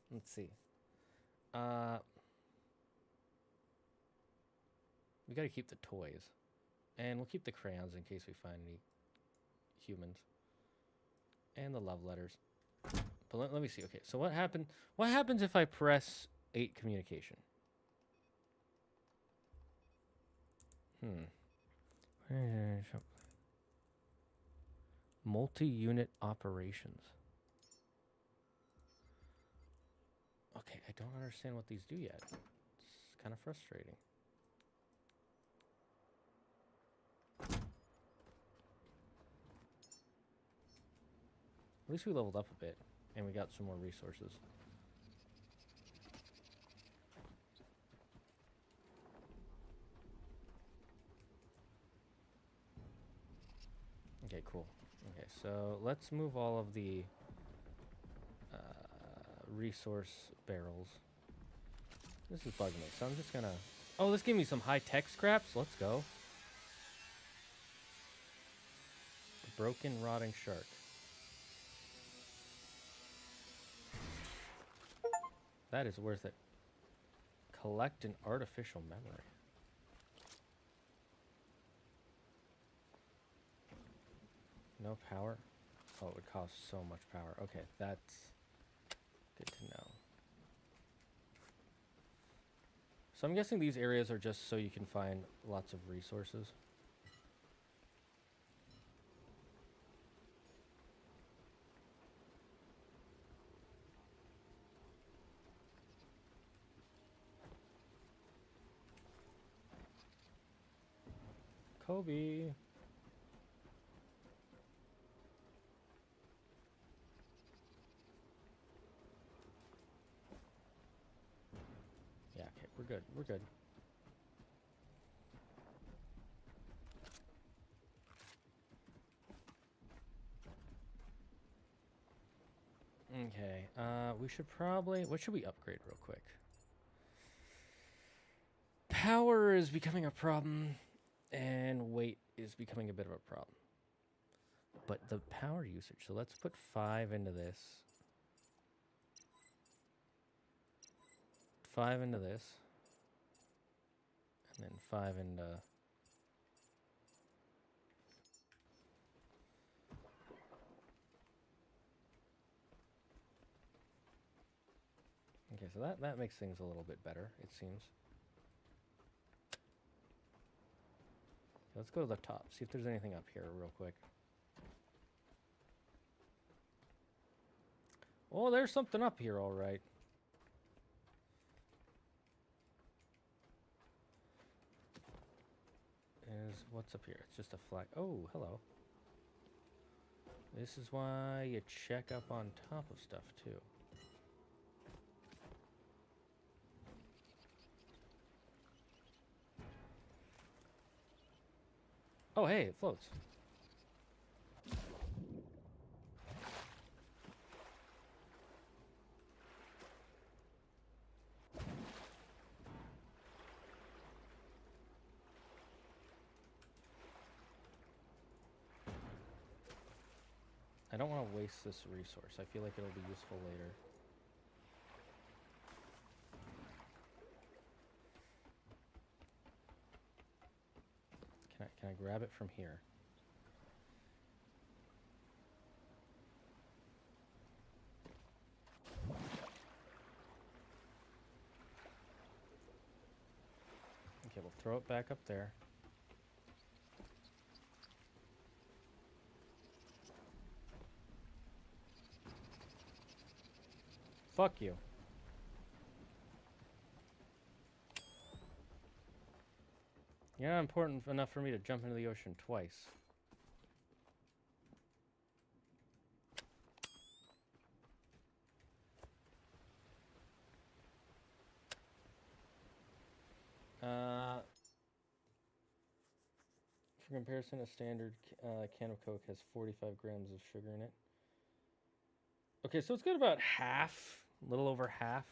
Let's see. We gotta keep the toys. And we'll keep the crayons in case we find any humans. And the love letters. But let me see. Okay, so what happens if I press 8 communication? Multi-unit operations. Okay, I don't understand what these do yet. It's kind of frustrating. At least we leveled up a bit, and we got some more resources. Okay, cool. Okay, so let's move all of the resource barrels. This is bugging me, so I'm just gonna... Oh, this gave me some high-tech scraps. Let's go. A broken, rotting shark. That is worth it. Collect an artificial memory. No power? Oh, it would cost so much power. Okay, that's good to know. So I'm guessing these areas are just so you can find lots of resources. Kobe. Yeah, okay, we're good. We're good. Okay, we should probably... What should we upgrade real quick? Power is becoming a problem, and weight is becoming a bit of a problem. But the power usage, so let's put 5 into this. 5 into this. And then 5 into... Okay, so that makes things a little bit better, it seems. Let's go to the top, see if there's anything up here real quick. Oh, there's something up here, all right. What's up here? It's just a flag. Oh, hello. This is why you check up on top of stuff, too. Oh, hey, it floats. I don't want to waste this resource. I feel like it'll be useful later. Can I grab it from here? Okay, we'll throw it back up there. Fuck you. You're not important enough for me to jump into the ocean twice. For comparison, a standard can of Coke has 45 grams of sugar in it. Okay, so it's got about half, a little over half.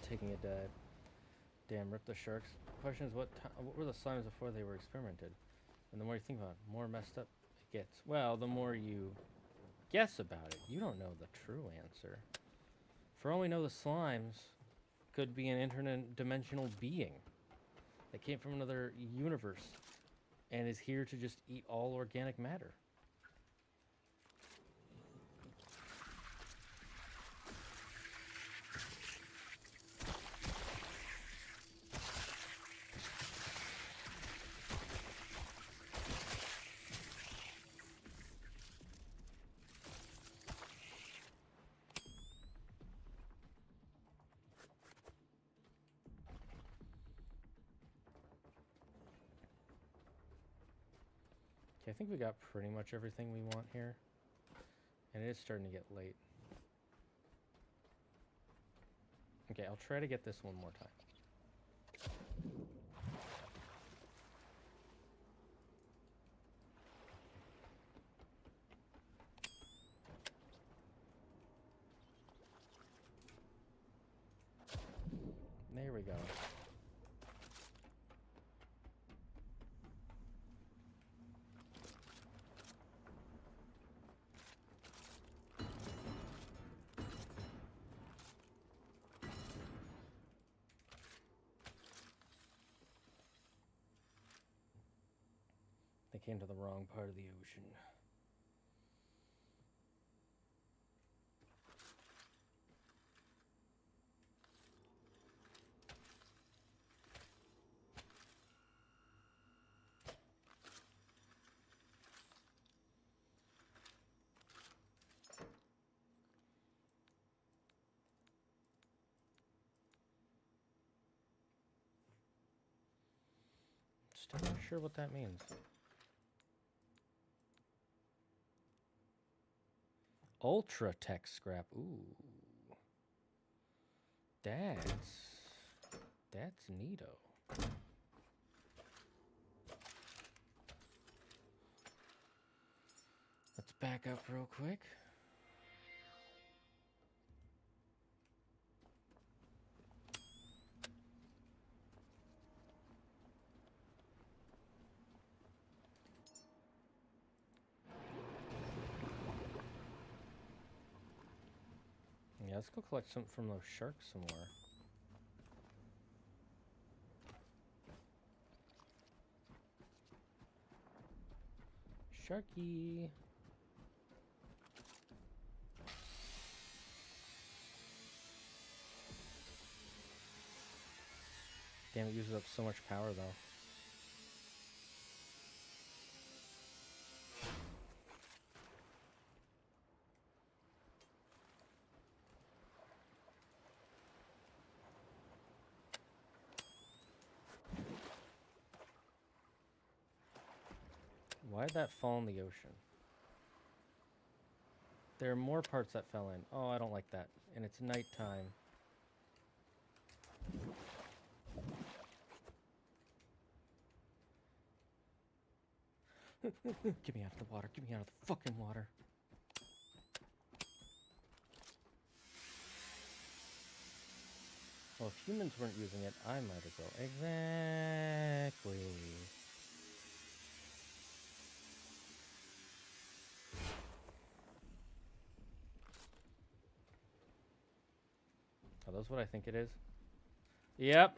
Taking a dive. Damn, rip the sharks. Question is, what were the slimes before they were experimented? And the more you think about it, the more messed up it gets. Well, the more you guess about it. You don't know the true answer. For all we know, the slimes could be an interdimensional being that came from another universe and is here to just eat all organic matter. Okay, I think we got pretty much everything we want here. And it is starting to get late. Okay, I'll try to get this one more time. There we go. They came to the wrong part of the ocean. Still not sure what that means. Ultra tech scrap. Ooh. That's neato. Let's back up real quick. Yeah, let's go collect some from those sharks some more. Sharky. Damn, it uses up so much power though. Why'd that fall in the ocean? There are more parts that fell in. Oh, I don't like that. And it's nighttime. Get me out of the water. Get me out of the fucking water. Well, if humans weren't using it, I might as well. Exactly. Are those what I think it is? Yep.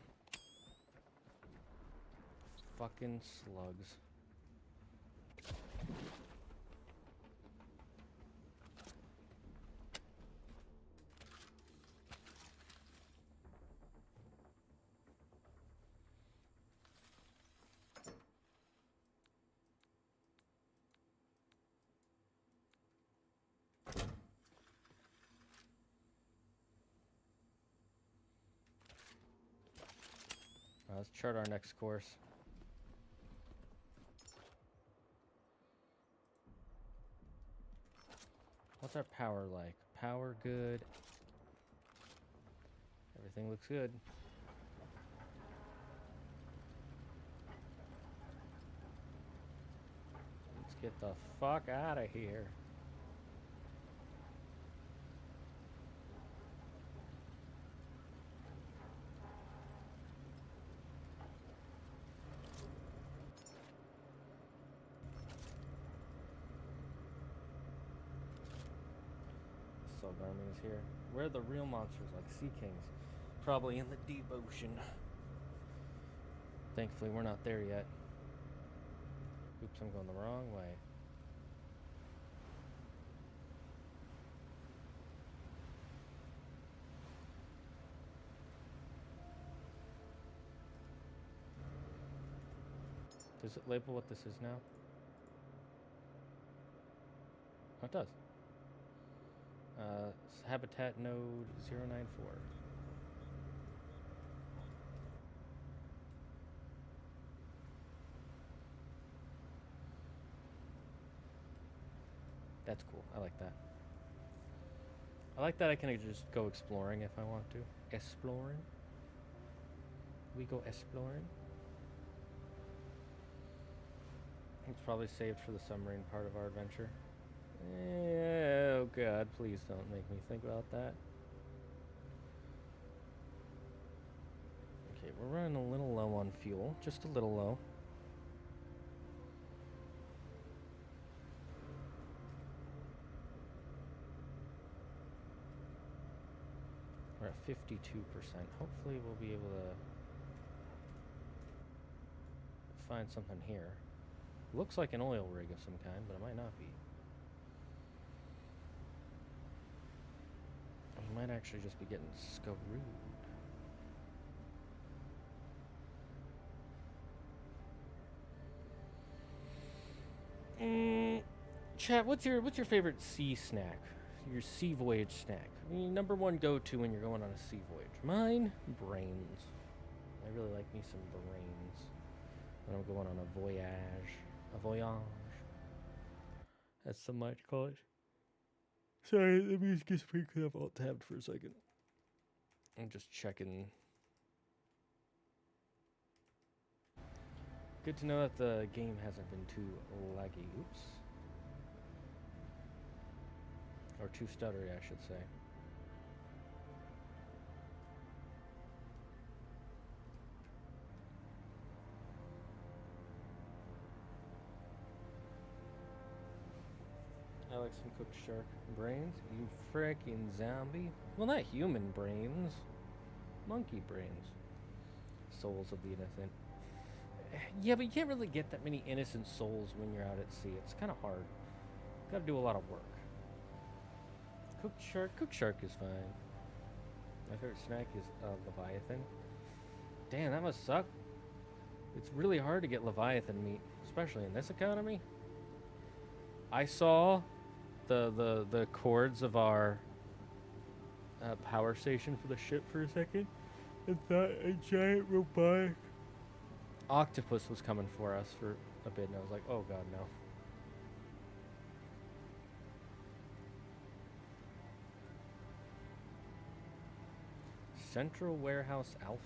Fucking slugs. Let's chart our next course. What's our power like? Power good. Everything looks good. Let's get the fuck out of here. Army is here. Where are the real monsters like sea kings? Probably in the deep ocean. Thankfully we're not there yet. Oops, I'm going the wrong way. Does it label what this is now? Oh, it does. Habitat node 094. That's cool. I like that. I like that I can just go exploring if I want to. Exploring. We go exploring. It's probably saved for the submarine part of our adventure. Oh god, please don't make me think about that. Okay, we're running a little low on fuel. Just a little low. We're at 52%. Hopefully we'll be able to find something here. Looks like an oil rig of some kind, but it might not be. We might actually just be getting screwed. Chat, what's your favorite sea snack? Your sea voyage snack? I mean, number one go-to when you're going on a sea voyage. Mine, brains. I really like me some brains when I'm going on a voyage. A voyage. That's some might call it. Sorry, let me just get up alt-tabbed for a second. I'm just checking. Good to know that the game hasn't been too laggy. Oops. Or too stuttery, I should say. I like some cooked shark brains. You frickin' zombie. Well, not human brains. Monkey brains. Souls of the innocent. Yeah, but you can't really get that many innocent souls when you're out at sea. It's kind of hard. Gotta do a lot of work. Cooked shark is fine. My favorite snack is Leviathan. Damn, that must suck. It's really hard to get Leviathan meat, especially in this economy. I saw the cords of our power station for the ship for a second and thought a giant robotic octopus was coming for us for a bit, and I was like, oh god, no. Central Warehouse Alpha.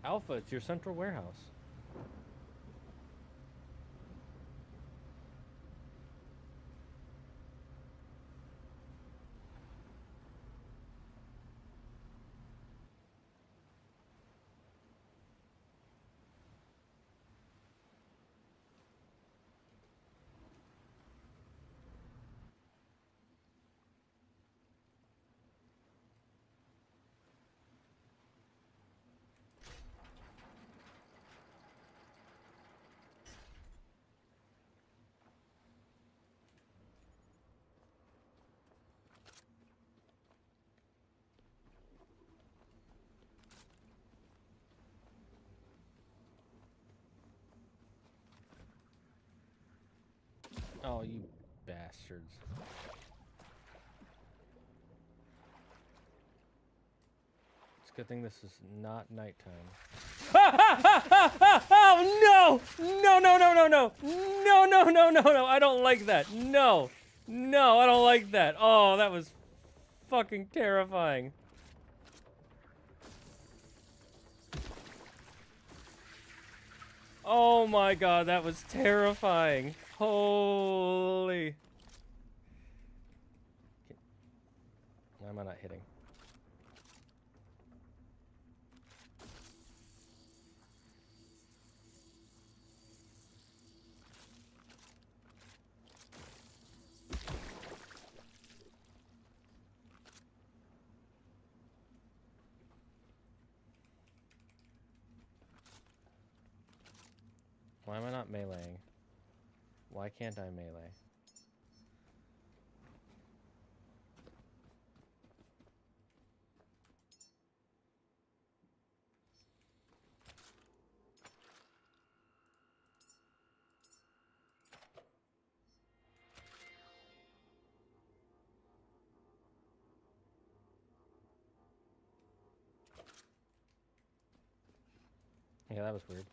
Alpha, it's your central warehouse. Oh, you bastards. It's a good thing this is not nighttime. Oh, no! No, no, no, no, no! No, no, no, no, no! I don't like that. No! No, I don't like that. Oh, that was fucking terrifying. Oh my god, that was terrifying. Holy. Why am I not hitting? Why am I not meleeing? Why can't I melee? Yeah, that was weird.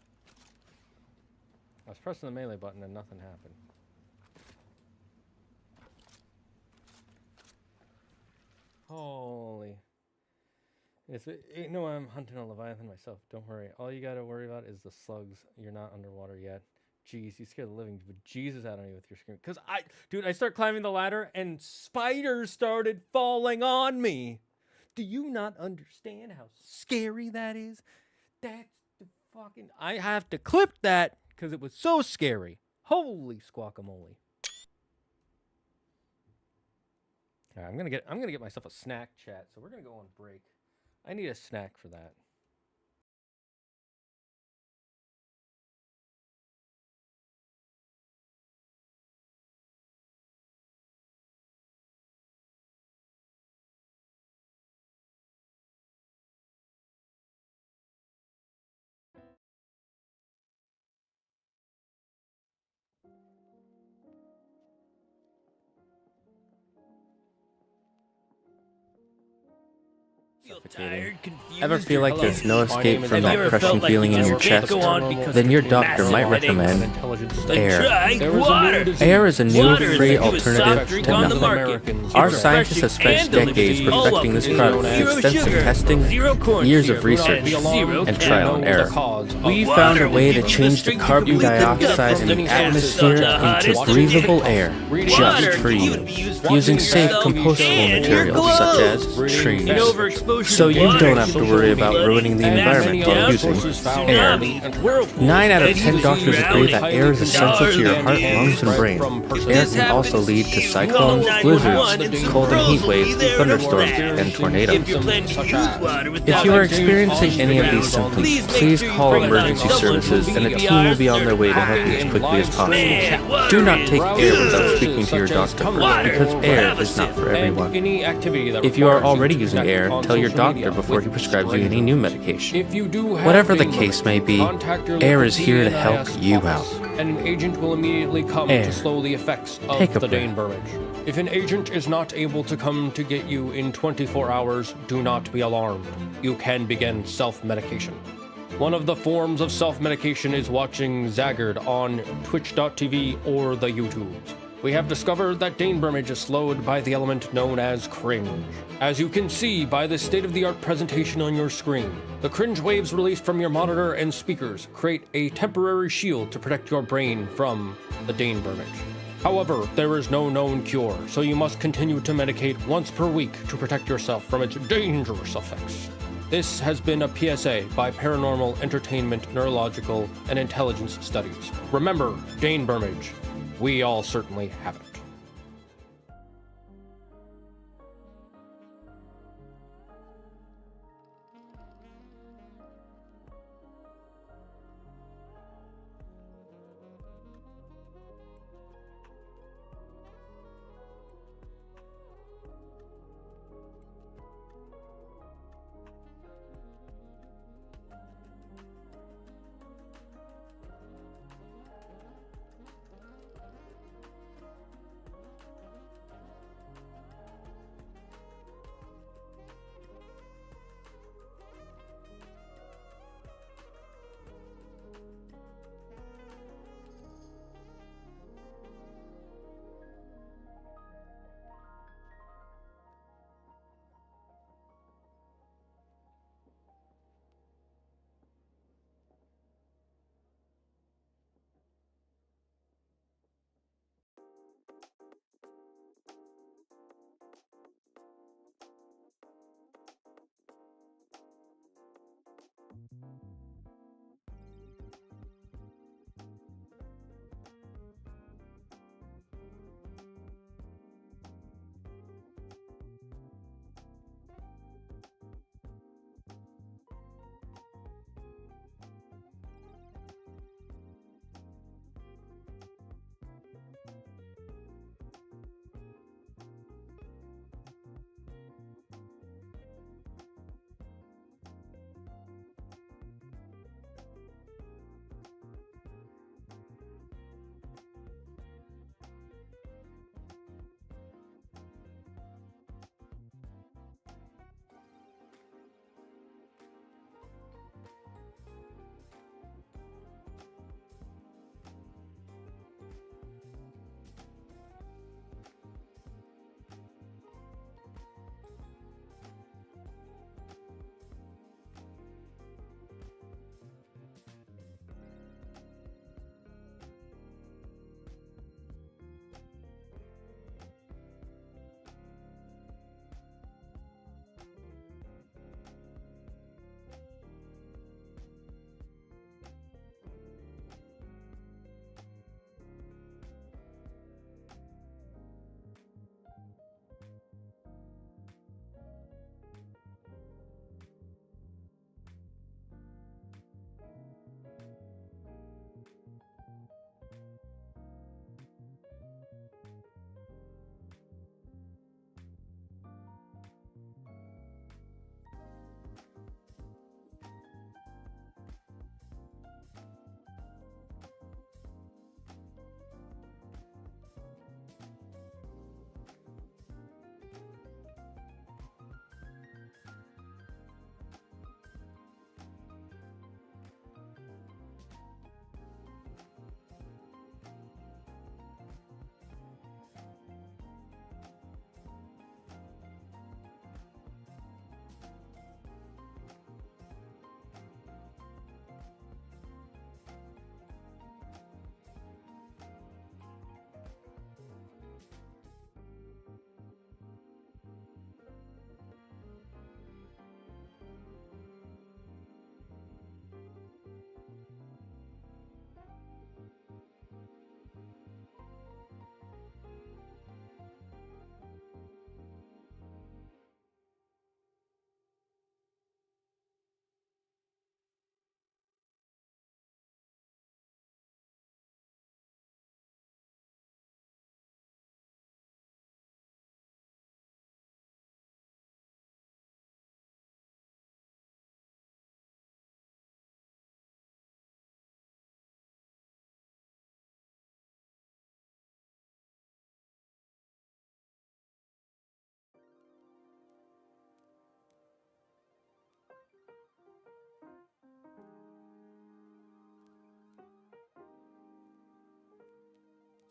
I was pressing the melee button and nothing happened. Holy. No, I'm hunting a Leviathan myself. Don't worry. All you gotta worry about is the slugs. You're not underwater yet. Jeez, you scared the living Jesus out of me with your scream. Because dude, I start climbing the ladder and spiders started falling on me. Do you not understand how scary that is? That's the fucking. I have to clip that because it was so scary. Holy squawkamole. All right, I'm gonna get myself a snack, chat. So we're gonna go on break. I need a snack for that.
Tired, ever feel like there's no escape from that crushing feeling in your chest? Then your doctor might recommend air. Air is a new, free alternative to nothing. Our scientists have spent decades perfecting this product with extensive testing, years of research, and trial and error. We found a way to change the carbon dioxide in the atmosphere into breathable air, just for you, using safe compostable materials such as trees. So you don't have to worry about ruining the environment while using air. 9 out of 10 doctors agree that air is essential to your heart, lungs, and brain. Air can also lead to cyclones, blizzards, cold and heat waves, thunderstorms, and tornadoes. If you are experiencing any of these symptoms, please call emergency services and a team will be on their way to help you as quickly as possible. Do not take air without speaking to your doctor first, because air is not for everyone. If you are already using air, tell your doctor before he prescribes you any new medication. Whatever the case may be, air is here to help you out.
And an agent will immediately come to slow the effects of the dainbermage. If an agent is not able to come to get you in 24 hours, do not be alarmed. You can begin self-medication. One of the forms of self-medication is watching Zagard on twitch.tv or the YouTubes. We have discovered that dainbermage is slowed by the element known as cringe. As you can see by the state-of-the-art presentation on your screen, the cringe waves released from your monitor and speakers create a temporary shield to protect your brain from the dainbermage. However, there is no known cure, so you must continue to medicate once per week to protect yourself from its dangerous effects. This has been a PSA by Paranormal Entertainment Neurological and Intelligence Studies. Remember, dainbermage. We all certainly have it.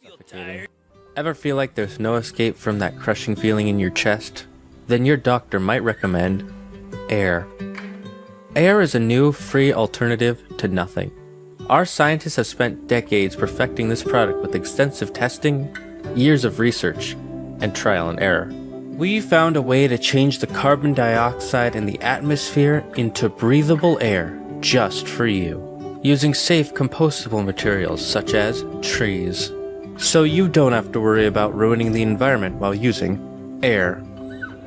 Suffocating. Ever feel like there's no escape from that crushing feeling in your chest? Then your doctor might recommend air. Air is a new, free alternative to nothing. Our scientists have spent decades perfecting this product with extensive testing, years of research, and trial and error. We found a way to change the carbon dioxide in the atmosphere into breathable air just for you, using safe compostable materials such as trees. So you don't have to worry about ruining the environment while using air.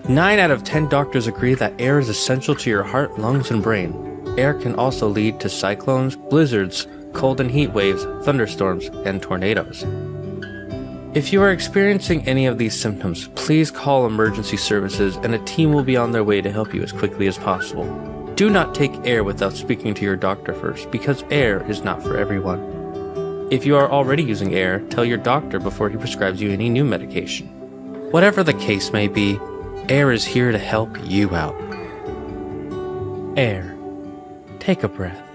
9 out of 10 doctors agree that air is essential to your heart, lungs, and brain. Air can also lead to cyclones, blizzards, cold and heat waves, thunderstorms, and tornadoes. If you are experiencing any of these symptoms, please call emergency services and a team will be on their way to help you as quickly as possible. Do not take air without speaking to your doctor first, because air is not for everyone. If you are already using air, tell your doctor before he prescribes you any new medication. Whatever the case may be, air is here to help you out. Air. Take a breath.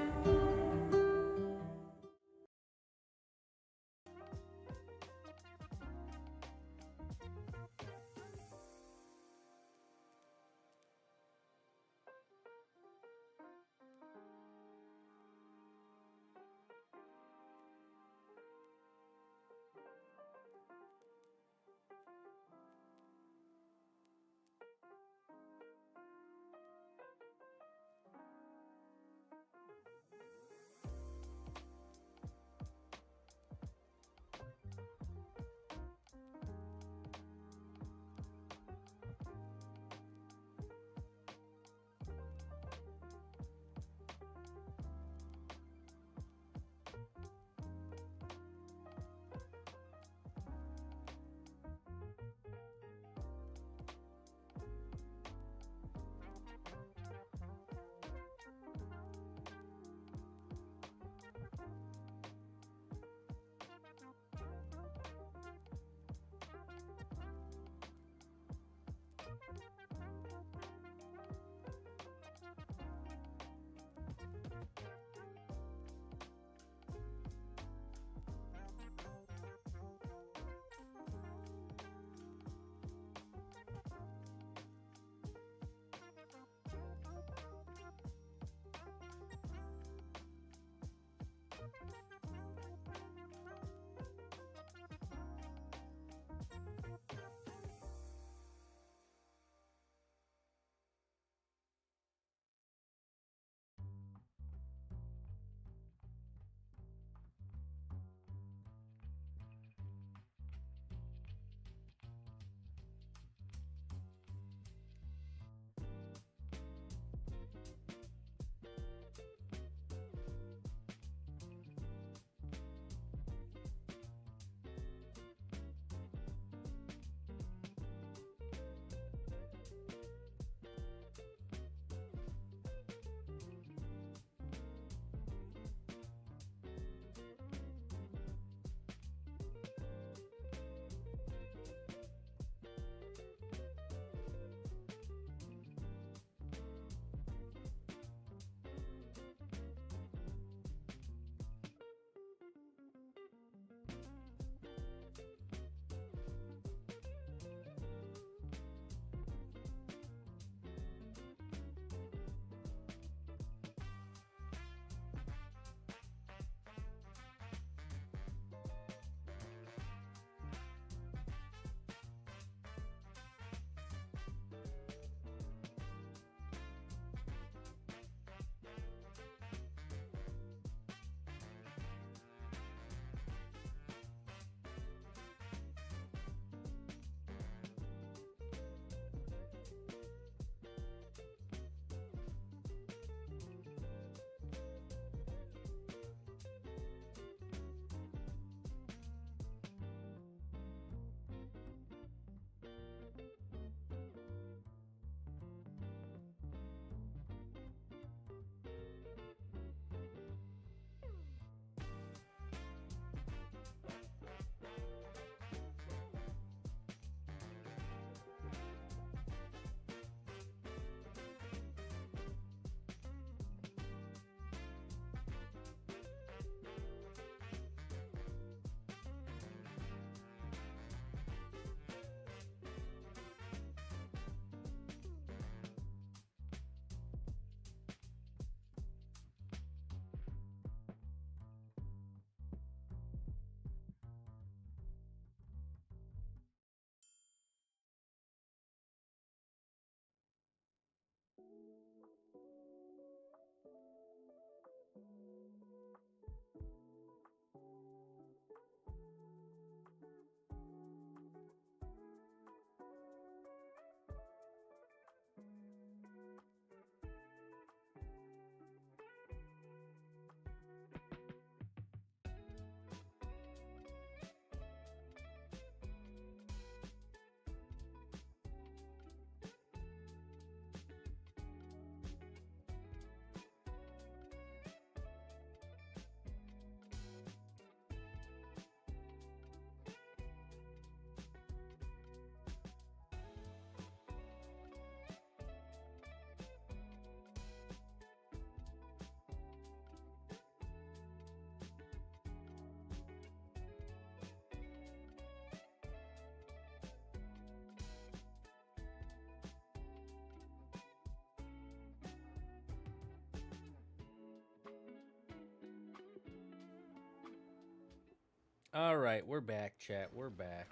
All right, we're back, chat. We're back.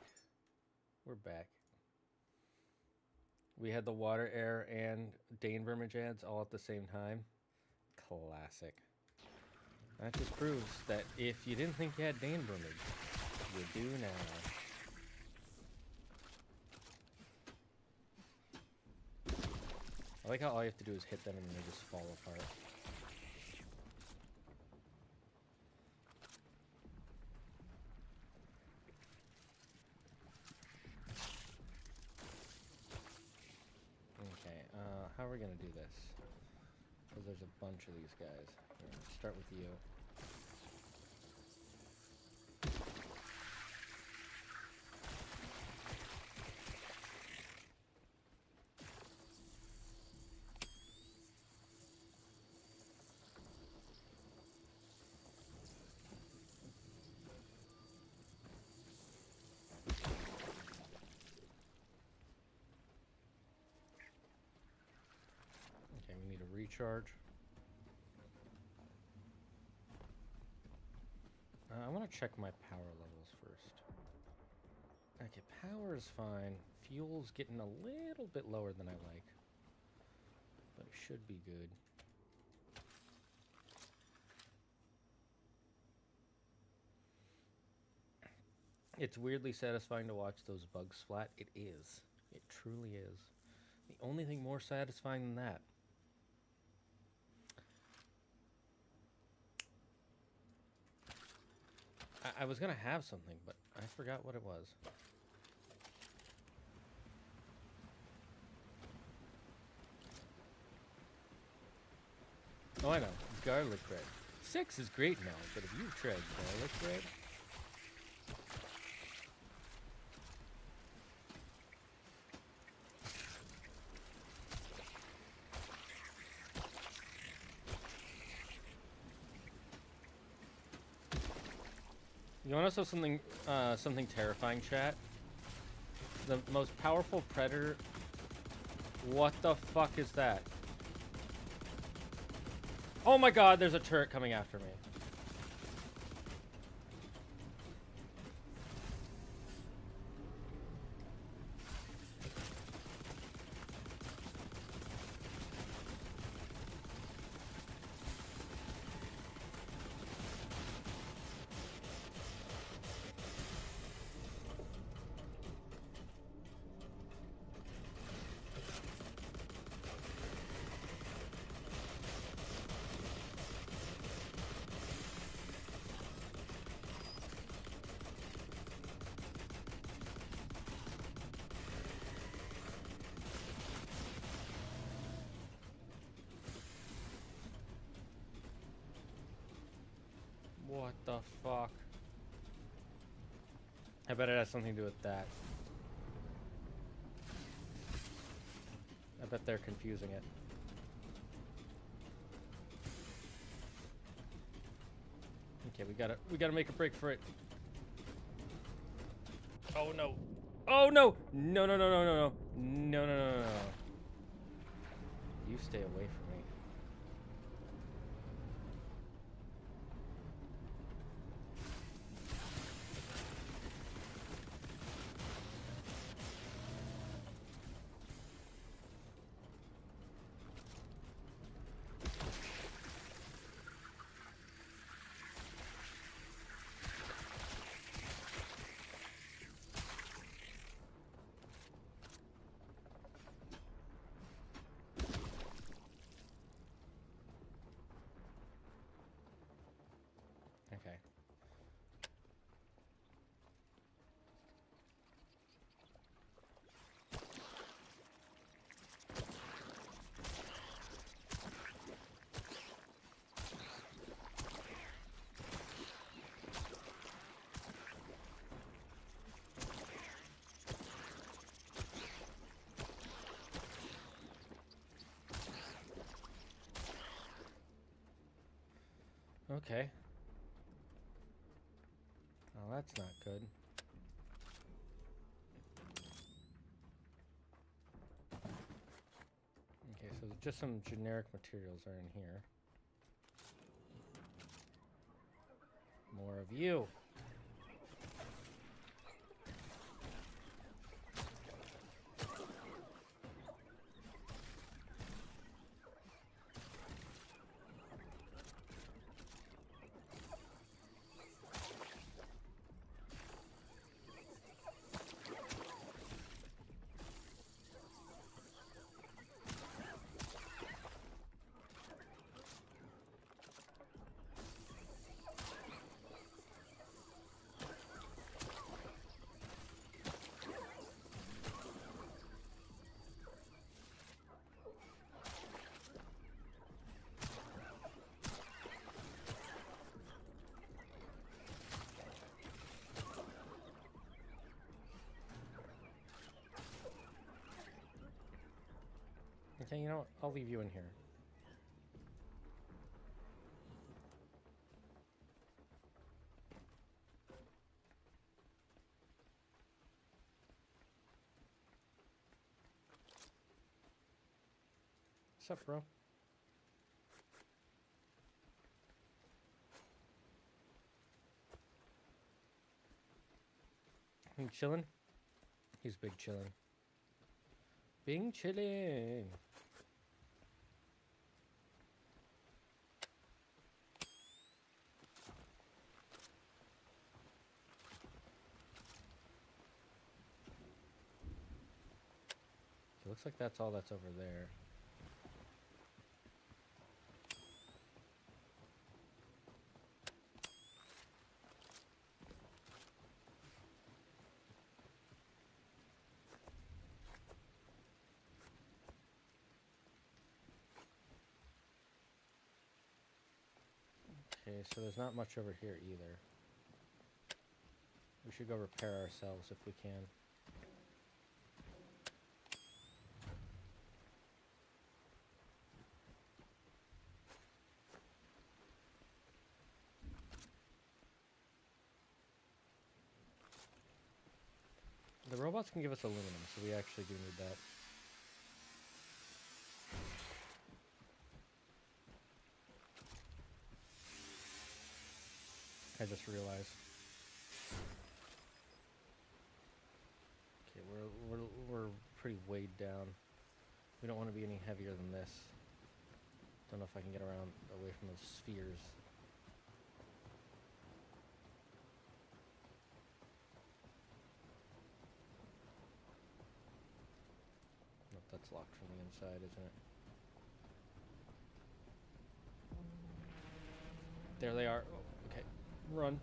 We're back. We had the water, air, and dainbermage ads all at the same time. Classic. That just proves that if you didn't think you had dainbermage, you do now. I like how all you have to do is hit them and they just fall apart. Okay, how are we gonna do this? Because there's a bunch of these guys. Here, let's start with you. Okay, we need a recharge. I want to check my power levels first. Okay, power is fine. Fuel's getting a little bit lower than I like. But it should be good. It's weirdly satisfying to watch those bugs splat. It is. It truly is. The only thing more satisfying than that. I was gonna have something, but I forgot what it was. Oh, I know. Garlic bread. 6 is great now, but if you tried garlic bread... You want to know something, something terrifying, chat? The most powerful predator... What the fuck is that? Oh my god, there's a turret coming after me. What the fuck? I bet it has something to do with that. I bet they're confusing it. Okay, we gotta make a break for it. Oh no. Oh no! No no no no no no. No no no no no. You stay away from me. Okay. Oh, that's not good. Okay, so just some generic materials are in here. More of you. Okay, you know what? I'll leave you in here. What's up, bro? You chilling? He's big chilling. Bing chilling. It looks like that's all that's over there. Okay, so there's not much over here either. We should go repair ourselves if we can. The robots can give us aluminum, so we actually do need that. I just realized. Okay, we're pretty weighed down. We don't want to be any heavier than this. Don't know if I can get around away from those spheres. Nope, that's locked from the inside, isn't it? There they are. Oh, okay, run.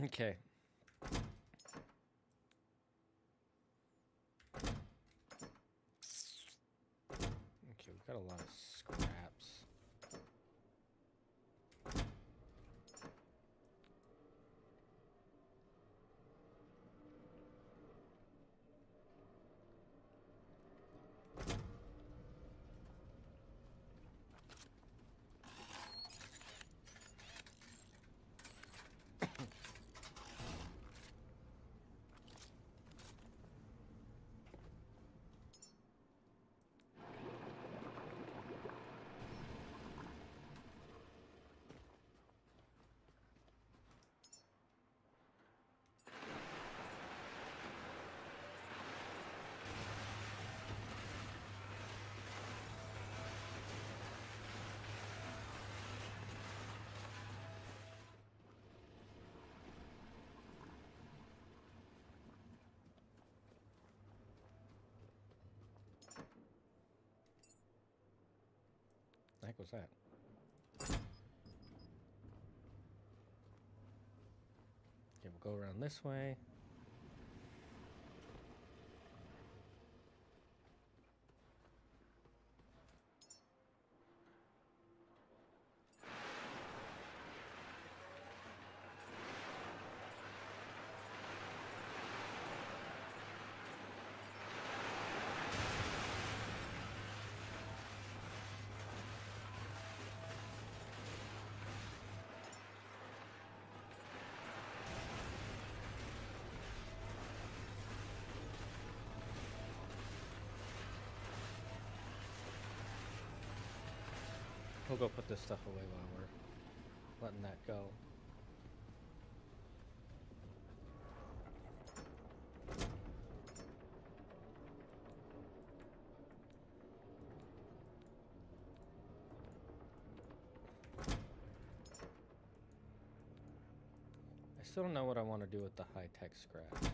Okay. Okay, we've got a lot of scraps. heck was that? Okay, we'll go around this way. We'll go put this stuff away while we're letting that go. I still don't know what I want to do with the high-tech scrap.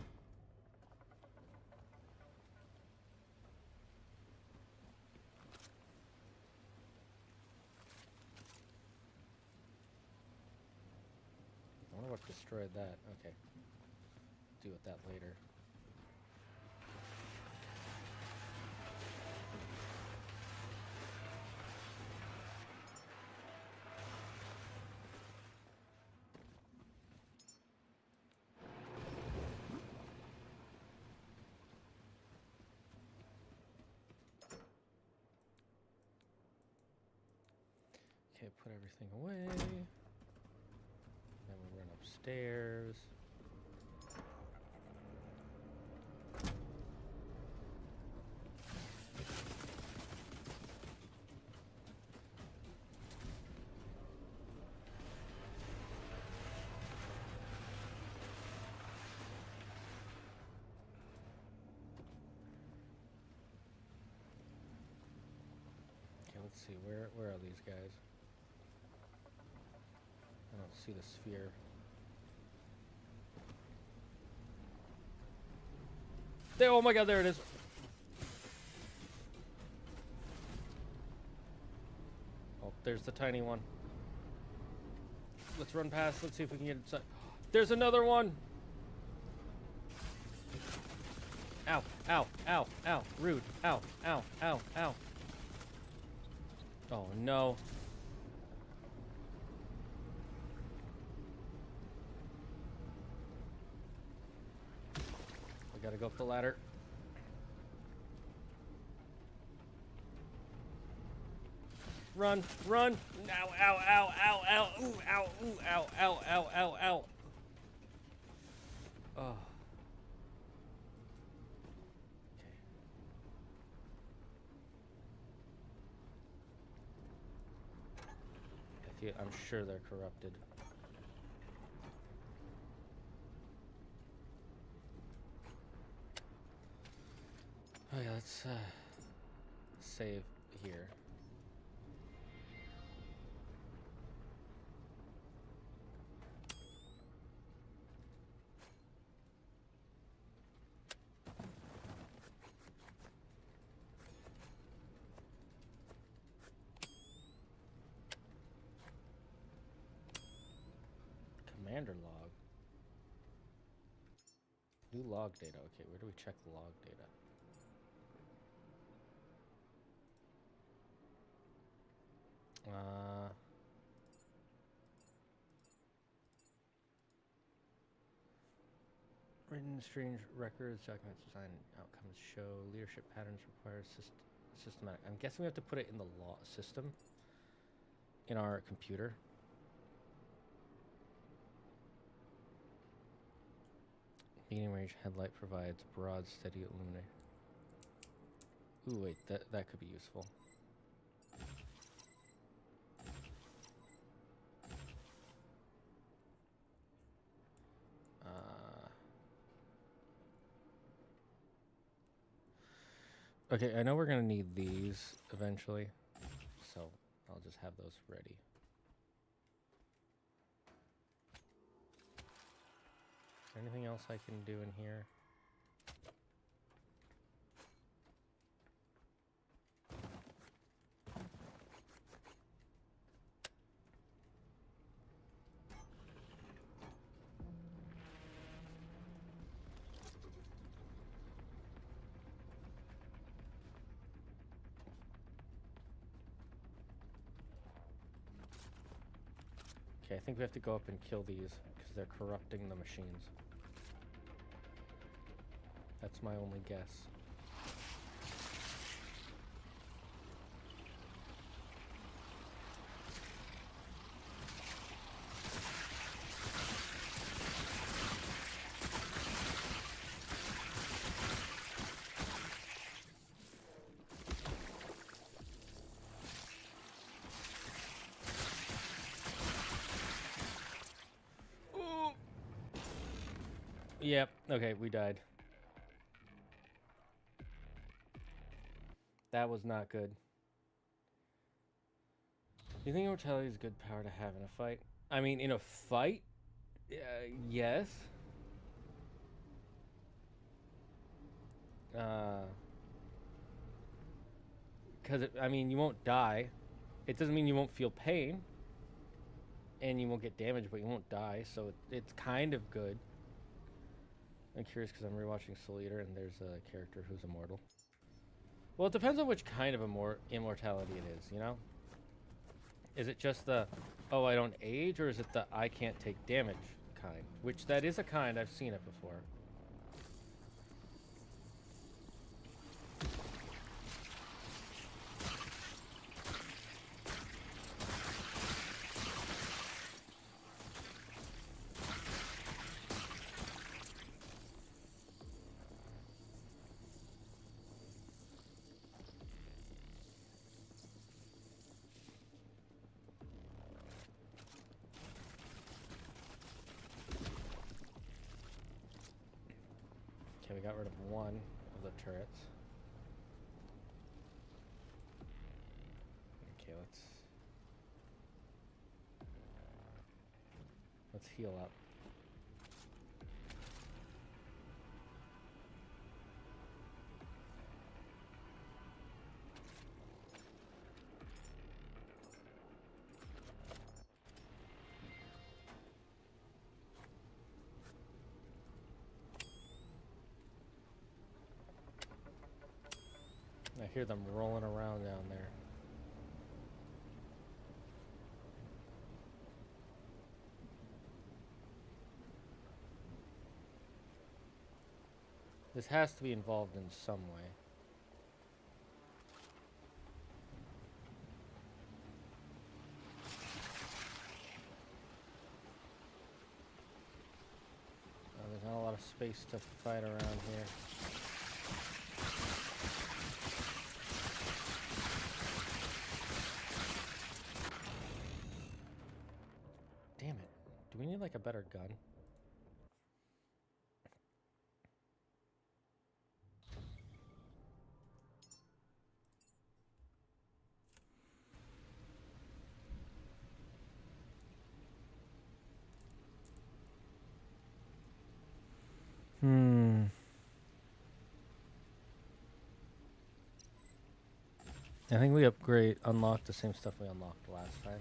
I wonder what destroyed that. Okay. Deal with that later. Okay, put everything away. Then we run upstairs. Okay, let's see. Where are these guys? I don't see the sphere. There, oh my god, there it is. Oh, there's the tiny one. Let's run past. Let's see if we can get inside. There's another one. Ow, ow, ow, ow. Rude. Ow, ow, ow, ow. Oh no. We gotta go up the ladder. Run, run! Ow, ow, ow, ow, ow, ooh, ow, ooh, ow, ow, ow, ow, ow. Oh. Okay. I'm sure they're corrupted. Okay, let's save here. Commander log. New log data. Okay, where do we check the log data? Written strange records, documents, design outcomes show leadership patterns require systematic. I'm guessing we have to put it in the law system in our computer. Medium range headlight provides broad, steady illumination. Ooh, wait, that could be useful. Okay, I know we're gonna need these eventually, so I'll just have those ready. Anything else I can do in here? Okay, I think we have to go up and kill these because they're corrupting the machines. That's my only guess. Yep, okay, we died. That was not good. Do you think immortality is a good power to have in a fight? I mean, in a fight? Yes. Because, I mean, you won't die. It doesn't mean you won't feel pain. And you won't get damaged, but you won't die. So it's kind of good. I'm curious because I'm rewatching Soul Eater and there's a character who's immortal. Well, it depends on which kind of immortality it is, you know? Is it just the, oh, I don't age, or is it the I can't take damage kind? Which, that is a kind, I've seen it before. Okay, we got rid of one of the turrets. Okay, let's heal up. I hear them rolling around down there. This has to be involved in some way. There's not a lot of space to fight around here. Damn it. Do we need like a better gun? I think we unlocked the same stuff we unlocked last time.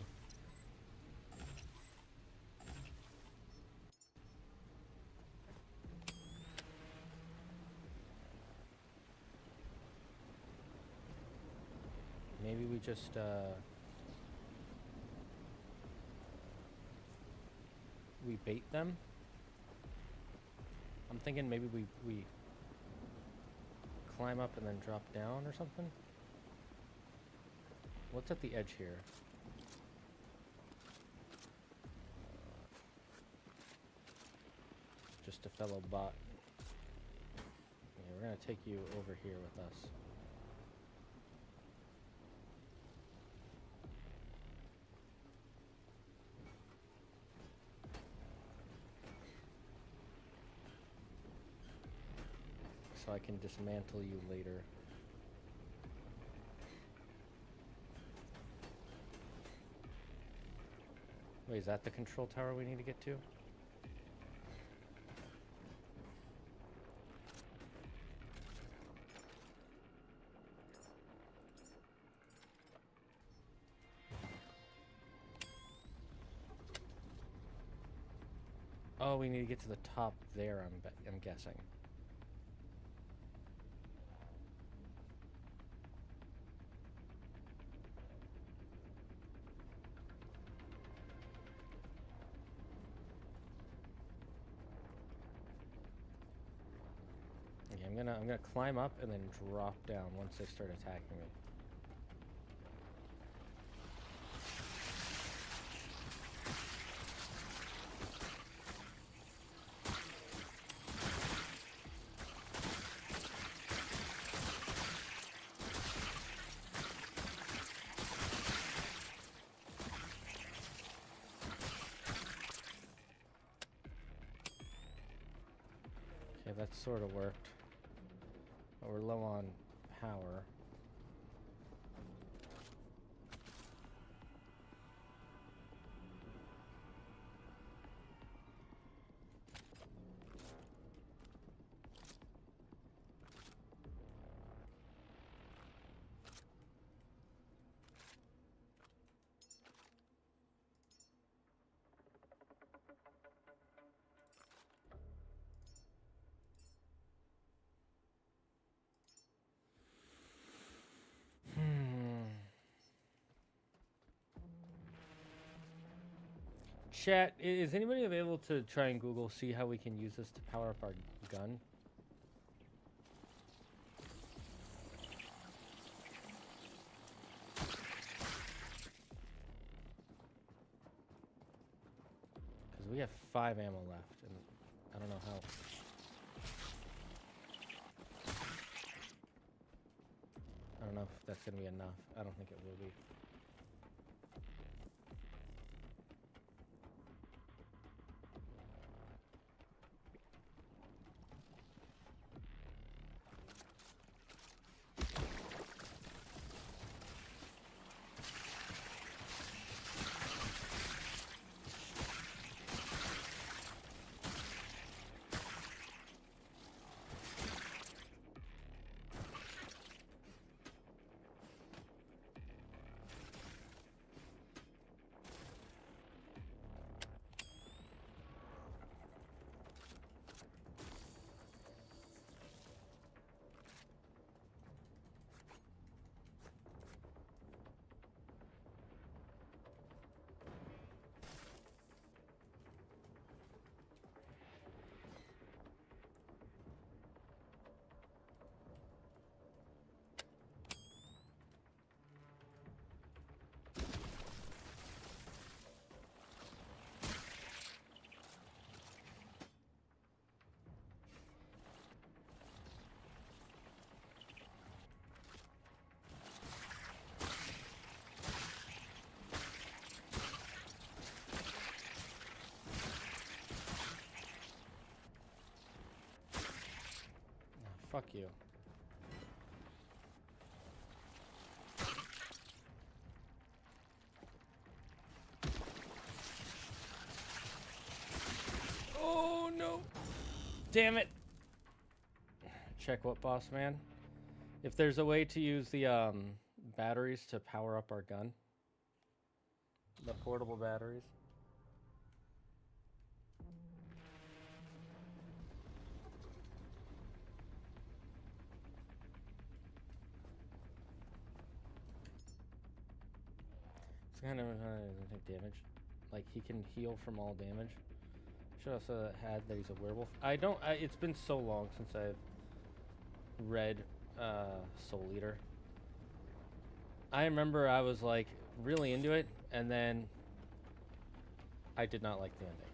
Maybe we just, we bait them? I'm thinking maybe we climb up and then drop down or something? What's at the edge here? Just a fellow bot. Yeah, we're gonna take you over here with us. So I can dismantle you later. Wait, is that the control tower we need to get to? Oh, we need to get to the top there, I'm guessing. I'm gonna climb up and then drop down once they start attacking me. Okay, that sort of worked. But we're low on power. Chat, is anybody available to try and Google see how we can use this to power up our gun? Because we have 5 ammo left, and I don't know how. I don't know if that's going to be enough. I don't think it will be. Fuck you. Oh no! Damn it! Check what, boss man? If there's a way to use the batteries to power up our gun. The portable batteries. It's kind of doesn't take damage. Like he can heal from all damage. Should also had that he's a werewolf. It's been so long since I've read Soul Eater. I remember I was like really into it, and then I did not like the ending.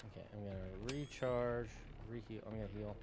Okay, I'm gonna recharge, reheal. I'm gonna heal.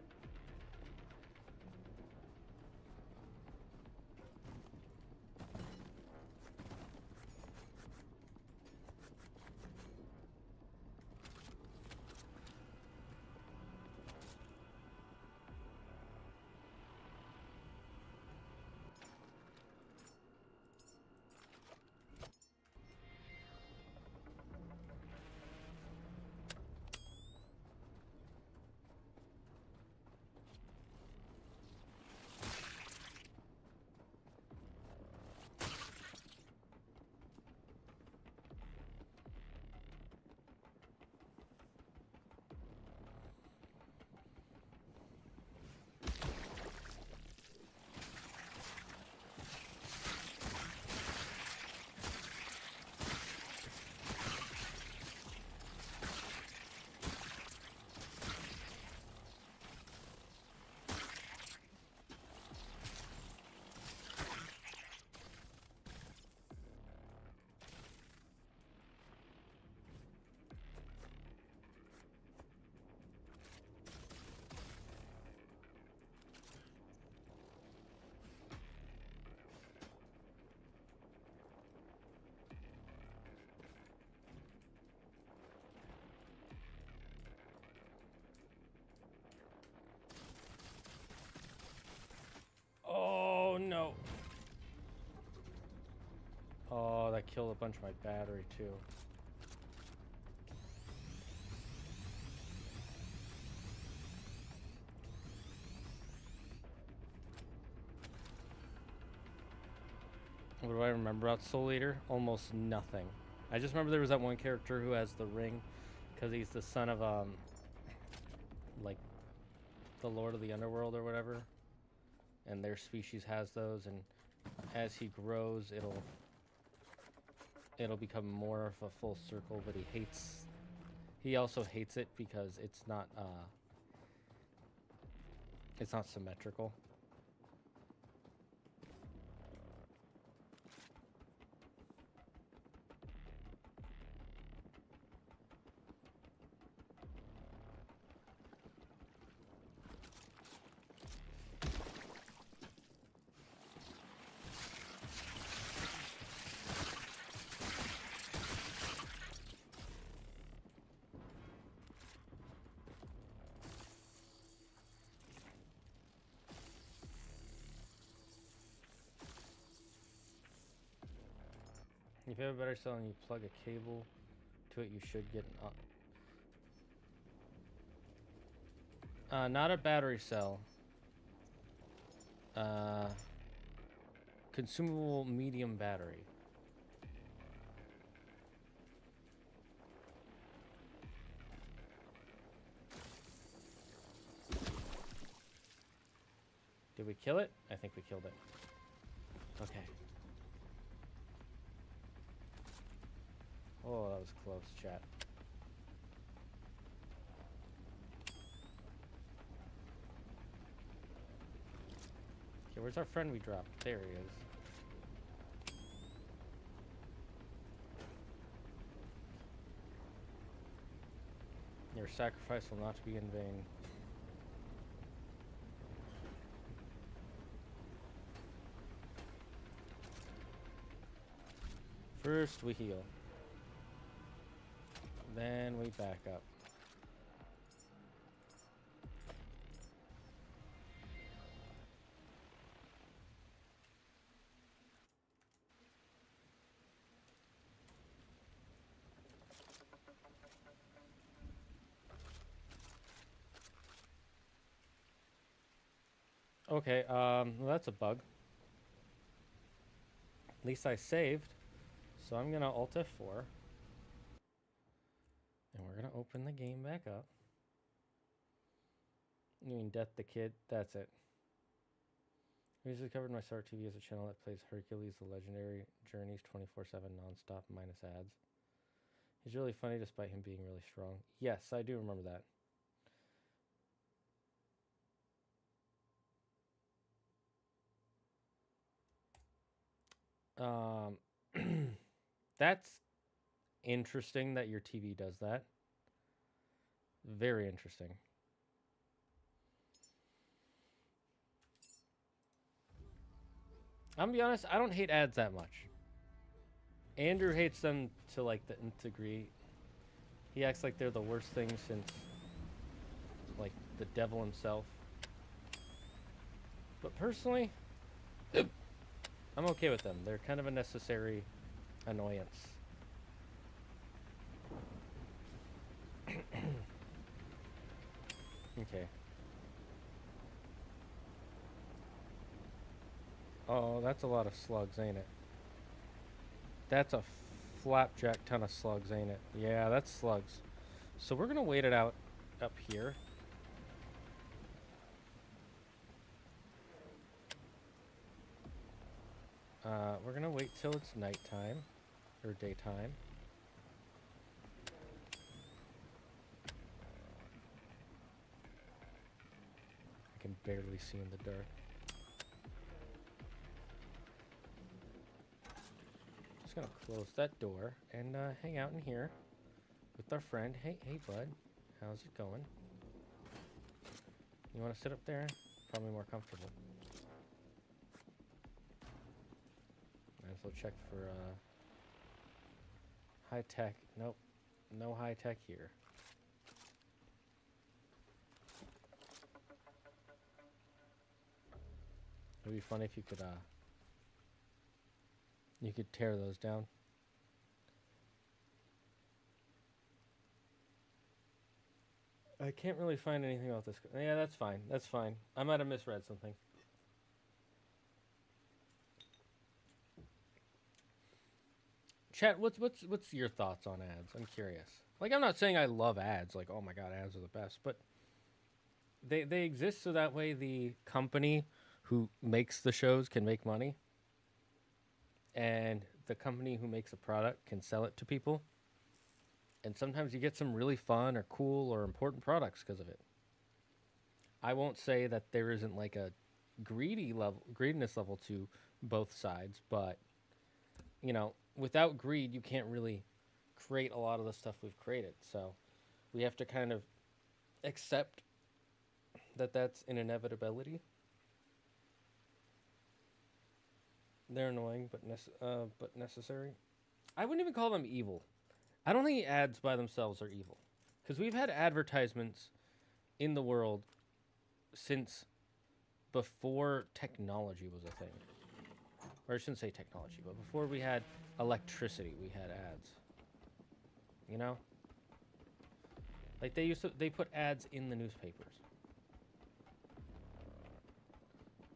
kill a bunch of my battery too. What do I remember about Soul Eater? Almost nothing. I just remember there was that one character who has the ring because he's the son of like the Lord of the Underworld or whatever, and their species has those, and as he grows it'll become more of a full circle, but he also hates it because it's not symmetrical. If you have a better cell and you plug a cable to it, you should get an not a battery cell. Consumable medium battery. Did we kill it? I think we killed it. Okay. Oh, that was close, chat. Okay, where's our friend we dropped? There he is. Your sacrifice will not be in vain. First we heal. Then we back up. Okay, well, that's a bug. At least I saved. So I'm gonna Alt F4. And we're gonna open the game back up. You mean Death the Kid? That's it. I usually covered my Start TV as a channel that plays Hercules the Legendary Journeys 24/7 nonstop minus ads. He's really funny despite him being really strong. Yes, I do remember that. That's interesting that your TV does that. Very interesting. I'm gonna be honest, I don't hate ads that much. Andrew hates them to like the nth degree. He acts like they're the worst thing since like the devil himself. But personally, I'm okay with them. They're kind of a necessary annoyance. Okay. Oh, that's a lot of slugs, ain't it? That's a flapjack ton of slugs, ain't it? Yeah, that's slugs. So we're gonna wait it out up here. We're gonna wait till it's nighttime or daytime. I can barely see in the dark. Just gonna close that door and hang out in here with our friend. Hey, bud, how's it going? You want to sit up there? Probably more comfortable. Might as well check for high tech. Nope, no high tech here. It'd be funny if you could tear those down. I can't really find anything about this. Yeah, that's fine. That's fine. I might have misread something. Chat, what's your thoughts on ads? I'm curious. Like, I'm not saying I love ads. Like, oh my god, ads are the best. But they exist so that way the company who makes the shows can make money, and the company who makes a product can sell it to people. And sometimes you get some really fun or cool or important products because of it. I won't say that there isn't like a greediness level to both sides, but you know, without greed, you can't really create a lot of the stuff we've created. So we have to kind of accept that that's an inevitability. They're annoying, but necessary. I wouldn't even call them evil. I don't think ads by themselves are evil, because we've had advertisements in the world since before technology was a thing. Or I shouldn't say technology, but before we had electricity, we had ads. You know? Like they put ads in the newspapers.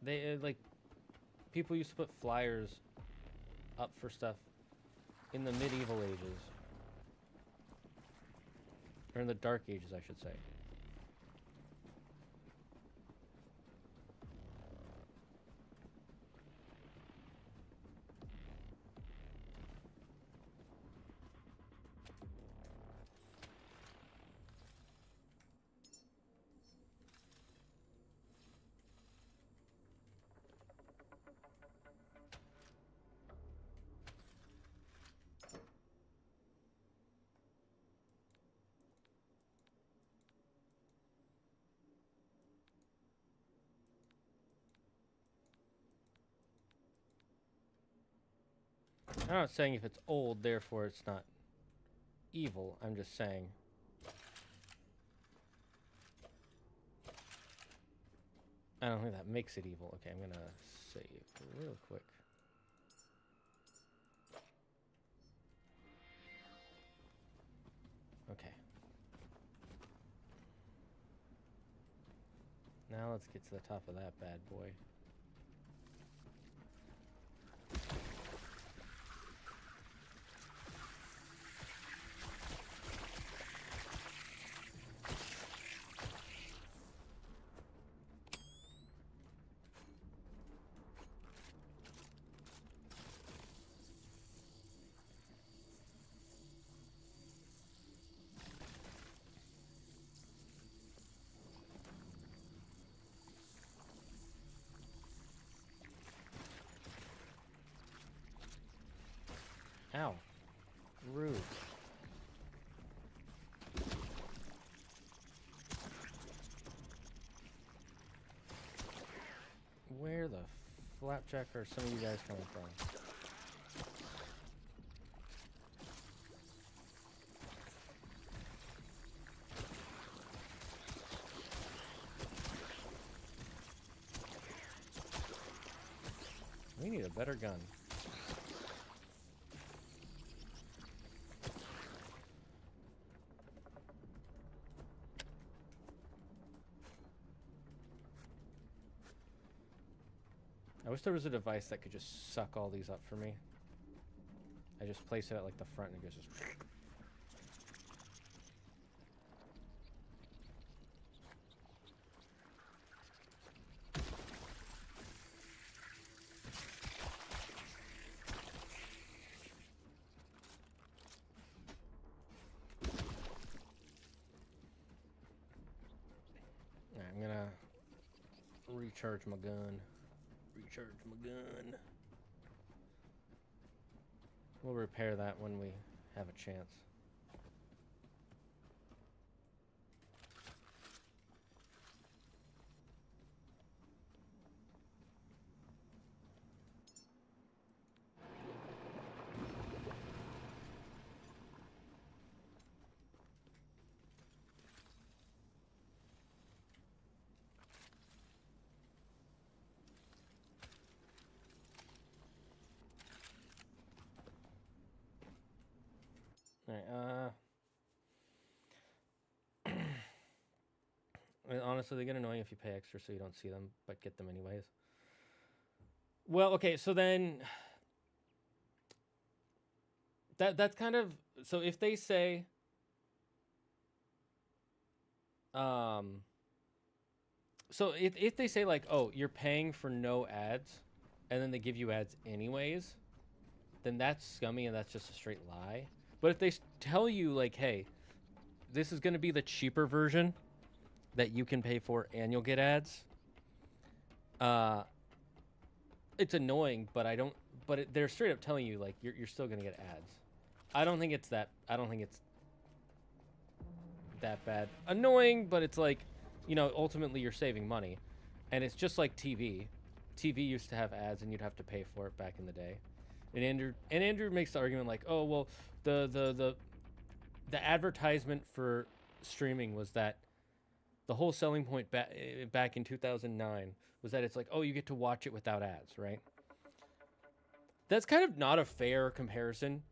They like people used to put flyers up for stuff in the medieval ages. Or in the dark ages, I should say. I'm not saying if it's old, therefore it's not evil. I'm just saying. I don't think that makes it evil. Okay, I'm gonna save real quick. Okay. Now let's get to the top of that bad boy. Ow. Rude. Where the flapjack are some of you guys coming from? We need a better gun. I wish there was a device that could just suck all these up for me. I just place it at like the front and it goes just... Alright, I'm gonna recharge my gun. Recharge my gun. We'll repair that when we have a chance. Alright, mean, honestly, they get annoying if you pay extra so you don't see them, but get them anyways. Well, okay, so then that's kind of, so if they say so if they say like, oh, you're paying for no ads, and then they give you ads anyways, then that's scummy and that's just a straight lie. But if they tell you like, hey, this is going to be the cheaper version that you can pay for and you'll get ads, it's annoying, but I don't. But they're straight up telling you like you're still going to get ads. I don't think it's that bad. Annoying, but it's like, you know, ultimately you're saving money, and it's just like TV. TV used to have ads, and you'd have to pay for it back in the day. And Andrew makes the argument like, oh well, the advertisement for streaming was that the whole selling point back in 2009 was that it's like, oh, you get to watch it without ads, right? That's kind of not a fair comparison.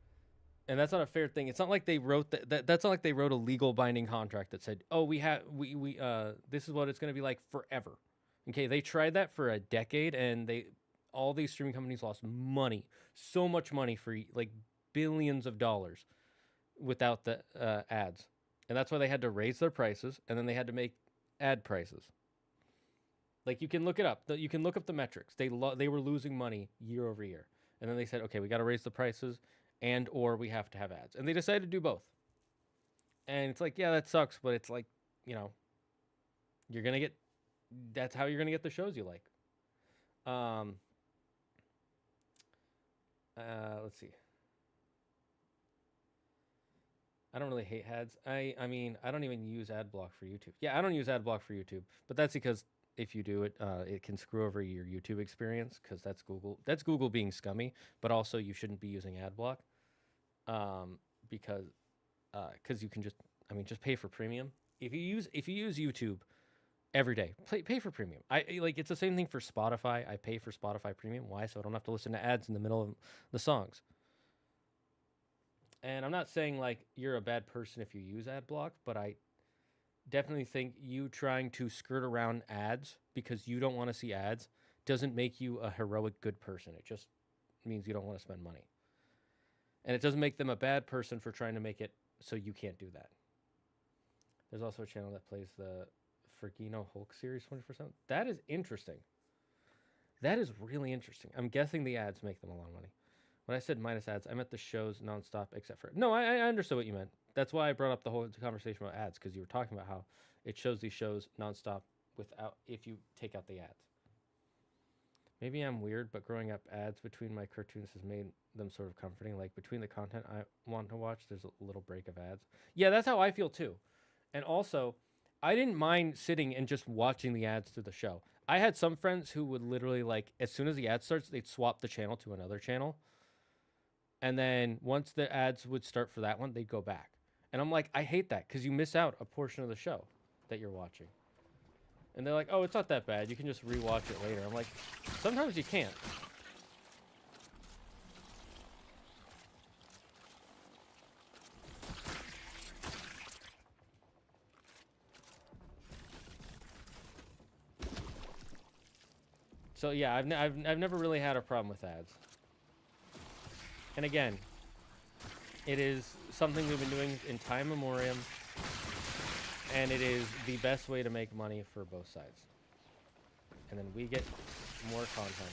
And that's not a fair thing. It's not like they wrote that's not like they wrote a legal binding contract that said, "Oh, we this is what it's going to be like forever." Okay, they tried that for a decade, and all these streaming companies lost money, so much money, for like billions of dollars, without the ads, and that's why they had to raise their prices, and then they had to make ad prices. Like, you can look it up. You can look up the metrics. They were losing money year over year, and then they said, "Okay, we got to raise the prices." And or we have to have ads. And they decided to do both. And it's like, yeah, that sucks, but it's like, you know, that's how you're going to get the shows you like. Let's see. I don't really hate ads. I mean, I don't even use ad block for YouTube. Yeah, I don't use ad block for YouTube, but that's because if you do it, it can screw over your YouTube experience, because that's Google. That's Google being scummy, but also you shouldn't be using ad block. Because you can just pay for premium. If you use YouTube every day, pay for premium. It's the same thing for Spotify. I pay for Spotify premium. Why? So I don't have to listen to ads in the middle of the songs. And I'm not saying like you're a bad person if you use ad block, but I definitely think you trying to skirt around ads because you don't want to see ads doesn't make you a heroic good person. It just means you don't want to spend money. And it doesn't make them a bad person for trying to make it so you can't do that. There's also a channel that plays the Fergino Hulk series 24/7. That is interesting. That is really interesting. I'm guessing the ads make them a lot of money. When I said minus ads, I meant the shows nonstop except for... No, I understood what you meant. That's why I brought up the whole conversation about ads, because you were talking about how it shows these shows nonstop if you take out the ads. Maybe I'm weird, but growing up, ads between my cartoons has made them sort of comforting. Like, between the content I want to watch, there's a little break of ads. Yeah, that's how I feel too. And also, I didn't mind sitting and just watching the ads through the show. I had some friends who would literally, like, as soon as the ad starts, they'd swap the channel to another channel. And then once the ads would start for that one, they'd go back. And I'm like, I hate that, because you miss out a portion of the show that you're watching. And they're like, oh, it's not that bad. You can just rewatch it later. I'm like, sometimes you can't. So yeah, I've never really had a problem with ads. And again, it is something we've been doing in time memoriam. And it is the best way to make money for both sides. And then we get more content.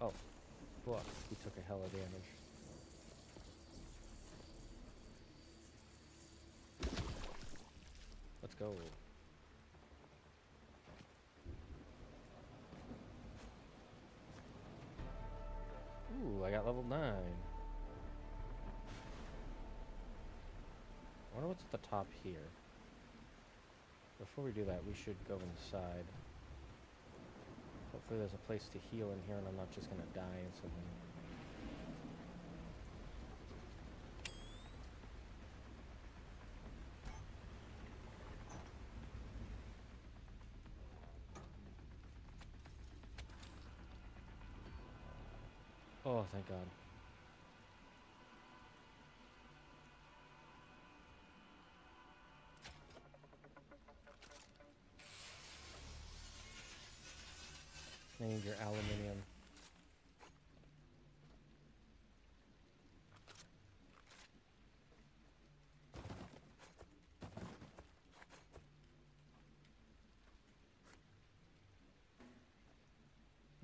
Oh, fuck. We took a hell of damage. Let's go. Ooh, I got level 9. I wonder what's at the top here. Before we do that, we should go inside. Hopefully there's a place to heal in here and I'm not just gonna die instantly. Oh, thank God. I need your aluminium.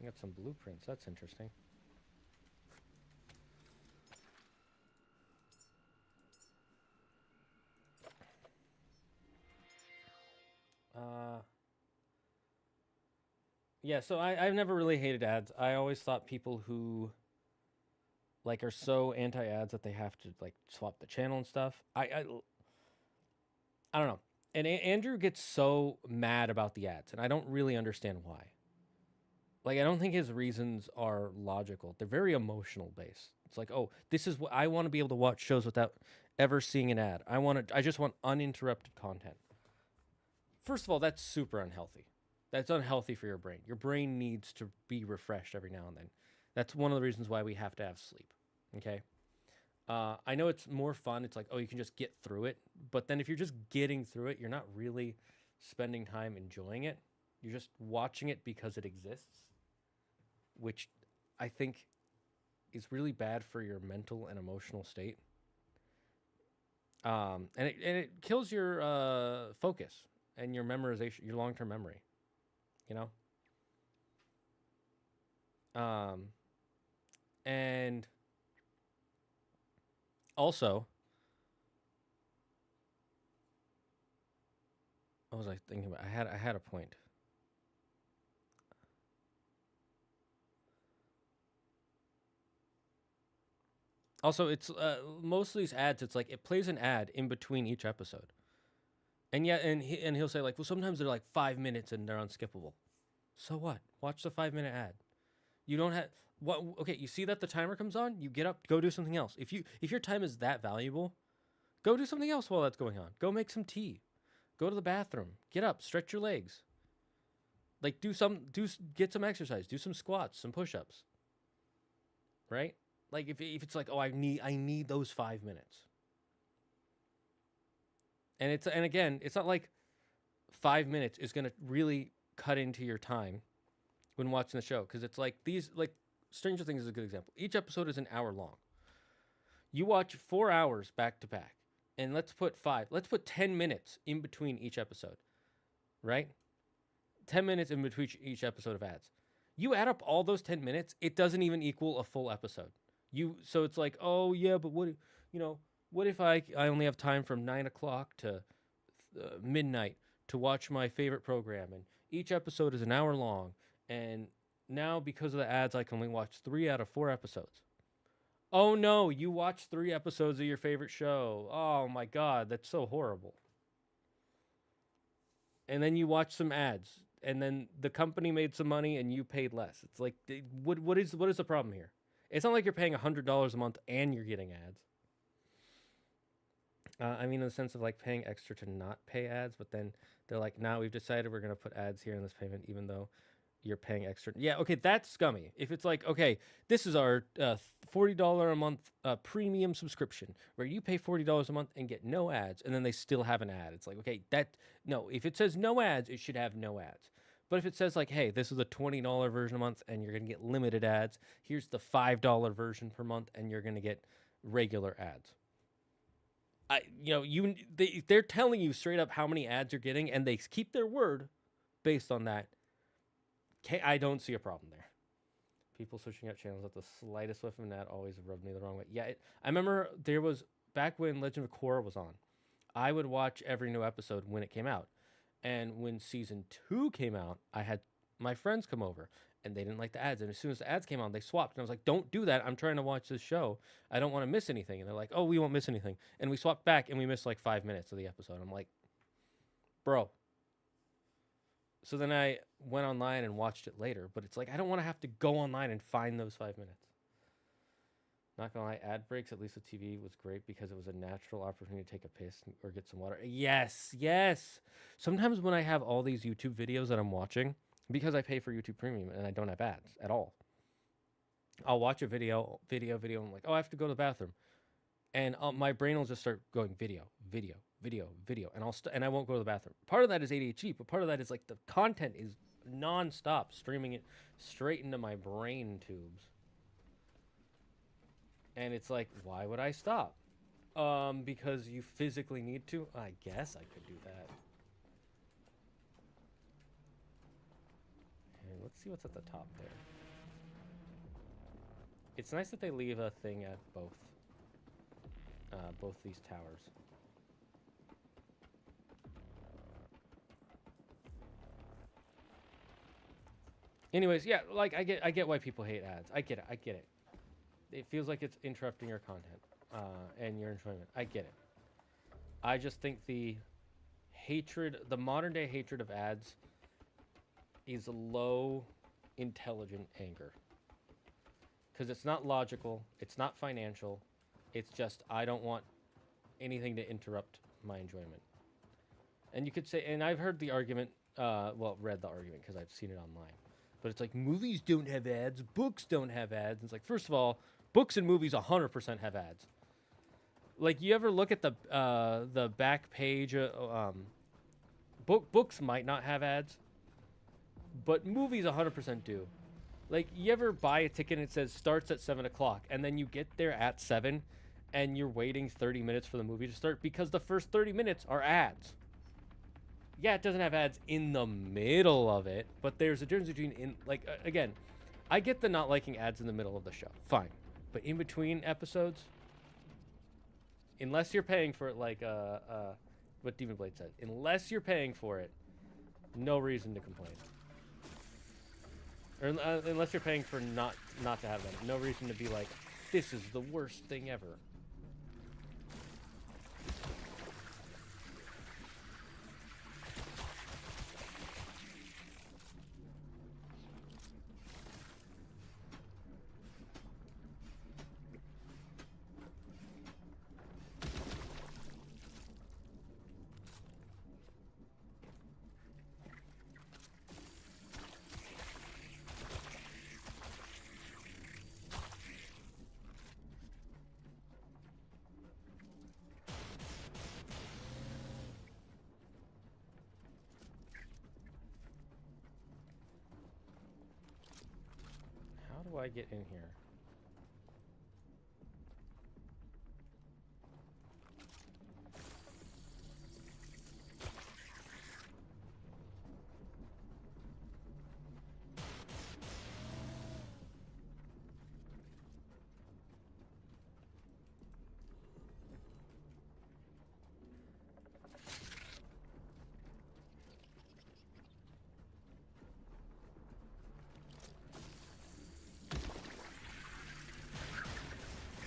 I got some blueprints. That's interesting. Yeah, so I've never really hated ads. I always thought people who like are so anti-ads that they have to like swap the channel and stuff. I don't know. And Andrew gets so mad about the ads, and I don't really understand why. Like, I don't think his reasons are logical. They're very emotional based. It's like, oh, this is what I want to be able to watch shows without ever seeing an ad. I just want uninterrupted content. First of all, that's super unhealthy. That's unhealthy for your brain. Your brain needs to be refreshed every now and then. That's one of the reasons why we have to have sleep. Okay. I know it's more fun. It's like, oh, you can just get through it. But then if you're just getting through it, you're not really spending time enjoying it. You're just watching it because it exists, which I think is really bad for your mental and emotional state. And it kills your focus and your memorization, your long-term memory, you know? And also, what was I thinking about? I had a point. Also, it's most of these ads. It's like it plays an ad in between each episode, and yeah, and he'll say like, well, sometimes they're like 5 minutes and they're unskippable. So what? Watch the 5-minute ad. You don't have what? Okay, you see that the timer comes on. You get up, go do something else. If your time is that valuable, go do something else while that's going on. Go make some tea. Go to the bathroom. Get up, stretch your legs. Like get some exercise. Do some squats, some push-ups. Right? Like if it's like, oh, I need those 5 minutes. And again, it's not like 5 minutes is gonna really cut into your time when watching the show, because it's like Stranger Things is a good example. Each episode is an hour long. You watch 4 hours back to back, and let's put 10 minutes in between each episode, right? 10 minutes in between each episode of ads. You add up all those 10 minutes, it doesn't even equal a full episode. So it's like, oh yeah, but what if I only have time from 9 o'clock to midnight to watch my favorite program, and each episode is an hour long, and now because of the ads, I can only watch 3 out of 4 episodes. Oh no, you watched 3 episodes of your favorite show. Oh my God, that's so horrible. And then you watch some ads, and then the company made some money and you paid less. It's like, what is the problem here? It's not like you're paying $100 a month and you're getting ads. I mean, in the sense of like paying extra to not pay ads, but then they're like, now we've decided we're going to put ads here in this payment, even though you're paying extra. Yeah, okay, that's scummy. If it's like, okay, this is our $40 a month premium subscription where you pay $40 a month and get no ads, and then they still have an ad. It's like, okay, no, if it says no ads, it should have no ads. But if it says like, hey, this is a $20 version a month and you're going to get limited ads, here's the $5 version per month and you're going to get regular ads. They're telling you straight up how many ads you're getting, and they keep their word based on that. I don't see a problem there. People switching out channels at the slightest whiff of an ad always rubbed me the wrong way. Yeah, I remember there was, back when Legend of Korra was on, I would watch every new episode when it came out. And when season 2 came out, I had my friends come over, and they didn't like the ads. And as soon as the ads came on, they swapped. And I was like, don't do that. I'm trying to watch this show. I don't want to miss anything. And they're like, oh, we won't miss anything. And we swapped back, and we missed like 5 minutes of the episode. I'm like, bro. So then I went online and watched it later. But it's like, I don't want to have to go online and find those 5 minutes. Not gonna lie, ad breaks, at least with TV, was great because it was a natural opportunity to take a piss or get some water. Yes. Sometimes when I have all these YouTube videos that I'm watching, because I pay for YouTube Premium and I don't have ads at all, I'll watch a video, and I'm like, oh, I have to go to the bathroom. And my brain will just start going video, and I won't go to the bathroom. Part of that is ADHD, but part of that is like the content is non-stop, streaming it straight into my brain tubes. And it's like, why would I stop? Because you physically need to? I guess I could do that. Okay, let's see what's at the top there. It's nice that they leave a thing at both these towers. Anyways, yeah, like I get why people hate ads. I get it. It feels like it's interrupting your content and your enjoyment. I get it. I just think the modern day hatred of ads is low intelligent anger. Because it's not logical, it's not financial, it's just I don't want anything to interrupt my enjoyment. And you could say, and I've heard the argument, read the argument because I've seen it online. But it's like, movies don't have ads, books don't have ads. And it's like, first of all, books and movies 100% have ads. Like, you ever look at the back page? Books might not have ads, but movies 100% do. Like, you ever buy a ticket and it says starts at 7 o'clock, and then you get there at 7, and you're waiting 30 minutes for the movie to start because the first 30 minutes are ads. Yeah, it doesn't have ads in the middle of it, but there's a difference between, again, I get the not liking ads in the middle of the show. Fine. But in between episodes, unless you're paying for it, like what Demon Blade said, unless you're paying for it, no reason to complain. Or unless you're paying for not to have them, no reason to be like, this is the worst thing ever. How do I get in here?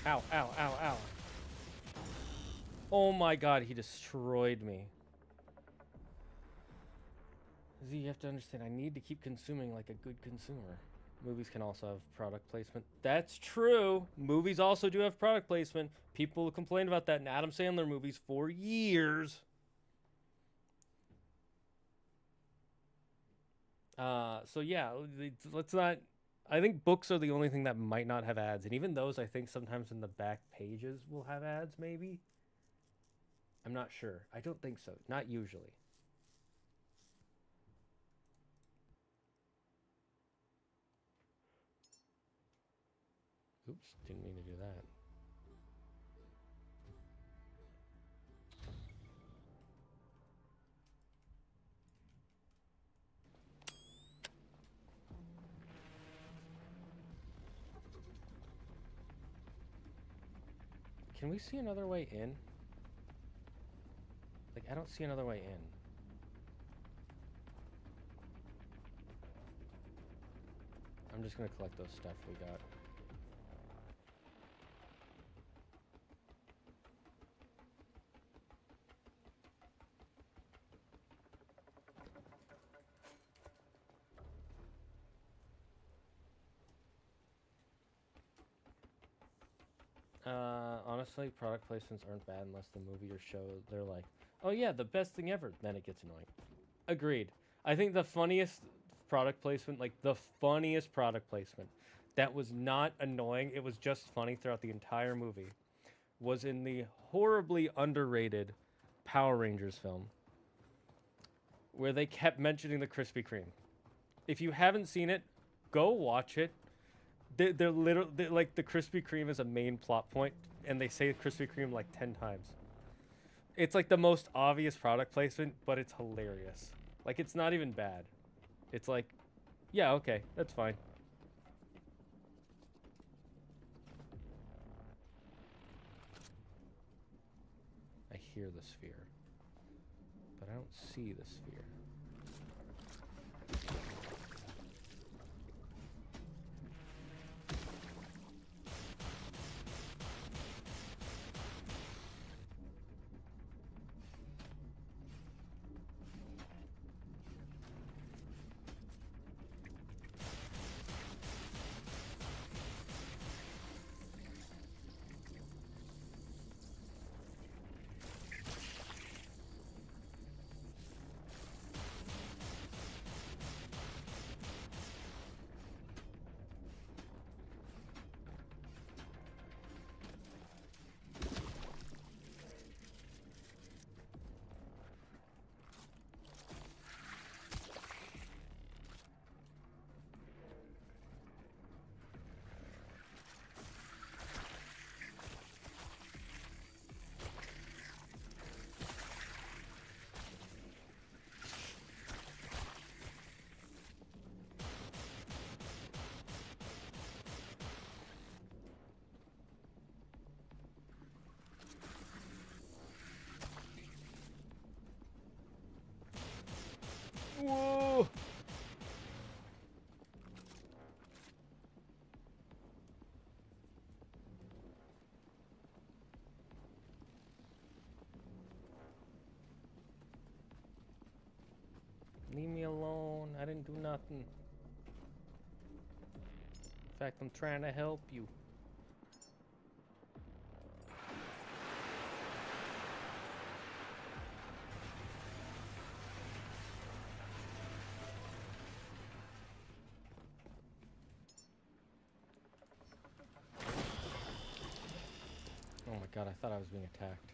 Ow, ow, ow, ow. Oh my god, he destroyed me. Z, you have to understand, I need to keep consuming like a good consumer. Movies can also have product placement. That's true. Movies also do have product placement. People complain about that in Adam Sandler movies for years. So yeah, let's not... I think books are the only thing that might not have ads. And even those, I think sometimes in the back pages will have ads, maybe. I'm not sure. I don't think so. Not usually. Oops, didn't mean to do that. Can we see another way in? Like, I don't see another way in. I'm just gonna collect those stuff we got. Honestly, product placements aren't bad unless the movie or show, they're like, oh yeah, the best thing ever. Then it gets annoying. Agreed. I think the funniest product placement, like the funniest product placement that was not annoying, it was just funny throughout the entire movie, was in the horribly underrated Power Rangers film, where they kept mentioning the Krispy Kreme. If you haven't seen it, go watch it. They're literally like the Krispy Kreme is a main plot point, and they say Krispy Kreme like 10 times. It's like the most obvious product placement, but it's hilarious. Like it's not even bad. It's like, yeah, okay, that's fine. I hear the sphere, but I don't see the sphere. Whoa! Leave me alone. I didn't do nothing. In fact, I'm trying to help you. Oh my god, I thought I was being attacked.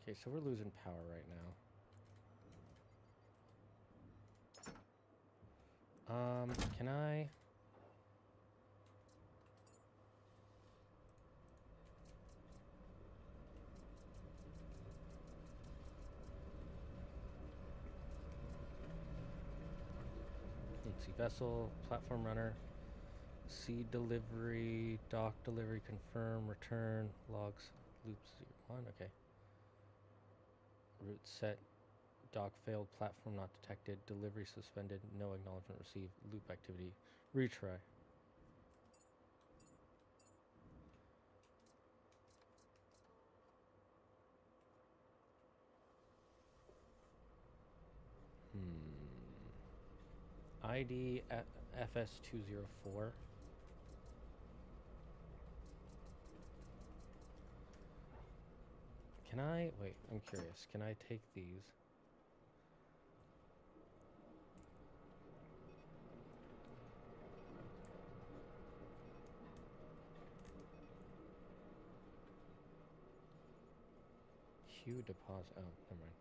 Okay, so we're losing power right now. Can I... Let's see, vessel, platform runner, seed delivery, dock delivery, confirm, return, logs, loops 1, okay. Route set, dock failed, platform not detected, delivery suspended, no acknowledgement received, loop activity, retry. ID FS204. Can I, wait, I'm curious. Can I take these? Q deposit, oh, never mind.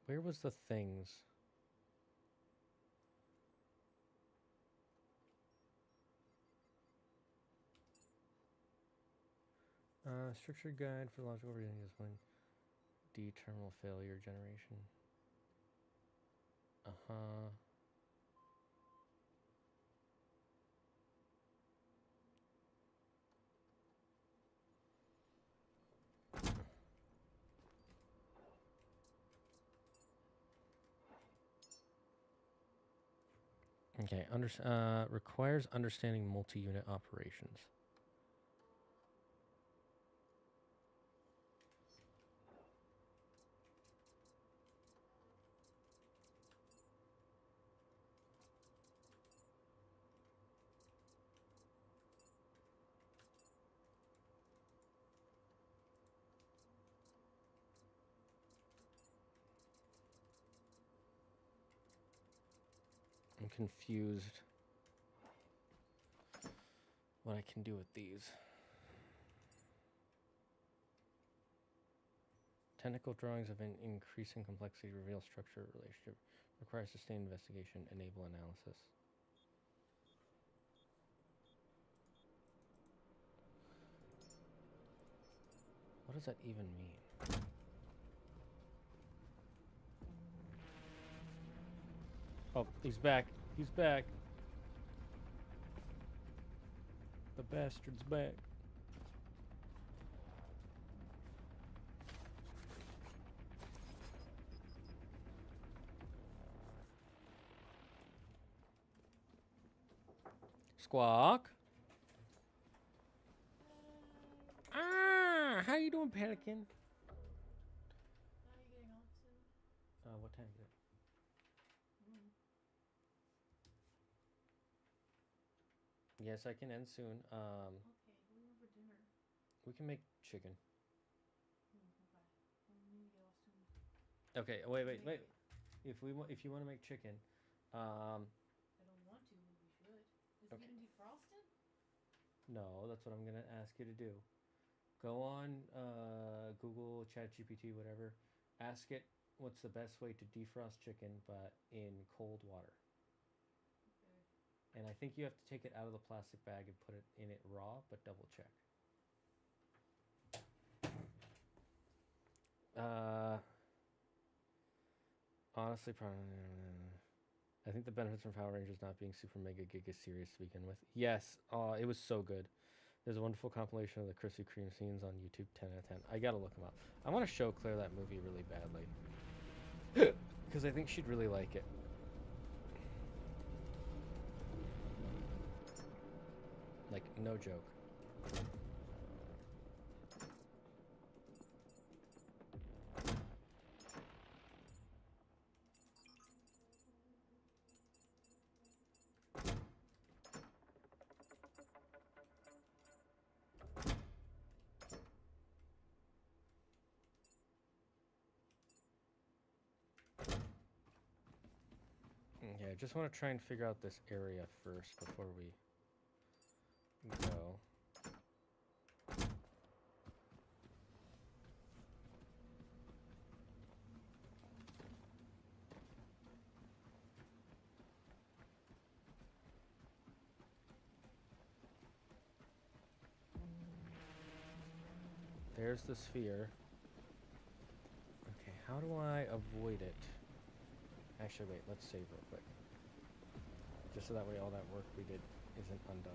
Where was the things? Structured guide for logical reasoning is when D terminal failure generation. Uh-huh. Okay, requires understanding multi-unit operations. I'm confused what I can do with these. Technical drawings of an increasing complexity reveal structure relationship. Requires sustained investigation. Enable analysis. What does that even mean? Oh, he's back. He's back. The bastard's back. Squawk. Ah, how you doing, Pelican?
Are you getting off soon?
What time is it? Yes, I can end soon.
Okay, what do you want for dinner?
We can make chicken.
Okay. Well, we need to get off soon.
Okay, wait. If you want to make chicken,
I don't want to, but we should. Is
Okay.
it even defrosted?
no, that's what I'm gonna ask you to do. Go on Google, ChatGPT, whatever. Ask it what's the best way to defrost chicken, but in cold water.
Okay.
And I think you have to take it out of the plastic bag and put it in it raw, but double check. Honestly, probably. I think the benefits from Power Rangers not being super mega giga serious to begin with. Yes, it was so good. There's a wonderful compilation of the Krispy Kreme scenes on YouTube. 10 out of 10. I gotta look them up. I want to show Claire that movie really badly because I think she'd really like it. Like, no joke. Okay, I just want to try and figure out this area first before we go. There's the sphere. Okay, how do I avoid it? Actually, wait, let's save real quick. Just so that way all that work we did isn't undone.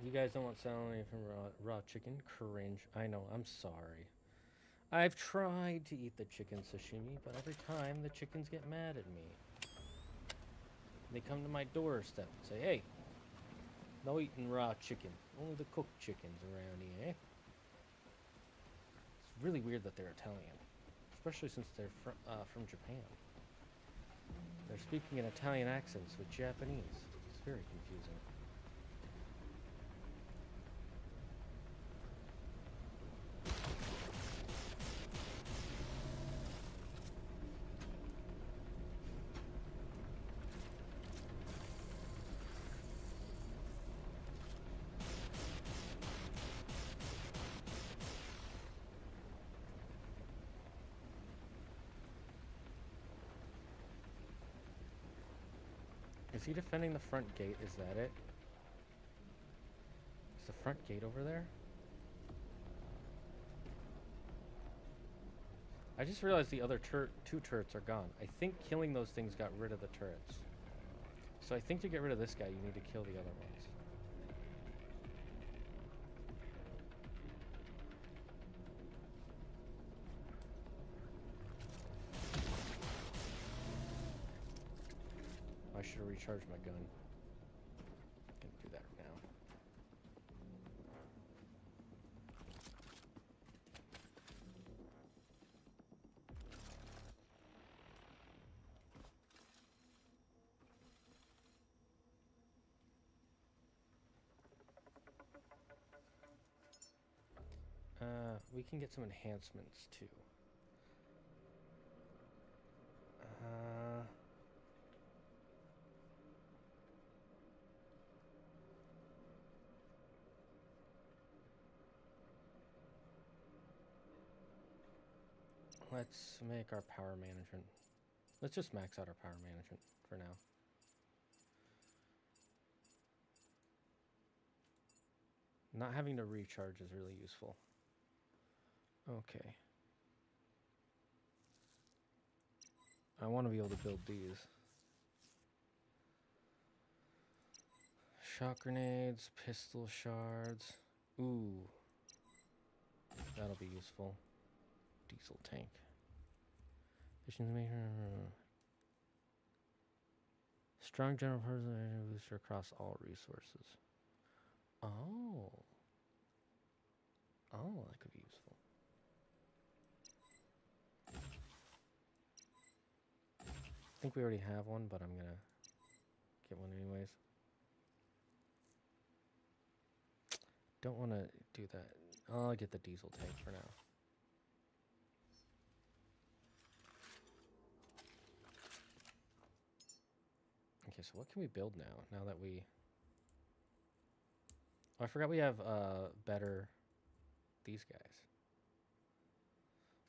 You guys don't want salad from raw chicken? Cringe. I know, I'm sorry. I've tried to eat the chicken sashimi, but every time the chickens get mad at me. They come to my doorstep and say, hey, no eating raw chicken. Only the cooked chickens around here, eh? It's really weird that they're Italian. Especially since they're from Japan. They're speaking in Italian accents with Japanese. It's very confusing. Is he defending the front gate? Is that it? Is the front gate over there? I just realized the other two turrets are gone. I think killing those things got rid of the turrets. So I think to get rid of this guy, you need to kill the other ones. I should have recharged my gun. Gonna do that now. We can get some enhancements too. Let's make our power management. Let's just max out our power management for now. Not having to recharge is really useful. Okay. I want to be able to build these. Shock grenades, pistol shards. Ooh. That'll be useful. Diesel tank. Strong general person booster across all resources. Oh. Oh, that could be useful. I think we already have one, but I'm gonna get one anyways. Don't want to do that. I'll get the diesel tank for now. Okay, so what can we build now? Now that we... Oh, I forgot we have better... these guys.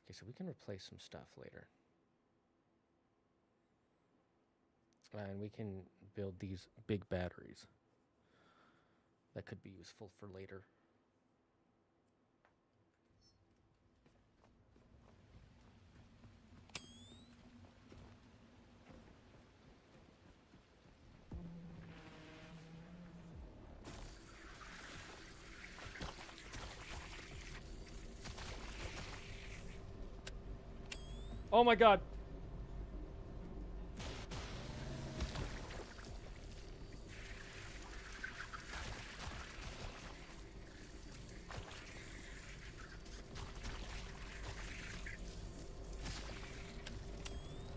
Okay, so we can replace some stuff later. And we can build these big batteries. That could be useful for later. Oh my god!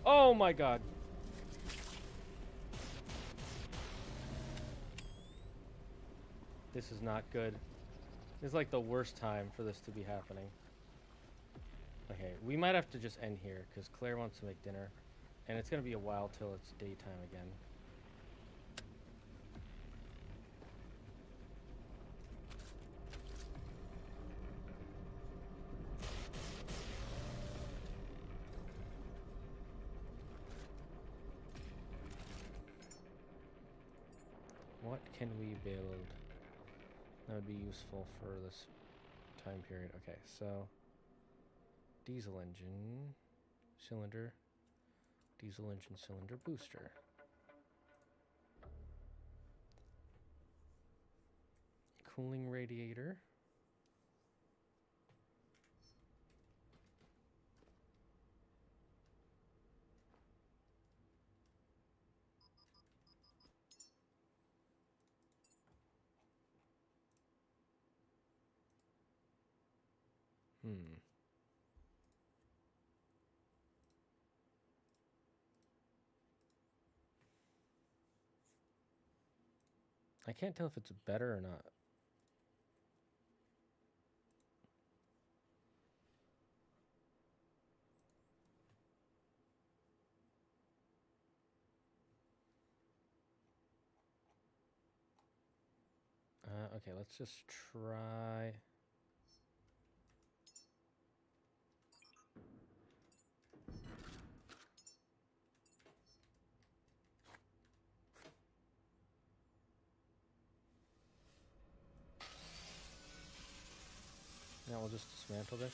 Oh my god! This is not good. This is like the worst time for this to be happening. Okay, we might have to just end here because Claire wants to make dinner. And it's going to be a while till it's daytime again. What can we build that would be useful for this time period? Okay, so diesel engine, cylinder, diesel engine, cylinder, booster. Cooling radiator. I can't tell if it's better or not. Okay, let's just try. Now we'll just dismantle this.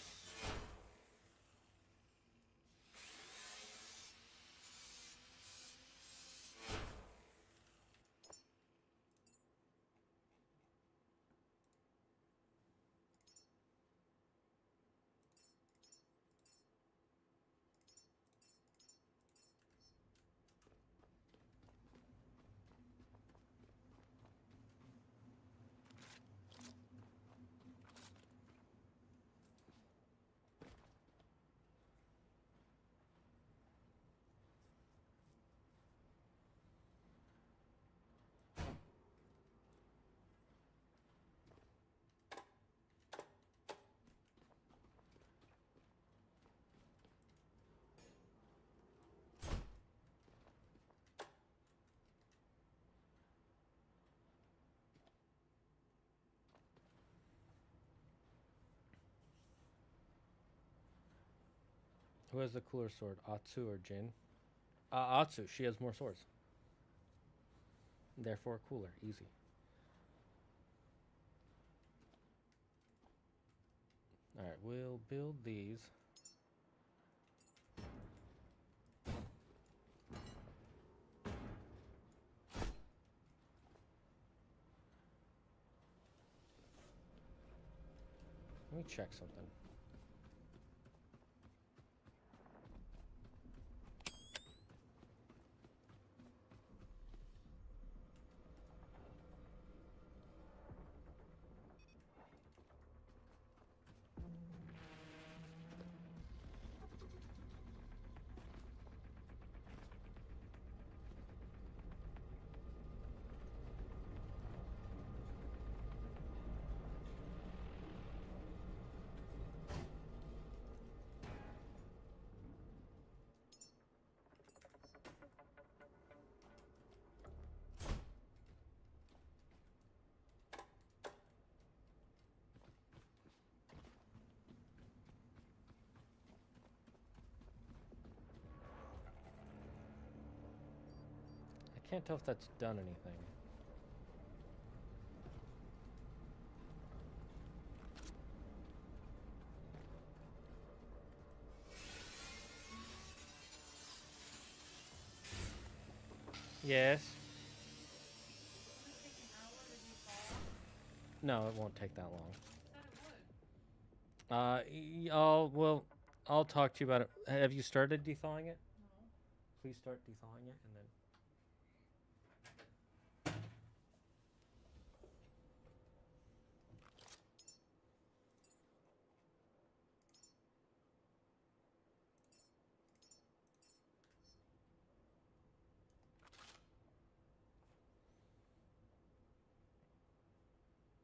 Who has the cooler sword, Atsu or Jin? Atsu. She has more swords. Therefore, cooler. Easy. Alright, we'll build these. Let me check something. I can't tell if that's done anything. Yes. No, it won't take that long. Well, I'll talk to you about it. Have you started dethawing it?
No.
Please start dethawing it and then.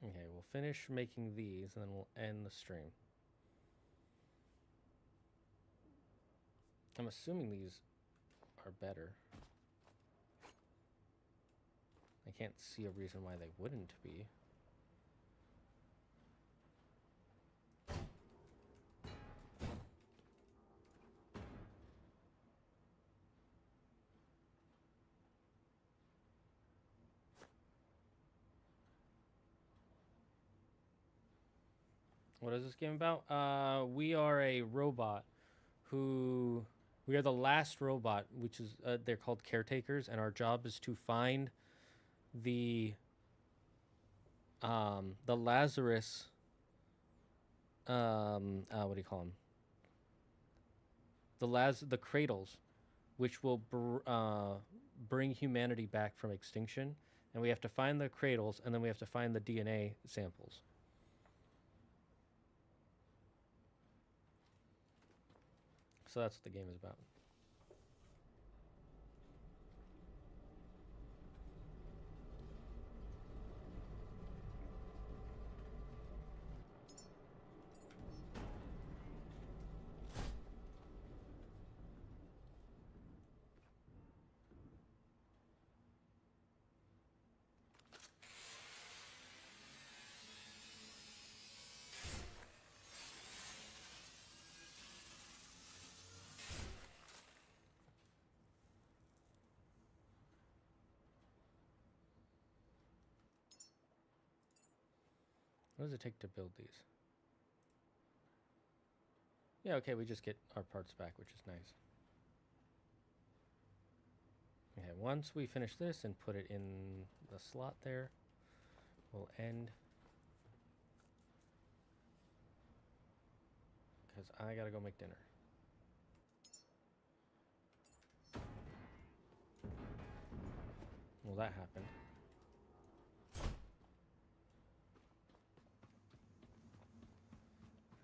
Okay, we'll finish making these and then we'll end the stream. I'm assuming these are better. I can't see a reason why they wouldn't be. What is this game about? We are a robot we are the last robot, which is, they're called caretakers, and our job is to find the Lazarus, what do you call them? The cradles, which will bring humanity back from extinction, and we have to find the cradles, and then we have to find the DNA samples. So that's what the game is about. What does it take to build these? Yeah, okay, we just get our parts back, which is nice. Okay, once we finish this and put it in the slot there, we'll end. Because I gotta go make dinner. Well, that happened.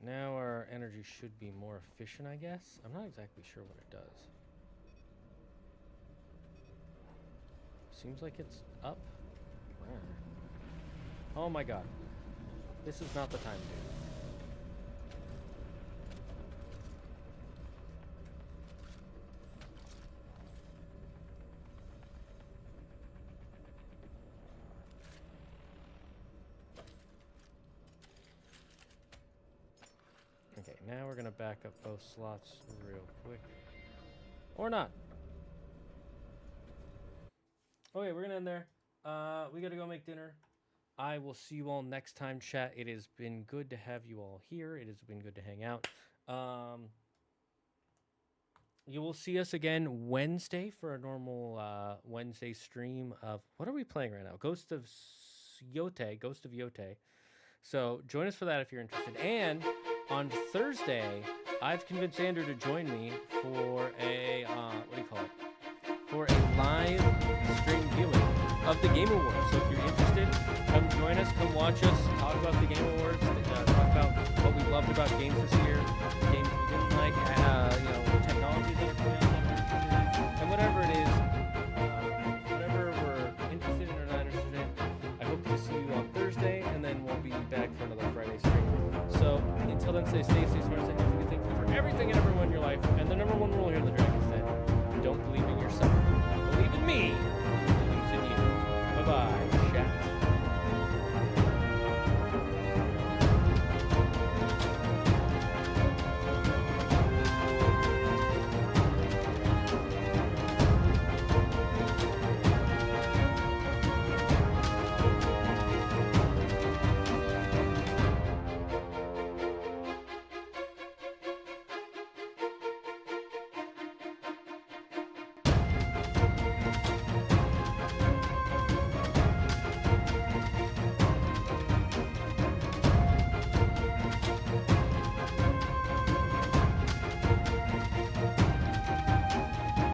Now our energy should be more efficient, I guess. I'm not exactly sure what it does. Seems like it's up. Oh my god. This is not the time, dude. Okay, Now we're gonna back up both slots real quick. Or not. Okay, we're gonna end there. We gotta go make dinner. I will see you all next time, chat. It has been good to have you all here. It has been good to hang out. You will see us again Wednesday for a normal Wednesday stream of, what are we playing right now? Ghost of Yote. So join us for that if you're interested. And on Thursday, I've convinced Andrew to join me for a for a live stream viewing of the Game Awards. So if you're interested, come join us, come watch us, talk about the Game Awards, talk about what we loved about games this year, games we didn't like, technologies that are coming out that we're interested in, and whatever it is, whatever we're interested in or not interested in. I hope to see you on Thursday, and then we'll be back for another Friday stream. So until then, stay safe, stay smart, stay healthy. Thank you for everything and everyone.